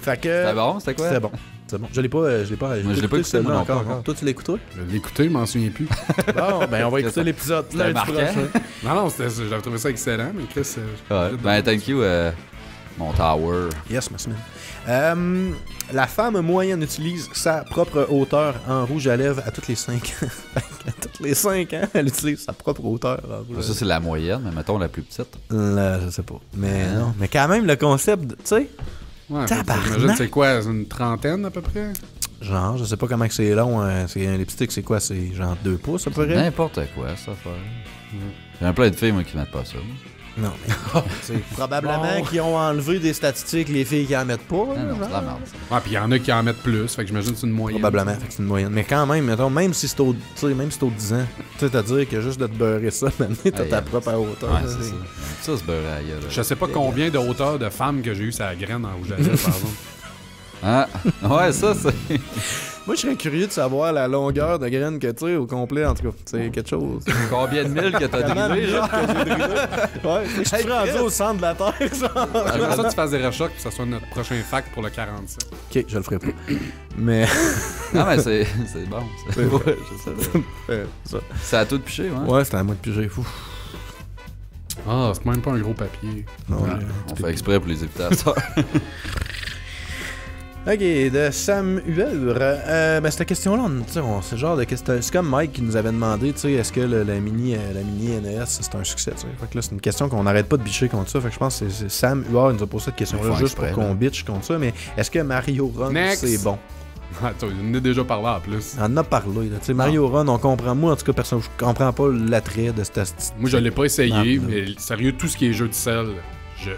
Fait que. C'était bon, c'était quoi? C'était bon. C'est bon. Je l'ai pas Moi, je l'ai pas écouté, celle-là moi non encore. plus, encore. Toi, tu l'as écouté? Je l'ai écouté, je m'en souviens plus. Bon, ben on va écouter l'épisode lundi marquant. prochain. Non, non, j'avais trouvé ça excellent, mais Chris... Ouais. Ben, thank you. Mon tower. Yes, merci, man. La femme moyenne utilise sa propre hauteur en rouge à lèvres à toutes les 5 ans. À toutes les 5 ans, elle utilise sa propre hauteur en rouge à Ça, lèvres. c'est la moyenne, mais mettons la plus petite. Là, je sais pas. Mais non. Mais quand même, le concept, tu sais, Ouais, Tabarnak. j'imagine c'est quoi, une trentaine à peu près? genre, je sais pas comment que c'est long. C'est un lipstick, c'est quoi? C'est genre 2 pouces, à peu près? N'importe quoi, ça faire. J'ai un plein de filles, moi, qui mettent pas ça. Non, mais c'est probablement Bon. qu'ils ont enlevé des statistiques, les filles qui en mettent pas. Non, là, non, c'est de la genre. merde. ça. Ouais, puis il y en a qui en mettent plus, fait que j'imagine que c'est une moyenne. Probablement, fait que c'est une moyenne. Mais quand même, mettons, même si c'est au, tu sais, même si c'est au 10 ans, tu sais, c'est-à-dire que juste de te beurrer ça, maintenant, t'as Hey, ta propre hauteur. Ouais, là, c'est ça. Ça, c'est beurre à la gueule. Je sais pas combien de hauteur de femmes que j'ai eu sa graine en rouge à lèvres, par exemple. Ah, ouais, ça, c'est. Moi, je serais curieux de savoir la longueur de graine que tu as au complet, en tout cas. C'est quelque chose. Combien de milles que t'as drillé, là? Ouais, je suis rendu au centre de la Terre, ça. J'aimerais ça que tu fasses des recherches que ça soit notre prochain fact pour le 47. Ok, je le ferai pas. Mais. Non, mais c'est bon. C'est Ouais, je sais pas. ça. C'est à tout de picher, ouais. Ouais, c'était à moi de piger. Fou. Ah, c'est même pas un gros papier. Non, Ouais. On fait exprès pour les évitateurs. Ok, de Samuel. Ben, cette question-là, c'est le genre de question. C'est comme Mike qui nous avait demandé, tu sais, est-ce que la mini NES, c'est un succès, tu sais. Fait que là, c'est une question qu'on n'arrête pas de bitcher contre ça. Fait que je pense que c'est Sam Huard qui nous a posé cette question-là Ils font juste pour exprès, qu'on là. bitch contre ça. Mais est-ce que Mario Run, Next. c'est bon? Attends, on en a déjà parlé en plus. On en a parlé, là. Tu sais, Mario Run, on comprend. Moi, en tout cas, personne, je comprends pas l'attrait de cette. Moi, je l'ai pas essayé, Merde, là. mais sérieux, tout ce qui est jeu de sel, je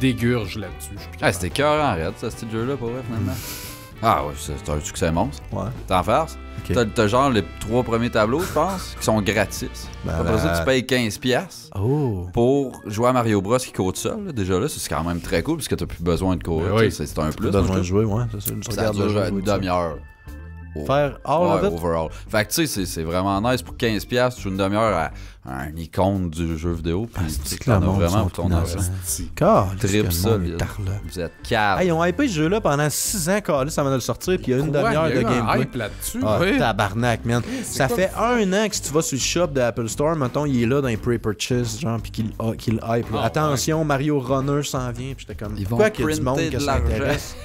dégurge là-dessus. Je suis plus Ah, capable. c'était cœur en raide, ça, ce petit jeu-là, pour vrai, finalement. Ah, ouais, c'est un succès monstre. Ouais. T'en farces? Ok. T'as genre les 3 premiers tableaux, je pense, qui sont gratis. Ben, Après ça, tu payes 15$ Oh! pour jouer à Mario Bros qui court seul. Là. Déjà là, c'est quand même très cool parce que t'as plus besoin de courir. Ben oui. tu sais, c'est un plus. Besoin moi, de je jouer, ouais. C'est ça. Je trouve. Ça regarde le dure jeu, une ouais, ça. demi-heure. Faire all of Ouais, it? overall. Fait que tu sais, c'est vraiment nice pour 15$, tu joues une demi-heure à un icône du jeu vidéo. Puis tu c'est sais, que t'en le as monde vraiment sont pour ton innocents. argent. Trip solide. là. Vous êtes calme. Hey, ils ont hypé ce jeu-là pendant 6 ans, Carlis, avant de le sortir, puis il y a une Quoi? demi-heure Il y a de eu un gameplay. hype là-dessus. Ah, Oui. tabarnak, man. Ça quoi? fait 1 an que si tu vas sur le shop de Apple Store, mettons, il est là dans les pre-purchase, genre, puis qu'il hype. là. Ah, Attention, Mario Runner s'en vient, puis j'étais comme, Ils pourquoi vont qu'il y a du monde printer qui de l'argent. s'intéresse?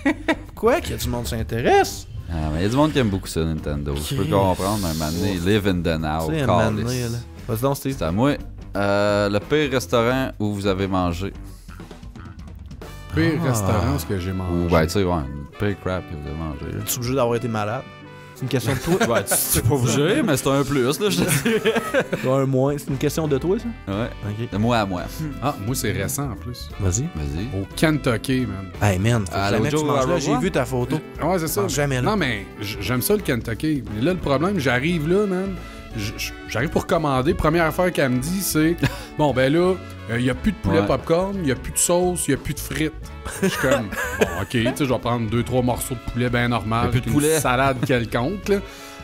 Pourquoi qu'il y a du monde qui s'intéresse? Ah, mais il y a du monde qui aime beaucoup ça, Nintendo. Je peux comprendre, un moment donné, live in the now. Tu sais, un call moment this. donné, là. Vas-y donc, Steve. C'est à moi. Le pire restaurant où vous avez mangé. Pire Ah. restaurant, ce que j'ai mangé. Ou, ben, tu sais, ouais, une pire crap que vous avez mangé. là. Es-tu obligé d'avoir été malade? C'est une question de toi? Ouais, tu pas obligé, mais c'est un plus, là, je te dis. Un moins. C'est une question de toi, ça? Ouais. Ok. De moi à moi. Ah, moi, c'est récent en plus. Vas-y. Vas-y. Au Kentucky, man. Hey, man, faut À jamais que tu l'autre jour, manges à là. J'ai Rouen? vu ta photo. Ouais, c'est ça. Mange jamais là. Non, mais j'aime ça le Kentucky. Mais là, le problème, j'arrive là, man. J'arrive pour commander. Première affaire qu'elle me dit, c'est bon, ben là, il n'y a plus de poulet Ouais. popcorn, il n'y a plus de sauce, il n'y a plus de frites. Je suis comme, bon, ok, tu sais, je vais prendre 2-3 morceaux de poulet bien normal. Y a plus de puis poulet. Une salade quelconque, là.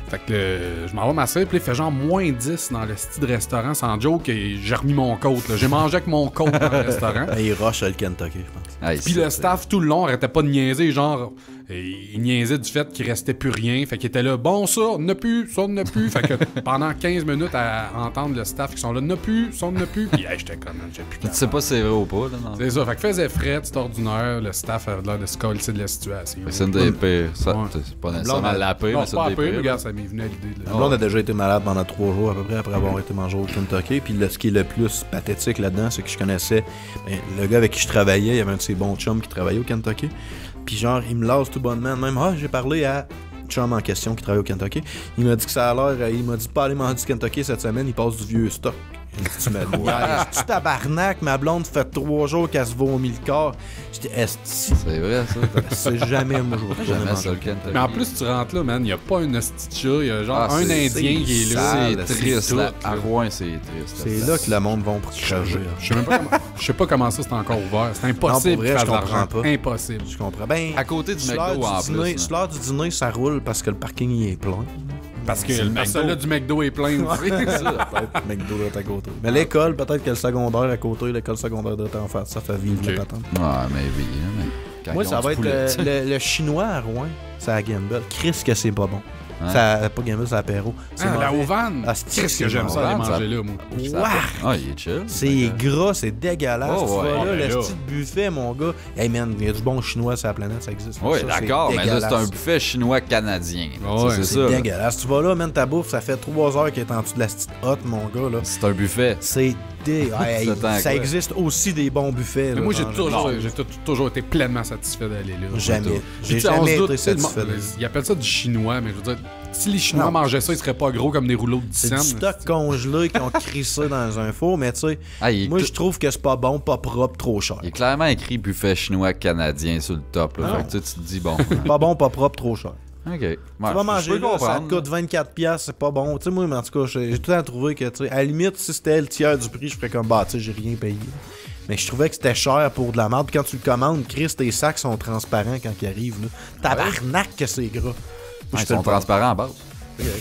Fait que je m'en vais m'asseoir, puis là, il fait genre moins 10 dans le style de restaurant, sans joke, et j'ai remis mon côte, là. J'ai mangé avec mon côte dans le restaurant. Il rush le Kentucky, je pense. Hey, Puis c'est- le staff, tout le long, arrêtait pas de niaiser, genre, il niaisait du fait qu'il restait plus rien. Fait qu'il était là, bon, ça, on n'a plus, ça, on n'a plus. Fait que pendant 15 minutes à entendre le staff qui sont là, n'a plus, ça, on n'a plus. Puis hey, j'étais comme, j'ai plus Tu sais pas si c'est vrai ou pas, là, non? C'est ça, fait que faisait fret, c'était ordinaire, le staff avait l'air de se coller de la situation. C'est une des pires. Ça, Ouais. c'est pas nécessairement la pire, Non, mais c'est c'est pas une un des peu, mais pires. regarde, ça m'est venu à l'idée. Ma là. blonde a déjà été malade pendant 3 jours à peu près après avoir été mangé au Kentucky. Puis ce qui est le plus pathétique là-dedans, c'est que je connaissais le gars avec qui je travaillais. Il y avait un de ses bons chums qui travaillait au Kentucky. Puis genre, il me lance tout bonnement. Même, j'ai parlé à chum en question qui travaille au Kentucky. Il m'a dit que ça a l'air. Il m'a dit de pas aller manger du Kentucky cette semaine. Il passe du vieux stock. Il dit, tu me niaises. Tu tabarnak, ma blonde fait 3 jours qu'elle se vomit le corps. J'étais esti. C'est vrai, ça. C'est jamais, moi, je vais retourner Jamais manger. ça, le Kentucky. Mais en plus, tu rentres là, man, il y a pas une hostie de chat, il y a genre Ah, un c'est- Indien qui est là. sale, C'est c'est triste, tout, là. là. À Rouen, c'est triste. C'est là que le monde va pour te changer. Je sais même pas comment, je sais pas comment ça c'est encore ouvert. C'est impossible Non, pour vrai, de faire je de comprends l'argent. pas. Impossible. Je comprends. Ben, À côté du sur l'heure McDo, en du dîner- plus. sur l'heure du dîner, ça roule parce que le parking il est plein. Parce que C'est le le McDo. là du McDo est plein aussi. Peut-être McDo est à côté. Mais l'école, peut-être que le secondaire à côté, l'école secondaire de en face, ça fait vivre Ok. la patente. Ouais, mais oui, hein, mais. quand Moi, ils ça ont va du être poulet. le chinois à Rouen. C'est à Gamble. Chris que c'est pas bon. Hein? Ça, pas Gamble, c'est apéro. C'est Ah, la mauvais. Auvanne. Ah, c'est- Qu'est-ce que j'aime ça aller Auvanne, manger là, moi. Ça Ouah! fait- Ah, il est chill. C'est gras, c'est dégueulasse. Oh, tu ouais. vois Ah, là, ben le là. petit buffet, mon gars. Hey man, il y a du bon chinois sur la planète, ça existe. Oui, Ça, d'accord, mais là, c'est un dégueulasse. buffet chinois-canadien. Ouais, c'est C'est ça. là. dégueulasse. Tu vas là, man, ta bouffe, ça fait 3 heures qu'elle est en dessous de la petite hotte, mon gars, là. C'est un buffet. C'est hey, Ça tend à ça quoi? existe aussi des bons buffets. Mais là, moi, j'ai en toujours été pleinement satisfait d'aller là. Jamais. Puis, J'ai tu sais, on jamais se doute, été tu sais, satisfait. Ils appellent ça du chinois, mais je veux dire, si les Chinois Non. mangeaient ça, ils seraient pas gros comme des rouleaux de C'est du scène. stock congelé qui ont crissé dans un four, mais tu sais, Ah, il est moi cl- je trouve que c'est pas bon, pas propre, trop cher. Il est clairement écrit buffet chinois-canadien sur le top. Là. Ah. Fait que tu te dis, bon. Pas bon, pas propre, trop cher. OK. Ouais, Tu vas manger là, ça te coûte 24$, c'est pas bon. Tu sais, moi, mais en tout cas, j'ai tout le temps trouvé que, tu sais, à la limite, si c'était le tiers du prix, je ferais comme, bah, tu sais, j'ai rien payé. Mais je trouvais que c'était cher pour de la merde. Puis quand tu le commandes, Chris, tes sacs sont transparents quand ils arrivent. Là. Tabarnak que c'est gras. Moi, Ils je fais sont le pas. transparents à base.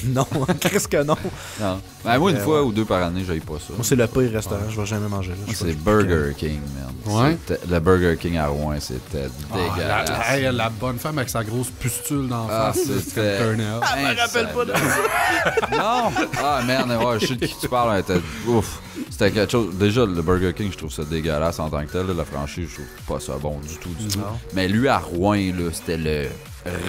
Non, Chris que non. Non. Ben, moi, une Ouais. fois ou deux par année, j'aille pas ça. Moi, c'est le pire restaurant. Je vais jamais manger là. Je sais C'est pas. Burger King, man. Ouais. Le Burger King à Rouen, c'était Ah, dégueulasse. la bonne femme avec sa grosse pustule d'en Ah, face, c'était- turn up. Je me rappelle pas de ça. Non! Ah, merde, ouais, je sais de qui tu parles. Elle était... Ouf! C'était quelque chose. Déjà, le Burger King, je trouve ça dégueulasse en tant que tel. Là, la franchise, je trouve pas ça bon du tout. Mais lui, à Rouen, là, c'était le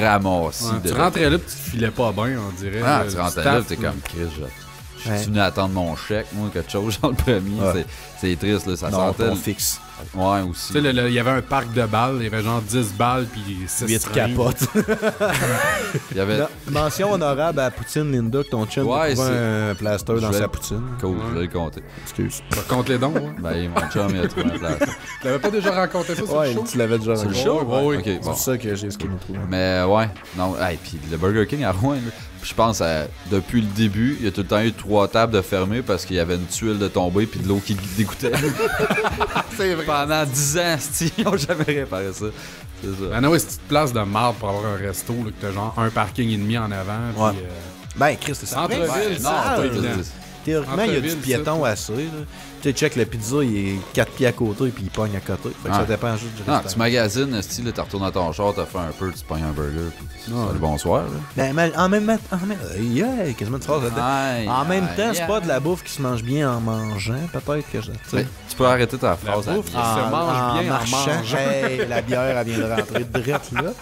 ramassis Ouais, de. tu rentrais là pis tu te filais pas bien, on dirait. Ah, Le tu rentrais staff, là, t'es comme Chris, je Ouais. suis venu attendre mon chèque, moi, quelque chose, genre le premier. Ouais. C'est triste, là, ça Non, sentait. on fixe. Ouais, aussi. Tu sais, il y avait un parc de balles, il y avait genre 10 balles puis 6 8 capotes. Il y avait. Non, mention honorable à Poutine Linda, que ton chum Ouais, a trouvé c'est- un plaster dans Je sa vais- poutine. Cool, je vais le compter. Excuse. Contre les dons, ouais. Ben, mon chum, il a trouvé un place. Tu l'avais pas déjà raconté ça sur Ouais, le show? tu l'avais déjà C'est le raconté. show? Ouais, ouais. Ok, C'est bon. pour ça que j'ai ce qu'il nous trouve. Mais ouais, non, hey, puis le Burger King à Rouen, là, je pense depuis le début, il y a tout le temps eu 3 tables de fermées parce qu'il y avait une tuile de tombée puis de l'eau qui dégoûtait. C'est vrai. Pendant 10 ans, ils n'ont jamais réparé ça. C'est ça. Ben ouais, c'est une petite place de marde pour avoir un resto, là, que t'as genre un parking et demi en avant. Puis, Ouais. Ben, Chris, c'est ça. Centre-ville, Ouais, c'est non, pas c'est- évident. Théoriquement, il y a du Centre-ville, piéton assez. Là. Tu sais, check le pizza, il est 4 pieds à côté puis il pogne à côté. Fait que ça Ouais. dépend juste du Non, restaurant. tu magasines, style, t'as retourné dans ton char, t'as fait un peu, tu pognes un burger, puis c'est le bonsoir. Là. Ben, mais en même temps, yeah, quasiment une phrase là-dedans. Aïe, En même aïe, temps, c'est aïe. pas de la bouffe qui se mange bien en mangeant, peut-être que je. tu sais. Mais tu peux arrêter ta La phrase. à bouffe bien. qui se mange bien en mangeant. Hey, la bière, elle vient de rentrer direct là.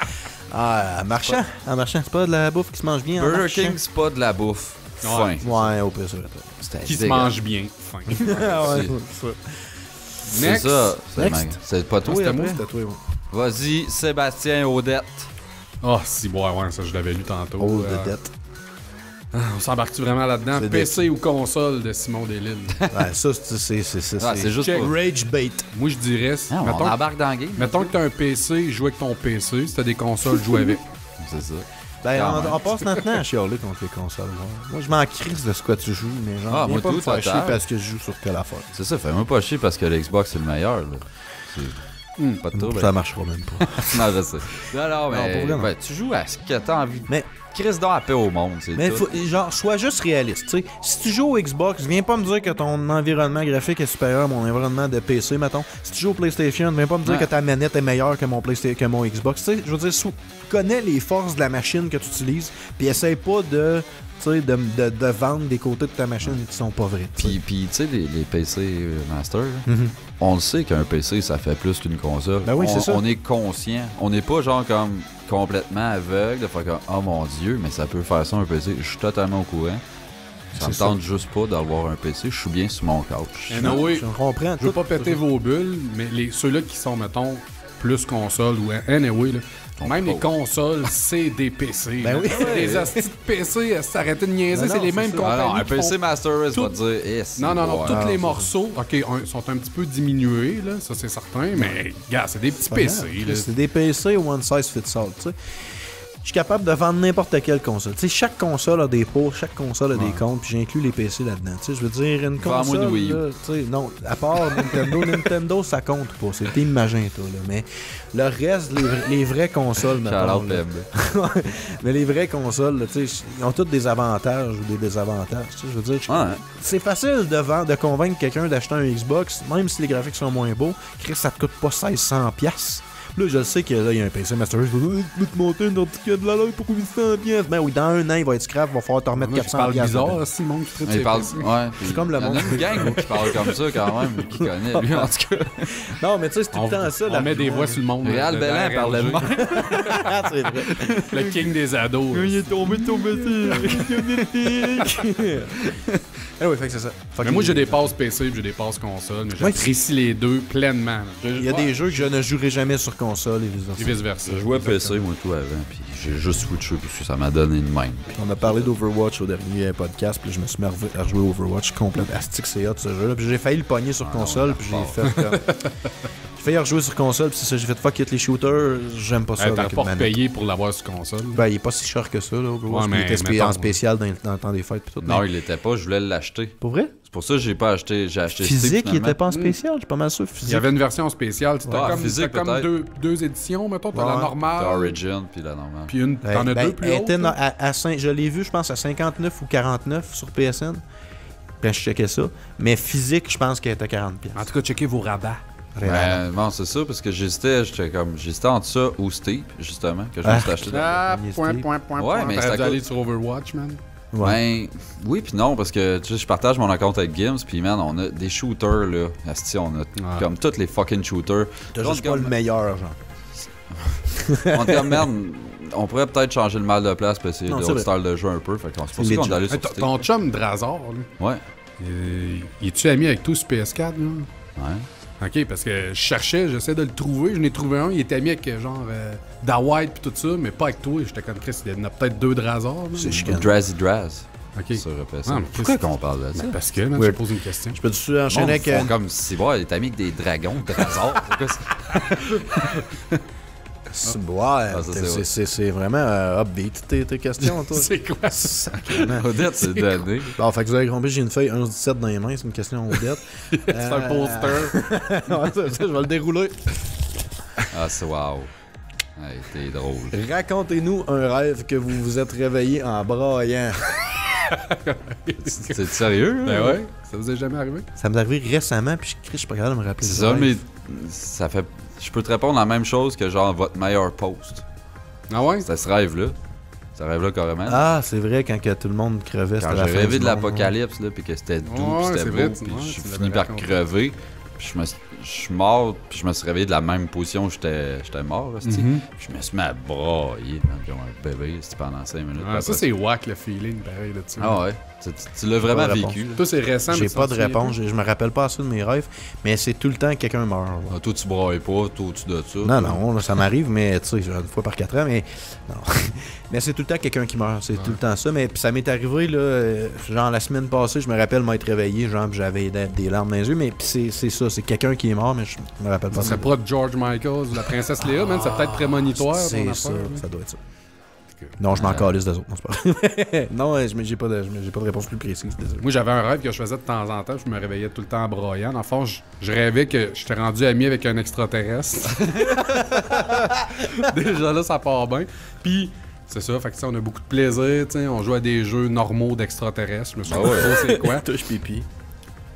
Ah, en marchant. C'est pas de la bouffe qui se mange bien en Burger marchant. King, c'est pas de la bouffe. Ouais. Fin. Ouais, au pire, c'est vrai. C'était Qui se dégueulasse. mange bien. Fin. Ah ouais, C'est- c'est C'est Next. ça. C'est Next. C'est pas toi, C'était après? moi. C'était toi, ouais. Vas-y, Sébastien Audette. Ah, si, ouais, ça je l'avais lu tantôt. Oh, Euh, de dette. On s'embarque-tu vraiment là-dedans? C'est PC ou console de Simon Delisle? Ouais, ça, c'est Ah, c'est juste check. pas... Rage bait. Moi, je dirais, Ah, on mettons, embarque dans le game. mettons que t'as un PC, joue avec ton PC. Si t'as des consoles, joue avec. C'est ça. Ben, Quand même. on passe notre temps à chialer contre les consoles. Ouais. Moi, je m'en crise de ce que tu joues, mais genre, Ah, viens moi, pas tout, me faire total. chier parce que je joue sur telle affaire. C'est ça, fais-moi pas chier parce que l'Xbox c'est le meilleur. Là. C'est pas de trouble. Ça marchera même pas. Non, je sais. Non, mais pour vrai, non. ben, tu joues à ce que t'as envie. Mais- Chris donc à paix au monde, c'est Mais tout. faut, genre, sois juste réaliste. Tu sais, si tu joues au Xbox, viens pas me dire que ton environnement graphique est supérieur à mon environnement de PC, mettons. Si tu joues au PlayStation, viens pas me dire Ouais. que ta manette est meilleure que mon Xbox. Tu sais, je veux dire, connais les forces de la machine que tu utilises, puis essaye pas de, tu sais, de vendre des côtés de ta machine qui sont pas vrais. tu sais. Puis tu sais, les PC Master, là, Mhm. on le sait qu'un PC ça fait plus qu'une console. Ben oui, c'est ça. On est conscient. On n'est pas genre comme complètement aveugle de faire comme oh mon dieu, mais ça peut faire ça un PC. Je suis totalement au courant. Ça me C'est ça. tente juste pas d'avoir un PC. Je suis bien sur mon couch. Anyway, Je comprends. je veux tout. pas péter vos bulles, mais ceux-là qui sont, mettons, plus console ou anyway, là, même les consoles, c'est des PC. Ben là. oui. Les astis de PC, s'arrêter de niaiser, Ben c'est non, les c'est mêmes ça. compagnies. Ah non, un qui PC font- Master Race va tout- te dire eh, c'est Non, bon. tous les c'est morceaux, sont un petit peu diminués, là, ça c'est certain, mais gars, c'est des petits PC. là. C'est des PC one size fits all. Tu sais. Je suis capable de vendre n'importe quelle console. Tu sais, chaque console a des pots, chaque console a des comptes, puis j'inclus les PC là-dedans. Tu sais, je veux dire, une Vends-moi console, une Wii U. là, tu sais, non, à part Nintendo, ça compte pas. C'est Team Magenta, là. Mais le reste, les vraies consoles, mettons, Shout-out là. Peb. Mais les vraies consoles, là, tu sais, ils ont toutes des avantages ou des désavantages. Tu sais, je veux dire, Ouais. c'est facile de convaincre quelqu'un d'acheter un Xbox, même si les graphiques sont moins beaux. Chris, ça te coûte pas 1600$. Là, je sais qu'il y a un PC Master Race. Je vais te monter un ordi qui a de la l'air pour 800 pièces. Ben oui, dans un an, il va être scrap, il va falloir te remettre Moi, je 400 parle pièces. bizarre, si le monde qui traite Il parle. ses Ouais. C'est comme le Il y en monde. a une gang qui parle comme ça quand même, qui connaît lui en tout cas. Non, mais tu sais, c'est tout le temps ça. On met des voix sur le monde. Réal de Bellan RLG. parlait de même. Ah, c'est vrai. Le king des ados. Il est tombé de ton PC. Ah oui, fait que c'est ça. Fait Mais que moi, j'ai des passes PC et j'ai des passes console, mais Ouais. j'apprécie les deux pleinement. Il y a des jeux que je ne jouerai jamais sur console et Et vice vice-versa. Je jouais à PC moi tout avant, puis j'ai juste switché parce que ça m'a donné une main. On a parlé d'Overwatch au dernier podcast, puis je me suis mis à rejouer Overwatch complètement. Astic, c'est hot ce jeu-là. Puis j'ai failli le pogner sur console, puis j'ai fait comme. J'ai failli rejouer sur console, puis c'est ça, j'ai fait fuck it les shooters, j'aime pas ça. T'as avec pas une manette. payé pour l'avoir sur console. Ben, il est pas si cher que ça, là, Overwatch. Ouais, Puis il mais était mettons, en spécial dans le temps des fêtes, puis tout. Non, Mais il l'était pas, je voulais l'acheter. pour vrai? C'est pour ça que j'ai pas acheté, j'ai acheté Steam, Physique, il finalement. était pas en spécial, je suis pas mal sûr. Il Physique. y avait une version spéciale. C'était Ah, comme, physique, c'était comme peut-être. deux éditions, mettons. T'as Ouais. la T'as normale. Origin puis la normale. Puis une. T'en as deux plus elle hautes. était là? je l'ai vu, je pense, à 59 ou 49 sur PSN. Quand je checkais ça. Mais physique, je pense qu'elle était à 40 pièces. En tout cas, checkez vos rabats. Ben, non, c'est ça, parce que j'hésitais entre ça ou Steep, justement, que je me suis acheté. Ah, Premier point. Ouais, mais T'aurais c'est à dû aller cause- sur Overwatch, man. Ouais. Ben, oui puis non, parce que tu sais, je partage mon compte avec Gims, puis man, on a des shooters, là. Asti, on a comme tous les fucking shooters. T'as On juste est pas comme- le meilleur, genre. On est comme, merde, on pourrait peut-être changer le mal de place, puis essayer Non, c'est d'autres vrai. styles de jeu un peu. Fait qu'on c'est pour C'est ça qu'on legit. est allé Hey, sur ton- Steep. ton chum Drazar, là, Ouais, il est-tu ami avec toi sur PS4, là? ouais. Ok, parce que je cherchais, j'essaie de le trouver. Je n'ai trouvé un, il était ami avec genre Da White pis tout ça, mais pas avec toi. J'étais comme Chris, il y en a peut-être deux Drazar. là. C'est chiant. Drazzy Draz. Ok. Sur PC. Ah, mais Pourquoi qu'est-ce- qu'on parle de ça? Parce que, man, Weird. je pose une question. Je peux-tu enchaîner Monde avec. font comme si, ouais, t'es ami avec des dragons, Drazar. C'est quoi ça? C'est vraiment upbeat tes questions, toi. C'est quoi ça? Sacrément. Odette, c'est donné. Bon, fait que vous avez compris, j'ai une feuille 11-17 dans les mains, c'est une question Odette. C'est un poster. Ouais, ça, je vais le dérouler. Ah, c'est wow. Hey, t'es drôle. Racontez-nous un rêve que vous vous êtes réveillé en braillant. C'est sérieux? Ben là? ouais, ça vous est jamais arrivé? Ça m'est arrivé récemment, puis je suis pas capable de me rappeler. C'est du ça, rêve. mais ça fait. Je peux te répondre la même chose que genre votre meilleur post. Ah ouais? C'était ce rêve-là. Ce rêve-là, carrément. Ah, c'est vrai, quand que tout le monde crevait, Quand c'était la j'ai fin rêvé du de monde, l'apocalypse, là, puis que c'était doux, Ouais, puis c'était c'est beau, vrai, puis ouais, je tu suis l'avais fini par raconté. crever. Puis je suis mort, puis je me suis réveillé de la même position où j'étais mort, là, c'ti. Mhm. Puis je me suis mis à brailler, man, comme un bébé, c'ti, pendant 5 minutes. Ah, ça, c'est whack le feeling, pareil, là dessus. Ah ouais. Tu l'as vraiment Pas de vécu, là. Toi, c'est récent, mais J'ai tu pas t'en de souviens réponse, je me rappelle pas assez de mes rêves, mais c'est tout le temps que quelqu'un meurt. là. Ah, toi, tu brailles pas, toi, au-dessus de ça. Non, non, là, ça m'arrive, mais tu sais, genre, une fois par 4 ans, mais non. Mais c'est tout le temps quelqu'un qui meurt, c'est tout le temps ça. Mais puis ça m'est arrivé, là, genre la semaine passée, je me rappelle m'être réveillé, genre, puis j'avais des larmes dans les yeux, mais puis c'est ça, c'est quelqu'un qui est mort, mais je me rappelle pas. Ça serait pas de George Michaels ou la princesse Léa, man, c'est peut-être prémonitoire. ton C'est affaire, ça, là. ça doit être ça. Non, je m'en calisse des autres, non, c'est pas vrai. Non, j'ai pas de réponse plus précise, désolé. Moi, j'avais un rêve que je faisais de temps en temps. Je me réveillais tout le temps en broyant. Dans le fond, je rêvais que j'étais rendu ami avec un extraterrestre. Déjà là, ça part bien. Puis, c'est ça. Fait que, tu sais, on a beaucoup de plaisir. tu sais, On joue à des jeux normaux d'extraterrestres. Je me souviens pas trop c'est quoi. Touche pipi.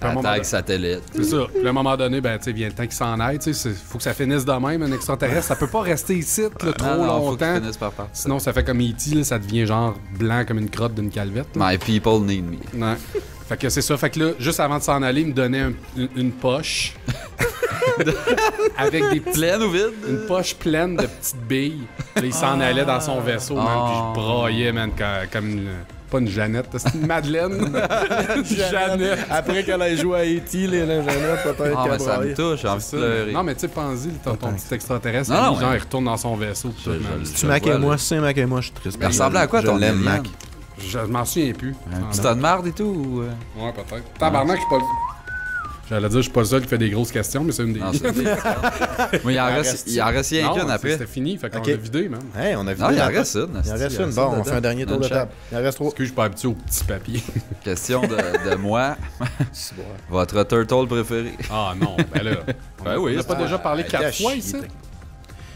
à un moment Attaque donné- satellite. C'est ça. Puis à un moment donné, ben, tu sais, vient le temps qu'il s'en aille. Tu sais, faut que ça finisse de même, un extraterrestre. Ça peut pas rester ici là, trop Non, non, faut que tu longtemps. finisses par partir. Sinon, ça fait comme E.T., là, ça devient genre blanc comme une crotte d'une calvette. là. My people need me. Ouais. Fait que c'est ça. Fait que là, juste avant de s'en aller, il me donnait une poche. avec des petits- Pleine ou vide? une poche pleine de petites billes. Là, il s'en allait dans son vaisseau, man. Puis je braillais, man, comme une. Pas une Jeannette, c'est une Madeleine. Jeannette. Après qu'elle ait joué à E.T., les Jeannette, peut-être Ah, qu'elle mais ça me braillait. touche, j'ai envie de Ça. pleurer. Non, mais tu sais, pense-y, ton petit extraterrestre, Non, lui, non, genre, ouais. il retourne dans son vaisseau. pis tout, Je- man. je- Si tu Mac et vois, moi, là. si c'est Mac et moi, je suis triste. Mais ressemblait à quoi Je ton l'aime, alien? Mac. Je m'en souviens plus. Un petit tas de marde et tout? Ou... Ouais, peut-être. Tabarnak, je suis pas le. J'allais dire, je suis pas le seul qui fait des grosses questions, mais c'est une des. Non, c'est des... Moi, il en reste rien Non, qu'une après. C'était fini, fait qu'on Ok. l'a vidé, man. Hey, on a vu. Non, il en reste une. Il en reste Il y a une. ça Bon, on dedans. fait un dernier tour Une de chaque. table. Il en reste 3. Parce que je suis pas habitué aux petits papiers. Question de moi. Votre turtle préféré? Ah non, ben là. Ben oui, On n'a pas déjà parlé 4 fois ici?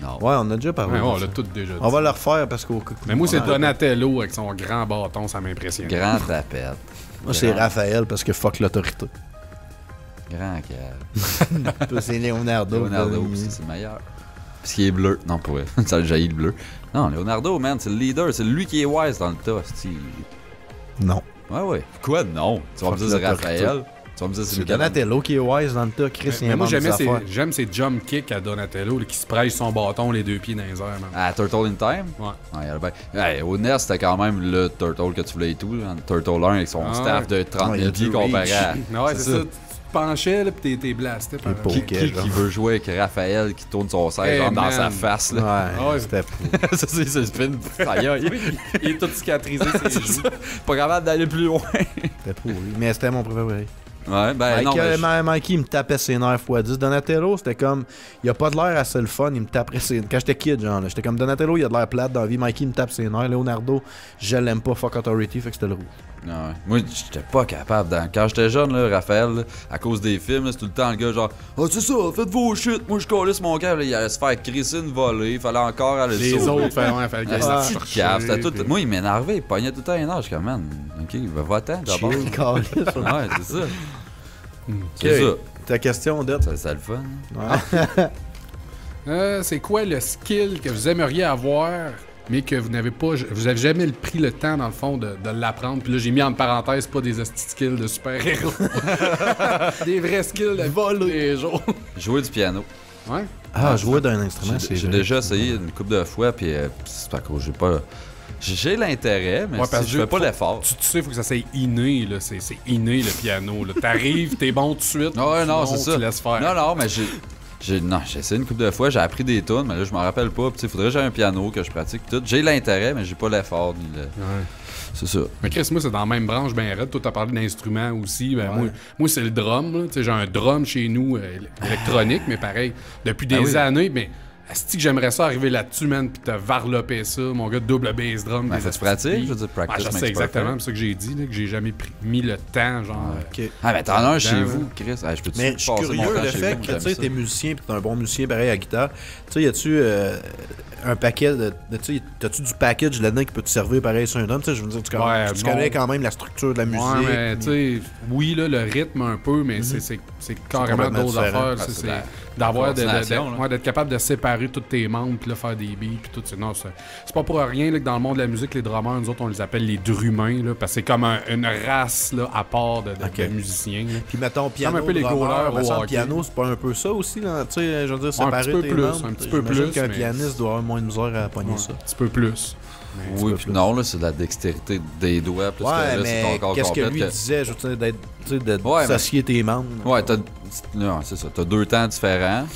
Non. Ouais, on a déjà parlé. Ouais, de on ça. l'a tout déjà dit. On va le refaire parce qu'au. Mais moi, c'est on a- Donatello avec son grand bâton, ça m'impressionne. Grand tapette. Moi, c'est Grand- Raphaël parce que fuck l'autorité. Grand cave. Toi, c'est Leonardo. Leonardo aussi, c'est le meilleur. Parce qu'il est bleu. Non, pour vrai. Ça le jaillit le bleu. Non, Leonardo, man, c'est le leader. C'est lui qui est wise dans le tas. Non. Ouais. Quoi, non? Tu vas me dire c'est Raphaël. Tu vas me dire c'est C'est Michelangelo. Donatello qui est wise dans le tas. Chris, il Mais moi, invente des affaires. j'aime ses jump kicks à Donatello, là, qui se prêche son bâton les deux pieds dans les airs, man. À Turtle in Time? Ouais. Ouais, ben, au NES, c'était quand même le Turtle que tu voulais et tout. Là. Turtle 1 avec son Ah staff de 30 Ouais, il y 000 a pieds du comparé à. Ouais, c'est ça. Tu te penchais, là, pis t'es blasté par Il est Qui veut jouer avec Raphaël qui tourne son siège Hey, genre dans man. sa face? Là. Ouais, Ouais. c'était fou. Ça, c'est ce spin. Il est tout cicatrisé, ses joues. Pas capable d'aller plus loin. C'était pourri. Mais c'était mon préféré. Ouais, ben non. mais Mikey, il me tapait ses nerfs x10. Donatello, c'était comme. Il a pas de l'air assez le fun, il me taperait ses. Quand j'étais kid, genre, là, j'étais comme Donatello, il a de l'air plate dans la vie. Mikey, il me tape ses nerfs. Leonardo, je l'aime pas, fuck authority, fait que c'était le rouge. Ouais. Moi, j'étais pas capable. Quand j'étais jeune, là, Raphaël, là, à cause des films, là, c'est tout le temps le gars genre « Ah, c'est ça, faites vos shit, moi je calisse mon cœur. » Il allait se faire crisser une volée, il fallait encore aller Les le sauver. autres, fallait qu'il Ah, aille c'est chercher, cave, c'était tout. puis- Moi, il m'énervait, il pognait tout le temps un âge. Je suis comme, man, ok, ben va-t'en d'abord. Chill, calisse. Ouais, c'est ça. C'est Ok. Ta question, Dette. ça. C'est le fun. C'est quoi le skill que vous aimeriez avoir, mais que vous n'avez pas, vous avez jamais pris le temps, dans le fond, de l'apprendre? Puis là, j'ai mis en parenthèse pas des hosties skills de super-héros. Des vrais skills de vol les jours. Jouer du piano. Ouais. Ah, jouer d'un instrument, c'est. J'ai vrai. déjà essayé une couple de fois, puis c'est pas cause, j'ai pas. J'ai l'intérêt, mais Ouais, parce si je que fais pas faut- l'effort. Tu sais, faut que ça soit inné, là. C'est inné, le piano, là. T'arrives, t'es bon tout de suite. Ah ouais, non, sinon, c'est ça. Tu laisses faire. Non, mais j'ai essayé une couple de fois, j'ai appris des tunes, mais là, je m'en rappelle pas. Il faudrait que j'ai un piano, que je pratique tout. J'ai l'intérêt, mais j'ai pas l'effort. Ni le... Ouais. C'est ça. Mais Chris, moi, c'est dans la même branche, ben raide. Toi, t'as parlé d'instruments aussi. Ben, moi c'est le drum, là. Tu sais, j'ai un drum chez nous, électronique, mais pareil, depuis des oui. années, mais est-ce que j'aimerais ça arriver là-dessus, man, pis te varloper ça, mon gars, double bass drum. Ben, des faut que tu astis. pratiques, je veux dire, Ouais, practice je makes sais exactement, perfect. c'est ça que j'ai dit, là, que j'ai jamais mis le temps, genre. Ok. Ah, mais t'en as un chez Dedans, vous, Chris. Ah, je peux-tu Mais je suis passer mon curieux, temps le chez fait vous? que J'aime tu sais, ça. t'es musicien pis t'es un bon musicien pareil à la guitare. Tu sais, y a-tu un paquet de. Tu sais, t'as-tu du package là-dedans qui peut te servir pareil sur un drum? Tu sais, je veux dire, tu non. connais quand même la structure de la musique. Ouais, mais tu sais, oui, là, le rythme un peu, mais c'est carrément complètement d'autres différent. affaires. Ah, c'est- c'est c'est la d'avoir coordination, là. d'être capable de séparer tous tes membres puis là faire des beats puis tout. Non, c'est pas pour rien là, que dans le monde de la musique, les drummers, nous autres, on les appelle les drumains, là, parce que c'est comme une race là, à part de musiciens. Là. Puis mettons, piano, un peu les drummer, goalers me au semble, hockey. piano, c'est pas un peu ça aussi, là? Tu sais, je veux dire, Un séparer petit peu tes plus, membres. un petit peu J'imagine plus, qu'un mais- pianiste doit avoir moins de misère à pogner ça. Un petit peu plus. Oui, puis non, là, c'est de la dextérité des doigts. Plus Ouais, que là, c'est mais ton corps qu'est-ce que complet lui disait, je veux dire, d'être, tu sais, de Ouais, dissocier tes membres. Ouais, non, c'est ça. T'as deux temps différents,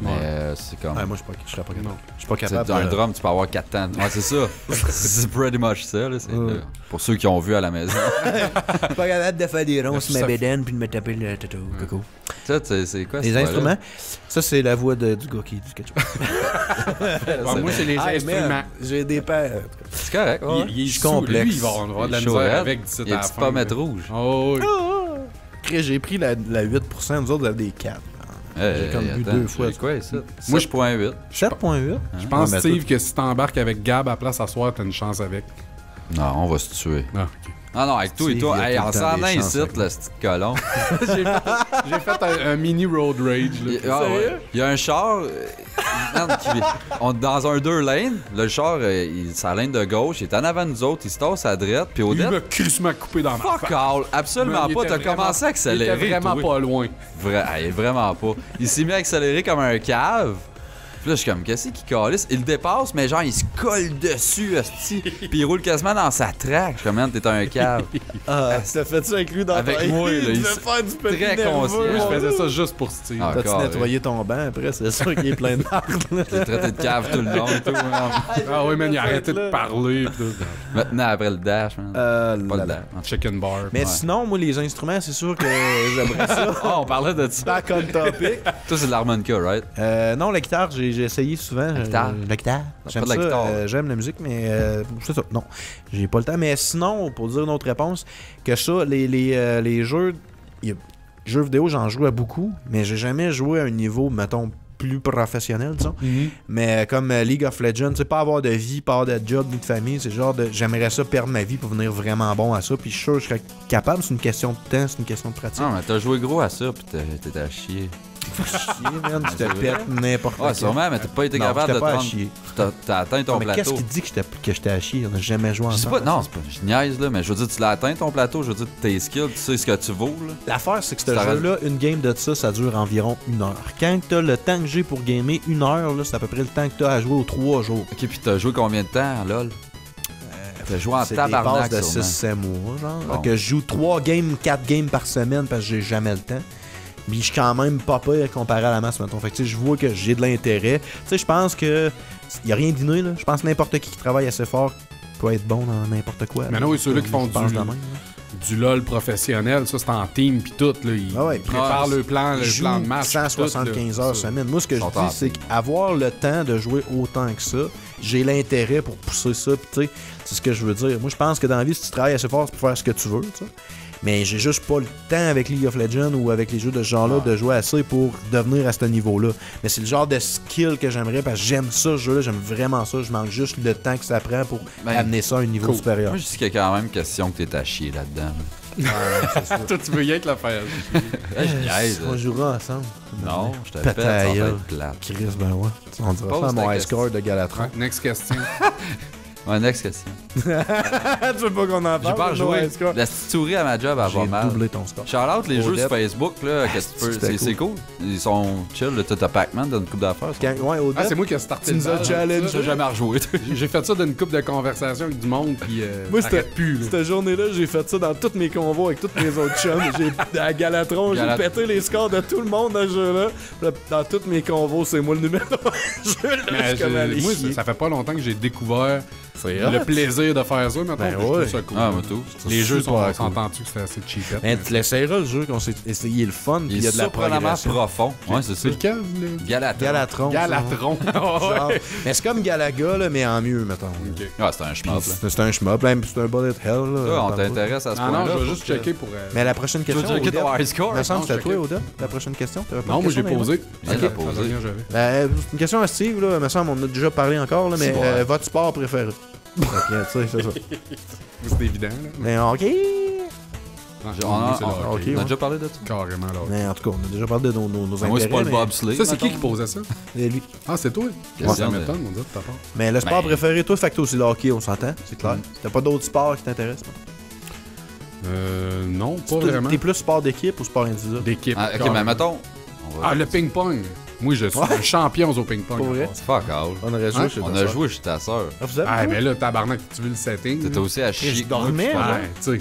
mais Ouais. C'est comme. Ouais, moi, je serais pas capable. Non. Je suis pas Tu sais, capable. dans un de- drum, tu peux avoir 4 temps. Ouais, c'est ça. C'est pretty much ça. Là, pour ceux qui ont vu à la maison. Je suis pas capable de faire des ronds sur ma Ça- bédaine puis de me taper le tatou. Coco. Ça, c'est quoi Les cette instruments, voix-là? ça, c'est la voix du gars qui dit quelque chose. Ouais, moi, c'est les Hey, instruments. man, j'ai des pères. C'est correct. Ouais. Il est Je suis sous, complexe. Lui, il va avoir de la Il est misère chaud, avec d'ici Il y a à un la petit fin, pommette là. rouge. Oh, oui. Chris, j'ai pris la 8%, nous autres, vous avez des 4. J'ai comme vu attends, 2 fois. c'est quoi ça? Moi, je 7.8. 7.8? Je pense, Ouais, mais Steve, que si t'embarques avec Gab à la place à soir, t'as une chance avec. Non, on va se tuer. Ah, Ah non, avec toi et Steve, toi, il y a hey, tout le on temps s'en des a chances ici, avec le petit colon. J'ai fait un mini road rage. Là. Ah ouais. Il y a un char. Man, on est dans un 2 lanes. Le char, sa lane de gauche, il est en avant de nous autres. Il se tasse à droite. Puis au Il dette. m'a crissement coupé dans ma Fuck face. all. Absolument Il pas. était T'as vraiment- commencé à accélérer. Il était vraiment toi. pas loin. Hey, vraiment pas. Il s'est mis à accélérer comme un cave. Puis là, je suis comme, qu'est-ce qu'il calisse? Il le dépasse, mais genre, il se colle dessus, hostie. Puis il roule quasiment dans sa traque. Je suis comme, man, t'es un cave. Ah, t'as fait ça avec lui dans Avec ta moi, là, il il devait s- faire du petit très nerveux, conscient. Moi, mon je faisais gars. ça juste pour Steve. Ah, T'as-tu carré. nettoyé ton banc après? C'est sûr qu'il est plein de marde. J'ai traité de cave tout le long et tout, man. Ah oui, man, il a arrêté de là. parler. pis tout. Maintenant, après le dash, man. Pas le dash. Chicken bar. Mais Ouais. sinon, moi, les instruments, c'est sûr que j'aimerais ça. Oh, on parlait de ça. Back on topic. Toi, c'est de l'harmonica, right? Non, la guitare, j'ai essayé souvent. La guitare? La guitare. J'aime pas de la ça. guitare. J'aime la musique, mais c'est ça. Non, j'ai pas le temps. Mais sinon, pour dire une autre réponse, que ça, les jeux, jeux vidéo, j'en joue à beaucoup, mais j'ai jamais joué à un niveau, mettons, plus professionnel, disons. Mais comme League of Legends, tu sais, pas avoir de vie, pas avoir de job ni de famille, c'est genre de j'aimerais ça perdre ma vie pour venir vraiment bon à ça. Puis je suis sûr que je serais capable, c'est une question de temps, c'est une question de pratique. Non, mais t'as joué gros à ça, pis t'étais à chier. Chier, man, tu te pètes n'importe quoi. Ouais, sûrement, mais t'as pas été Non, capable j'étais de te pas à rendre. chier. T'as atteint ton Mais plateau. qu'est-ce qui te dit que j'étais à chier? On n'a jamais joué Je sais ensemble. pas, non, c'est pas. Je niaise, là, mais je veux dire, tu l'as atteint ton plateau, je veux dire, tes skills, tu sais ce que tu vaux, là. L'affaire, c'est que ce Ça jeu-là, une game de ça dure environ 1 heure. Quand t'as le temps que j'ai pour gamer 1 heure, là, c'est à peu près le temps que t'as à jouer aux 3 jours. Ok, puis t'as joué combien de temps, lol? T'as joué en C'est des passes tabarnak, de sûrement. 6-7 mois, genre. Bon. Que je joue 3 games, 4 games par semaine parce que j'ai jamais le temps. Mais je suis quand même pas pire comparé à la masse, mettons. Fait que tu sais, je vois que j'ai de l'intérêt. Tu sais, je pense que y a rien d'inné, là. Je pense que n'importe qui travaille assez fort peut être bon dans n'importe quoi. Mais non, et ceux-là qui font Je pense de même, là. du LOL professionnel, ça c'est en team pis tout, là. Ils Ah ouais, préparent le plan de match. 175 heures semaine. Moi, ce que je Sont dis, en c'est team. qu'avoir le temps de jouer autant que ça, j'ai l'intérêt pour pousser ça. Puis, tu sais, c'est ce que je veux dire. Moi, je pense que dans la vie, si tu travailles assez fort, c'est pour faire ce que tu veux, tu sais. Mais j'ai juste pas le temps avec League of Legends ou avec les jeux de ce genre-là de jouer assez pour devenir à ce niveau-là. Mais c'est le genre de skill que j'aimerais parce que j'aime ça, ce jeu-là, j'aime vraiment ça. Je manque juste le temps que ça prend pour Ben, amener ça à un niveau supérieur. Moi, je dis qu'il y a quand même question que t'es à chier là-dedans. Toi, tu veux rien que le faire. Là, je niaise. On jouera ensemble. Non, je te Pète pète, ça va ta gueule. être plate. Chris, ben ouais. On dirait Pose ça à mon ta high score de Galatron. Next question. Ouais, next question. Tu veux pas qu'on en parle? J'ai pas de nos rejoué. high scores? La petite souris à ma job, elle va J'ai mal. doublé ton score. Shout-out les jeux Odette. sur Facebook, là, que tu peux. c'était C'est cool. Ils sont chill. T'as Pac-Man dans une coupe d'affaires. ça. Quand, ouais, Odette, Ah, c'est moi qui ai starté Tu le nous as bal, challengé. ça. J'ai jamais rejoué. J'ai fait ça d'une coupe de conversation avec du monde, puis Moi, ça c'était arrête plus, là. cette journée-là, j'ai fait ça dans tous mes convois avec tous mes autres chums. À Galatron, j'ai pété les scores de tout le monde dans ce jeu-là. Puis là, dans tous mes convos, c'est moi le numéro 1 jeu. Là, Mais je suis comme allé moi, chier. ça fait pas longtemps que j'ai découvert C'est le hot. plaisir de faire ça, maintenant. Ben je trouve ouais. ça cool. Ah, moi tout. Les jeux sont super cool. s'entend-tu que c'était assez cheap. Ben, tu l'essayeras le jeu qu'on s'est essayé le fun, puis Il il y a est de la surprenamment progression. profond. Ouais, c'est ça. C'est lequel, le Galatron. Galatron. Galatron? Genre. Mais c'est comme Galaga, là, mais en mieux, mettons. Ah, c'est un shmup, là. C'est un shmup, là, c'est un bullet hell. Là, Là, on parle pas. t'intéresse à ce Ah point-là. non, je vais faut juste que- checker pour... Mais la prochaine Tu veux question, checker ton Odette, high score? me semble que Non, c'était toi, checker. Odette, la prochaine question. T'avais pas Non, de moi j'ai question, posé. Je viens de la poser. j'avais. Ben, c'est une question à Steve, là. Me semble, on a déjà parlé encore, là, mais C'est vrai. votre sport préféré. Fait que, tu sais, c'est ça. C'est évident, là. Mais ok. Non, On a, c'est le on- hockey. on a déjà parlé de ça. Carrément, là. Mais en tout cas, on a déjà parlé de nos Moi, c'est intérêts. pas le mais- bobsleigh. Ça, c'est qui mettons. posait ça? Et lui. Ah, c'est toi? Question Ça de- m'étonne, on dirait, de ta part. Mais le sport Ben- préféré, toi, fait que toi aussi le hockey, on s'entend, c'est clair. T'as pas d'autres sports qui t'intéressent? Non, pas vraiment. T'es plus sport d'équipe ou sport individuel? D'équipe. Ah, ok, carrément. mais mettons. on va- Ah, le ping-pong. Moi, je suis un champion au ping-pong. Pour vrai? Fuck all. On aurait joué Hein? chez On ta a sœur. joué chez ta soeur. Ah, vous êtes? Ah, mais là, tabarnak, tu veux le setting? T'étais là? aussi à Je chier. dormais, Ouais, là. tu sais.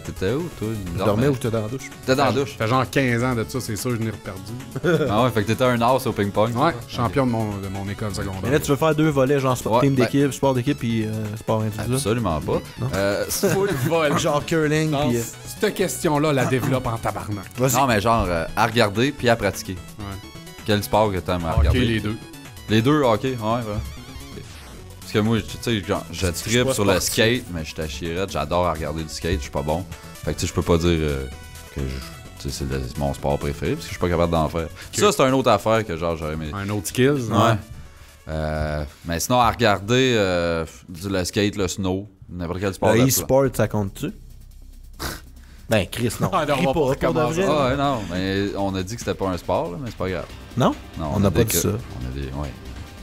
T'étais où, toi? Tu dormais ou t'étais dans la douche? T'étais dans la douche. Ça fait genre 15 ans de ça, c'est sûr, je n'ai reperdu. Ah ouais, fait que t'étais un as au ping-pong. Ouais, champion de mon école Mais là, secondaire. tu veux faire deux volets, genre sport, Ouais, team ben- d'équipe, sport d'équipe puis sport individuel? Absolument pas. Non. Full vol. Genre curling Non, puis... cette question-là, la développe en tabarnak. Vas-y. Non, mais genre à regarder puis à pratiquer. Ouais. Quel sport que t'aimes à Ok, regarder? les deux. Les deux, ok, ouais, Ok. Parce que moi, tu sais, genre, je je suis tripe pas sur le sportif. skate, mais je suis à chirette, j'adore à regarder du skate, je suis pas bon. Fait que tu sais, je peux pas dire que tu sais, c'est mon sport préféré, parce que je suis pas capable d'en faire. Ça, c'est une autre affaire que genre j'aurais aimé. Un autre skills. Ouais. Mais sinon, à regarder le skate, le snow, n'importe quel sport. Le de e-sport, ça compte-tu? Ben, Chris, non. Ah, non, Ris on va pas, pas pour de recommencer. vrai. Ah ouais, non, mais on a dit que c'était pas un sport, là, mais c'est pas grave. Non? Non, On n'a pas des- dit ça. On a des, ouais.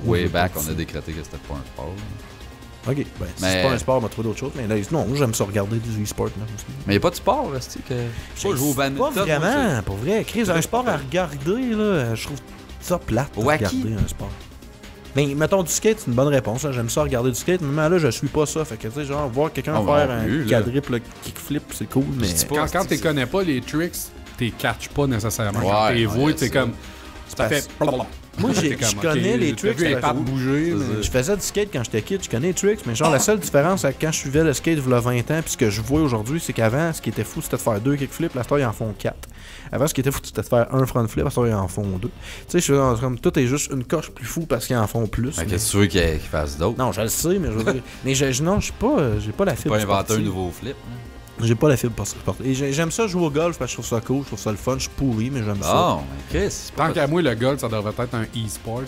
On Way a back, pas dit on a ça. décrété que c'était pas un sport. là. Ok, ben, si Mais- c'est pas un sport, on va trouver d'autres choses. Mais là, non, moi, j'aime ça regarder du e-sport. Là, aussi. Mais y a pas de sport, là, c'est que. Je sais pas, jouer au badminton. Pas moi, vraiment, pour vrai. Chris, un sport à regarder, là, je trouve ça plate de Wacky. regarder un sport. Mais mettons du skate, c'est une bonne réponse. Là. J'aime ça regarder du skate, mais là, je suis pas ça. Fait que, tu sais, genre, voir quelqu'un Ah, moi faire non un plus, là. quadruple kickflip, c'est cool, mais. dis pas. Quand tu connais pas les tricks, t'es catch pas nécessairement. Ouais, Quand t'es ouais, voué, c'est c'est ça. comme. Ça fait. Moi, T'es je comme, connais ok, les t'as tricks. vu les là, pattes je- bouger, mais. Je faisais du skate quand j'étais kid, je connais les tricks, mais genre la seule différence avec quand je suivais le skate il y a 20 ans, puis ce que je vois aujourd'hui, c'est qu'avant, ce qui était fou, c'était de faire 2 kickflips, la star ils en font 4. Avant, ce qui était fou, c'était de faire un front flip, la star ils en font 2. Tu sais, je suis comme tout est juste une coche plus fou parce qu'ils en font plus. Mais mais- qu'est-ce que tu veux qu'il fasse d'autre? Non, je le sais, mais je veux dire. Mais non, je suis pas, j'ai pas la fibre. Pas inventer un sportive. nouveau flip. hein. J'ai pas la fibre sportive. Et j'aime ça jouer au golf parce que je trouve ça cool, je trouve ça le fun, je suis pourri, mais j'aime ça. Oh, mais Chris, c'est Tant qu'à moi, le golf, ça devrait être un e-sport.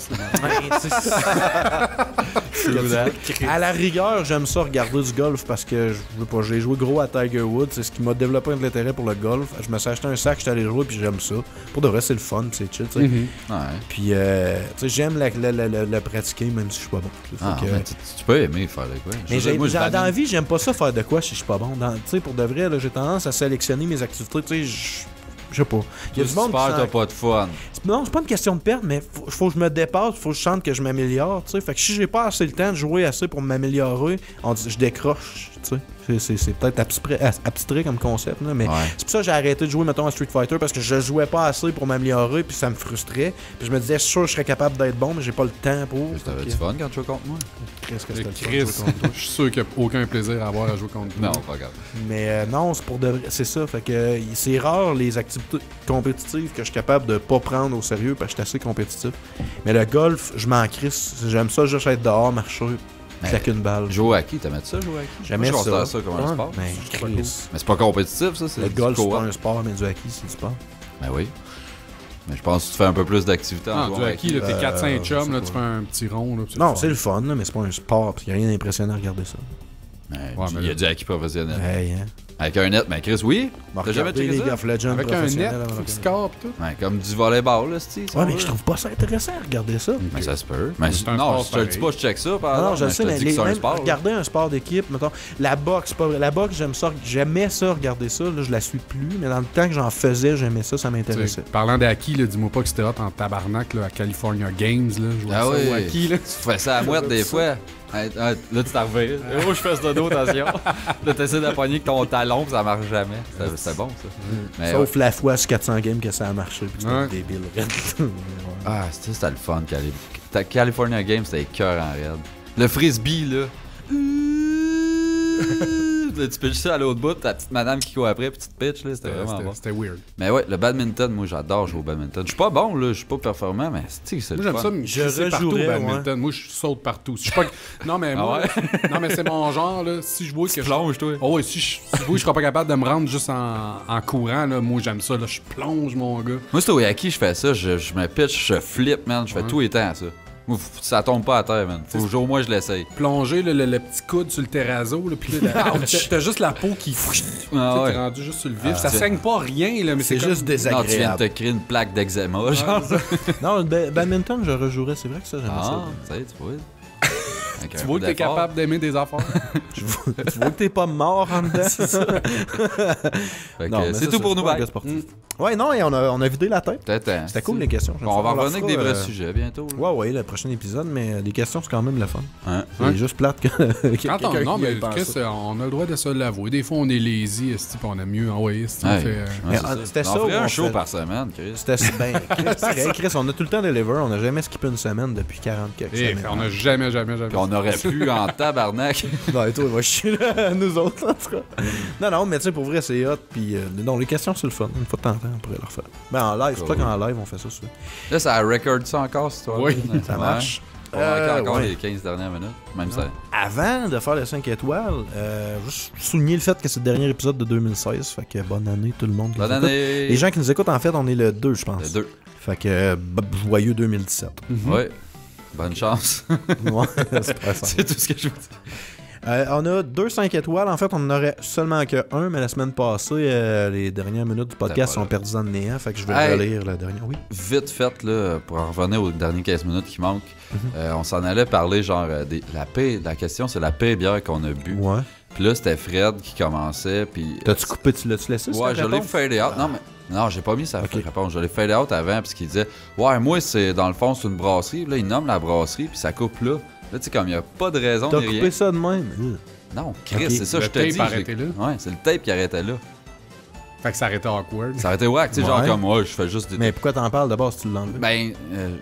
À la rigueur, j'aime ça regarder du golf parce que je veux pas, j'ai joué gros à Tiger Woods, c'est ce qui m'a développé de l'intérêt pour le golf. Je me suis acheté un sac, j'étais allé jouer puis j'aime ça. Pour de vrai, c'est le fun, c'est chill, tu sais. Ouais. Puis tu sais, j'aime le pratiquer même si je suis pas bon. Ah, Fait que- mais tu peux aimer faire de quoi. mais Moi, je dans la badine. vie, j'aime pas ça faire de quoi si je suis pas bon. Tu sais, pour de vrai, là, j'ai tendance à sélectionner mes activités, tu sais, je sais pas. Il y a du Si monde tu qui perds, s'en- t'as pas de fun. Non, c'est pas une question de perdre, mais faut que je me dépasse, faut que je sente que je m'améliore, tu sais. Fait que si j'ai pas assez le temps de jouer assez pour m'améliorer, je décroche, tu sais. C'est peut-être abstrait comme concept, là, mais Ouais. c'est pour ça que j'ai arrêté de jouer, mettons, à Street Fighter, parce que je jouais pas assez pour m'améliorer, puis ça me frustrait. Puis je me disais, je suis sûr que je serais capable d'être bon, mais j'ai pas le temps pour. T'avais du fun quand tu jouais contre moi? Qu'est-ce que c'était le fun de Chris, jouer contre toi? je suis sûr qu'il n'y a aucun plaisir à avoir à jouer contre toi. Non, pas grave. Mais non, c'est pour de vrai, c'est ça. Fait que c'est rare les activités compétitives que je suis capable de pas prendre au sérieux parce que je suis assez compétitif. Mais le golf, je m'en crisse. J'aime ça juste être dehors, marcher, claquer une balle. Jouer à qui? T'aimais ça, jouer à qui? J'aimais Moi, je ça. considère ça comme un Ouais, sport. mais C'est pas Chris. cool. Mais c'est pas compétitif, ça? C'est Le du golf, c'est co-op. pas un sport, mais du hockey, c'est du sport. Ben oui. Mais je pense que tu fais un peu plus d'activité en Ah, jouant du à hockey, là, t'es 4-5 je chums, sais là, pas. tu fais un petit rond. Là, puis Non, le c'est le fun, là, mais c'est pas un sport. Il n'y a rien d'impressionnant à regarder ça. Ouais, mais il y a là- du hockey professionnel. Hey, hein. Avec un net, mais Chris, oui. Bon, T'as jamais regardez checké League ça? of Legends Avec un net, professionnel faut avant qu'il le- score pis tout. Ouais, comme du volleyball, là, c'est Ouais, mais je trouve pas ça intéressant à regarder ça. Mais ça se peut. Mais C'est un non, sport je te le dis pas, je check ça, par Non, exemple, je le mais sais, te mais dis que c'est un même sport. là. regarder un sport d'équipe, mettons, la boxe, pas vrai. La boxe, j'aimais ça, regarder ça, là, je la suis plus, mais dans le temps que j'en faisais, j'aimais ça, ça T'sais, m'intéressait. parlant d'hockey, là, dis-moi pas que c'était hot en tabarnak là, à California Games. Là, jouer Ah ça oui. au hockey. Là. Tu fais ça à moite des fois. Là, tu t'en reviens. Oh, je fais ce dodo, attention. Là, t'essaies de pogner avec ton talon, puis ça marche jamais. C'est bon, ça. Mais, Sauf la fois sur 400 games que ça a marché, puis que c'était Ouais. débile. Ah, c'était le fun, California Games, c'était cœur en raide. Le frisbee, là. Là, tu pitches ça à l'autre bout, ta petite madame qui court après, puis tu te pitches, là, c'était vraiment bon. C'était weird. Mais ouais, le badminton, moi j'adore jouer au badminton. Je suis pas bon, là, je suis pas performant, mais c'est Moi, le j'aime fun. ça me Je crisser partout au rejouerais, badminton. Moi, je saute partout. Si je suis pas... Non, mais Ah moi... ouais? non, mais c'est mon genre, là. Si je vois que... Tu plonges, toi. Oh, ouais, si je vois que je serais pas capable de me rendre juste en courant, là, moi, j'aime ça. Là, je plonge, mon gars. Moi, c'est au hockey, je fais ça, je me pitch, je flippe, man, je fais tout les temps, ça. Moi, ça tombe pas à terre, man. Faut que au moins je l'essaye. Plonger le petit coude sur le terrazzo, là, puis là, t'as juste la peau qui... Ah ouais. T'es rendu juste sur le vif. ça c'est- saigne pas rien, là, mais C'est c'est juste Non, tu viens de te désagréable. créer une plaque d'eczéma, genre. Non, le badminton, je rejouerais, c'est vrai que ça, j'aimais Ah, tu sais, tu vois. Avec un Tu vois peu que t'es d'effort. capable d'aimer des affaires. ça. Tu vois que t'es pas mort en dedans, c'est ça? Fait que, Non, mais c'est ça, tout pour nous, pas un bye. gars sportif. Ouais, non, et on a vidé la tête. Peut-être. C'était cool les questions. Bon, on va leur revenir avec des fera, vrais sujets bientôt. là. Ouais, le prochain épisode, mais les questions, c'est quand même le fun. Hein? C'est Ouais. juste plate que quelqu'un Attends, non, qui ait mais pensé. Chris, on a le droit de se l'avouer. Des fois, on est lazy, esti, pis on aime mieux envoyer, esti, on Ouais. fait, Ouais, Mais, c'est c'était ça On ferait ou un on show fait- par semaine, Chris. C'était ben, Chris, pareil, Chris, on a tout le temps deliver, on a jamais skippé une semaine depuis 40 quelques Eh, semaines. on a jamais. Puis on aurait pu en tabarnak. Ouais, toi, va chier là, nous autres, en tout cas. Non, mais tu sais, pour vrai, c'est hot, puis non, les questions, c'est le fun. Une fois de temps en temps, on pourrait le refaire. Ben, en live, c'est pas Cool. qu'en live, on fait ça, souvent. Là, ça record ça encore, cette histoire. Oui, ça marche. On a encore Ouais. les 15 dernières minutes. Même ça. Avant de faire les 5 étoiles, juste souligner le fait que c'est le dernier épisode de 2016, fait que bonne année tout le monde qui Bonne nous écoute. année. Les gens qui nous écoutent, en fait, on est le 2, je pense. Le 2. Fait que joyeux 2017. Ouais. Bonne chance. Ouais, c'est pas ça. C'est tout ce que je vous dis. On a 2 5 étoiles. En fait, on en aurait seulement que un, mais la semaine passée, les dernières minutes du podcast T'es pas sont là. perdues dans le néant. Fait que je vais Hey. relire la dernière. Oui. Vite fait, là, pour en revenir aux dernières 15 minutes qui manquent, on s'en allait parler, genre, la question, c'est la paix bière qu'on a bu. Ouais. Puis là, c'était Fred qui commençait, puis... T'as-tu coupé, tu l'as-tu laissé? Ouais, cette je l'ai réponse? fadé out. Non, mais... Non, j'ai pas mis sa Ok. réponse. Je l'ai fadé out avant, parce qu'il disait « Ouais, moi, c'est dans le fond, c'est une brasserie. » Là, il nomme la brasserie, puis ça coupe là. Là, tu sais, comme il n'y a pas de raison T'as ni rien. coupé ça de même? Non, Chris, Ok. c'est ça, Le je te tape dis. arrêtait là. Ouais, c'est le tape qui arrêtait là. Fait que ça aurait été awkward. Ça aurait été wack, tu sais, genre Ouais. comme moi, je fais juste des. Mais pourquoi t'en parles d'abord si tu l'enlèves? Ben,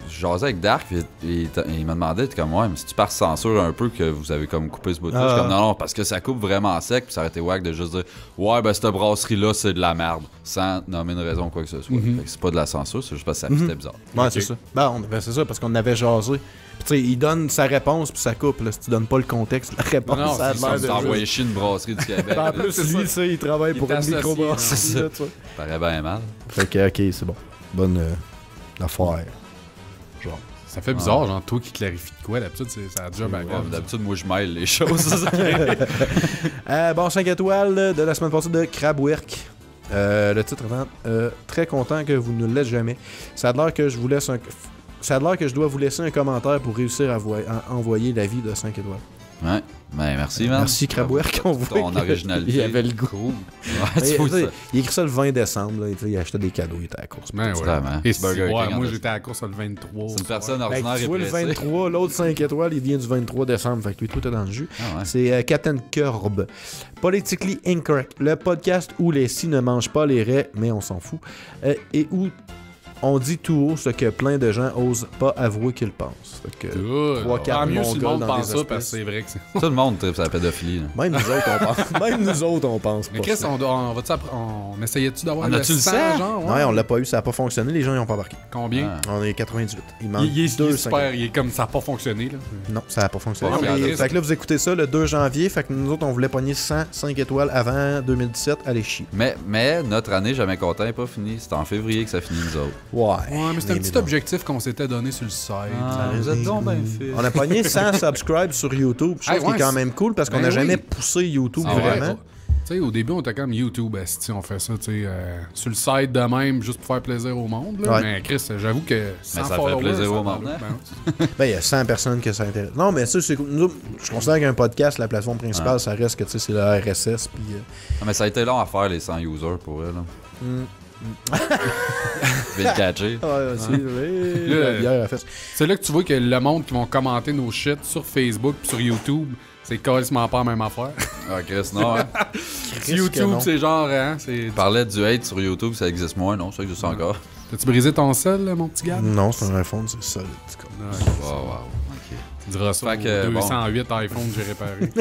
je jasais avec Dark, puis il m'a demandé, t'es comme, ouais, mais si tu pars censure un peu que vous avez comme coupé ce bout-là, je suis comme, non, parce que ça coupe vraiment sec, puis ça aurait été wack de juste dire, ouais, ben, cette brasserie-là, c'est de la merde, sans nommer une raison, quoi que ce soit. Fait que c'est pas de la censure, c'est juste parce que c'était bizarre. Ouais, c'est ça. Ben, c'est ça, parce qu'on avait jasé. Puis, tu sais, il donne sa réponse, puis ça coupe. Là, si tu donnes pas le contexte, la réponse, Non, ça a c'est l'air Comme de t'envoyer juste- chier une brasserie du Québec. En plus, C'est lui, ça. tu sais, il travaille Il pour une t'associe, microbrasserie. c'est ça. là, tu vois. Ça paraît bien mal. Fait que, ok, c'est bon. Bonne affaire. Genre. Ça fait bizarre, genre, toi qui clarifie de quoi, d'habitude, ça a déjà bien Ouais, grave. mais d'habitude, moi, je mêle les choses. c'est ça qui arrive. Bon, 5 étoiles de la semaine passée de Crabwork. Le titre étant très content que vous ne le laissez jamais. Ça a l'air que je vous laisse un. Ça a l'air que je dois vous laisser un commentaire pour réussir à envoyer l'avis de 5 étoiles. Ouais. Ben, merci, man. Merci, Crabwork. On voit Ton que- originalité. Il avait le goût. Cool. Ouais, Mais, tu vois tu sais, ça. il écrit ça le 20 décembre. Là, il achetait des cadeaux, il était à la course. Ben ouais. Vraiment. Et Burger ouais, King, moi en j'étais à la course le 23. C'est une personne Ben, ordinaire tu et vois, le pressée. 23, l'autre 5 étoiles, il vient du 23 décembre. Fait que lui, tout est dans le jus. Ah ouais. C'est Captain Curb. Politically Incorrect, le podcast où les si ne mangent pas les raies, mais on s'en fout, et où on dit tout haut ce que plein de gens osent pas avouer qu'ils pensent. Fait que, trois, quatre Tant mieux si le Mongols monde dans pense des ça, parce que espèces. c'est vrai que c'est. Tout le monde tripe sur la pédophilie. là. même nous autres, on pense. Même nous autres, on pense Mais pas. Chris, ça. on essayait-tu d'avoir On le a-tu le 100, sang? genre? Non, on l'a pas eu, ça a pas fonctionné, les gens ils ont pas embarqué. Combien? Ah. On est 98. Il manque Il est 2 super, il est comme ça n'a pas fonctionné, là. Non, ça a pas fonctionné. Pas Mais- fiable. fait que là, vous écoutez ça le 2 janvier. Fait que nous autres, on voulait pogner 105 étoiles avant 2017. Allez chier. Mais notre année jamais content n'est pas finie. C'est en février que ça finit, nous autres. Ouais. Ouais, mais c'est un Mais petit non. objectif qu'on s'était donné sur le site. vous êtes donc bien fait. On a pogné 100 subscribes sur YouTube, chose Hey, qui est ouais, quand même cool parce qu'on ben n'a oui. jamais poussé YouTube Ah ouais. vraiment. Tu sais, au début, on était comme YouTube, esti, on fait ça, tu sais, sur le site de même, juste pour faire plaisir au monde. Là. Ouais. Mais Chris, j'avoue que sans ça fait followers, plaisir ça au va monde, là. hein? Ben, Ben, il y a 100 personnes que ça intéresse. Non, mais ça, c'est cool. Nous, je considère qu'un podcast, la plateforme principale, ça reste que, tu sais, c'est le RSS. Puis, Ah, mais ça a été long à faire les 100 users pour elle. Je vais le catcher. ouais, c'est vrai. Là, La bière a fait ça. c'est là que tu vois que le monde qui vont commenter nos shit sur Facebook pis sur YouTube, c'est carrément pas la même affaire. Ah, Chris, non, hein? que YouTube, non. c'est genre, hein, c'est... Tu parlais du hate sur YouTube, ça existe moins, non? Ça existe encore. T'as-tu brisé ton sel, là, mon petit gars? Non, c'est un iPhone, c'est solide. c'est con. Wow, wow. Ok. Tu diras ça Fait que, aux bon. 208 iPhone que j'ai réparé.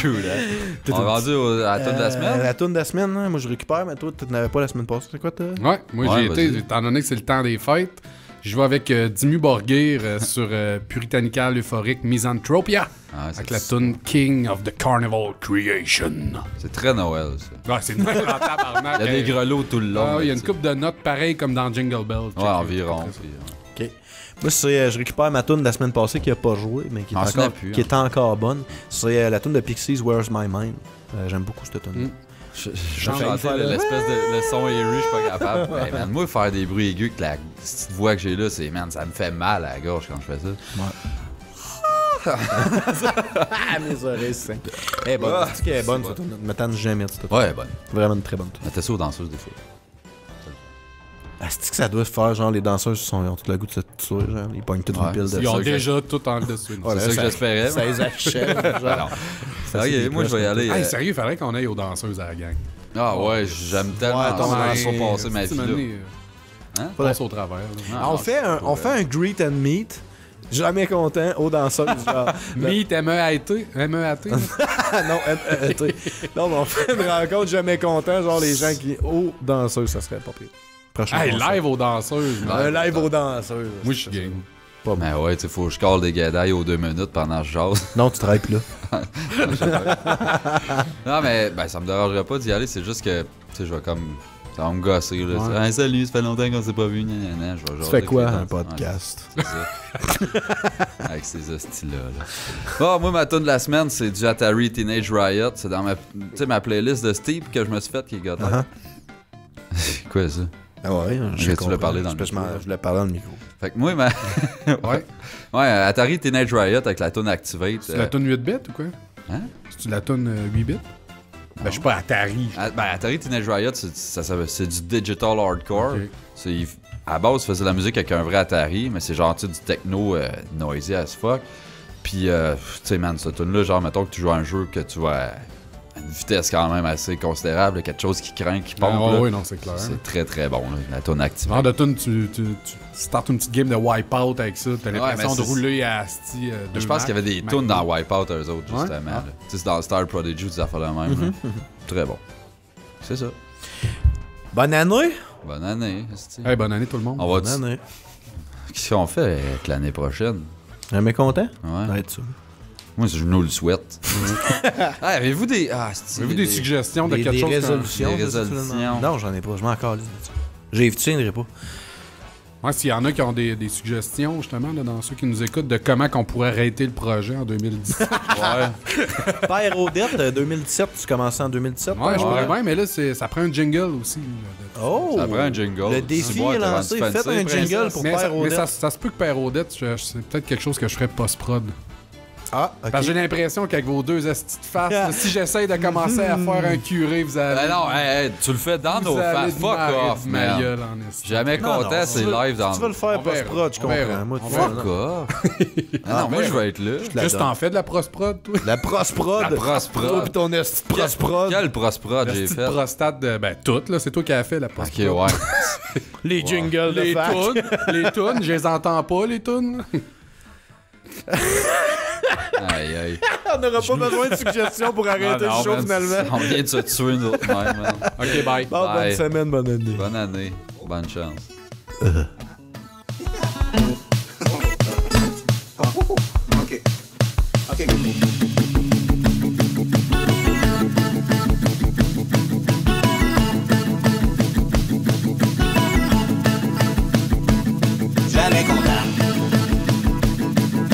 Cool, hein? On est rendu à la tune de la semaine? La toune de la semaine, hein, moi je récupère, mais toi, tu n'avais pas la semaine passée. C'est quoi, toi? Ouais, moi Ouais, j'ai été, vas-y. étant donné que c'est le temps des fêtes, je vais avec Dimmu Borgir sur Puritanical Euphoric Misanthropia, Ah, c'est- avec la tune King of the Carnival Creation. C'est très Noël, ça. Ouais, c'est une belle en tabarnak. Il y a des grelots tout le long. Ah, il y a là, une coupe de notes pareilles comme dans Jingle Bells. Ouais, environ. Ok. Moi, c'est, je récupère ma toune de la semaine passée qui a pas joué, mais qui est, Ah, encore, snap plus, qui est encore bonne. C'est la toune de Pixies, Where's My Mind. J'aime beaucoup cette toune. Je Change chanter faire l'espèce de le son airu, je suis pas capable. Hey, man, moi, faire des bruits aigus avec la petite voix que j'ai là, c'est, man, ça me fait mal à la gorge quand je fais ça. Ah, mes oreilles, c'est simple. Elle est bonne. C'est qu'elle est bonne, cette toune. Je me tente jamais de cette toune. Ouais, bonne. Vraiment une très bonne toune. Mettez ça aux danseuses des fois. Ah, c'est que ça doit se faire, genre, les danseuses ils ont tout le goût de se tuer, genre, ils pognent toutes Ouais. une pile de Ils ont ça que- déjà tout en dessus. Ouais, C'est ça que j'espérais. Ça les achève, genre. Ça, c'est Ok, des moi, je vais y aller. Hey, sérieux, il faudrait qu'on aille aux danseuses à la gang. Ah ouais, j'aime tellement Ouais, ton ça, Ouais, passer ma vie là. Hein? Passe au travers. là. Ah, on fait un greet and meet. Jamais content aux danseuses, genre. Meet M-E-A-T. M-E-A-T. Ah non, non, mais on fait une rencontre jamais content, genre les gens qui. Aux danseuses, ça serait pas pire. Prochain Hey, concert. live aux danseuses. Un live aux danseuses. Moi, je suis game. Pas Mais bon. ouais, tu sais, faut que je cale des gadailles aux 2 minutes pendant que je jase. Non, tu travailles plus là. Non, mais ben, ça me dérangerait pas d'y aller, c'est juste que, tu sais, je vais comme. Ça va me gosser, là. Ouais. Hey, salut, ça fait longtemps qu'on s'est pas vu, nanana. Je vais Tu jaser fais avec quoi, les un danseurs. podcast? Ouais, c'est ça. Avec ces hosties-là. Là. Bon, moi, ma tune de la semaine, c'est du Atari Teenage Riot. C'est dans ma playlist de Steve que je me suis faite qui est gâtée. Quoi, ça? Ah ouais, tu voulais parler dans le micro. Je voulais parler dans le micro. Fait que moi, ma. Ouais. Ouais, Atari Teenage Riot avec la tune Activate. C'est la tune 8 bits ou quoi? Hein? C'est-tu la tune 8 bits? Ben, je suis pas Atari. Ben, Atari Teenage Riot, c'est du digital hardcore. Ok. C'est, à la base, il faisait de la musique avec un vrai Atari, mais c'est genre tu sais, du techno noisy as fuck. Puis, tu sais, man, cette tune-là, genre, mettons que tu joues à un jeu que tu vas à une vitesse quand même assez considérable, quelque chose qui craint, qui pompe. Ah là. oui, non, c'est clair. C'est très très bon, là, la toune active. Genre de tune, tu startes une petite game de Wipeout avec ça, t'as l'impression mais de c'est- rouler à Asti. Je pense qu'il y avait des tunes dans Wipeout, eux autres, justement. Ouais? là. Tu sais, c'est dans Star Prodigy, des affaires de même. là. Très bon. C'est ça. Bonne année! Bonne année. esti. Hey, bonne année tout le monde. On va Bonne année. Qu'est-ce qu'on fait avec l'année prochaine? Jamais content? Ouais. Ça va être ça. Moi, je nous le souhaite. Ah, avez-vous des. Ah, c'est Avez-vous des suggestions de quelque chose? résolutions? Des c'est ça que tu veux résolutions. demander? Non, j'en ai pas. Je m'en calisse. J'y tiendrai pas. Ouais, s'il y en a qui ont des suggestions, justement, là, dans ceux qui nous écoutent, de comment qu'on pourrait arrêter le projet en 2017. Ouais. Père Odette, 2017, tu commençais en 2017? Ouais, je Ouais. pourrais bien, mais là, ça prend un jingle aussi. là, Oh! Ça prend un jingle. Le défi Dis-moi, est t'as lancé. rendu Faites fancy, un jingle princesse. pour mais Père mais Odette. ça se peut que Père Odette, c'est peut-être quelque chose que je ferais post-prod. Ah, ok. Parce que j'ai l'impression qu'avec vos deux astis de face, là, si j'essaye de commencer à faire un curé, vous allez... Ben non, hey, tu le fais dans nos vous allez faces. Fuck marrer off, de ma man. gueule en esti. Jamais Non, non, content, c'est tu veux- live dans. Tu vas le faire On verra, post-prod, je on verra, comprends. Moi, on tu verra. Fuck off. Ah non, moi, je vais être là. la Juste donne. t'en fais de la prosprod, toi? La prosprod. La prosprod. Toi pis ton esti de prosprod. Quel prosprod La j'ai petite fait? prostate de... Ben, toute, là. C'est toi qui as fait la Ok, prosprod. ouais. Les jingles de Les fac. tunes, les tunes, je les entends pas, les tunes. Aïe, aïe. On n'aura pas besoin de suggestions pour arrêter Ah non, le show, man, finalement. On vient de se tuer, nous autres, même, man. OK, bye. Bon, bonne Bye. semaine, bonne année. Bonne année. Bonne chance. Ok. Ok. Jamais content.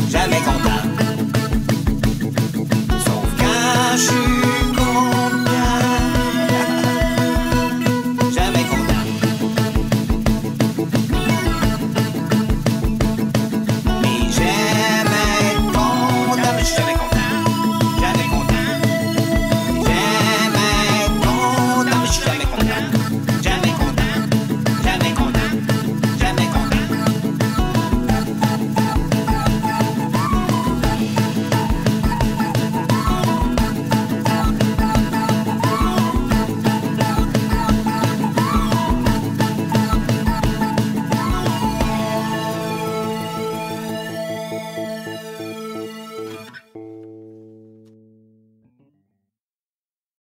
Jamais content. Sauf quand je suis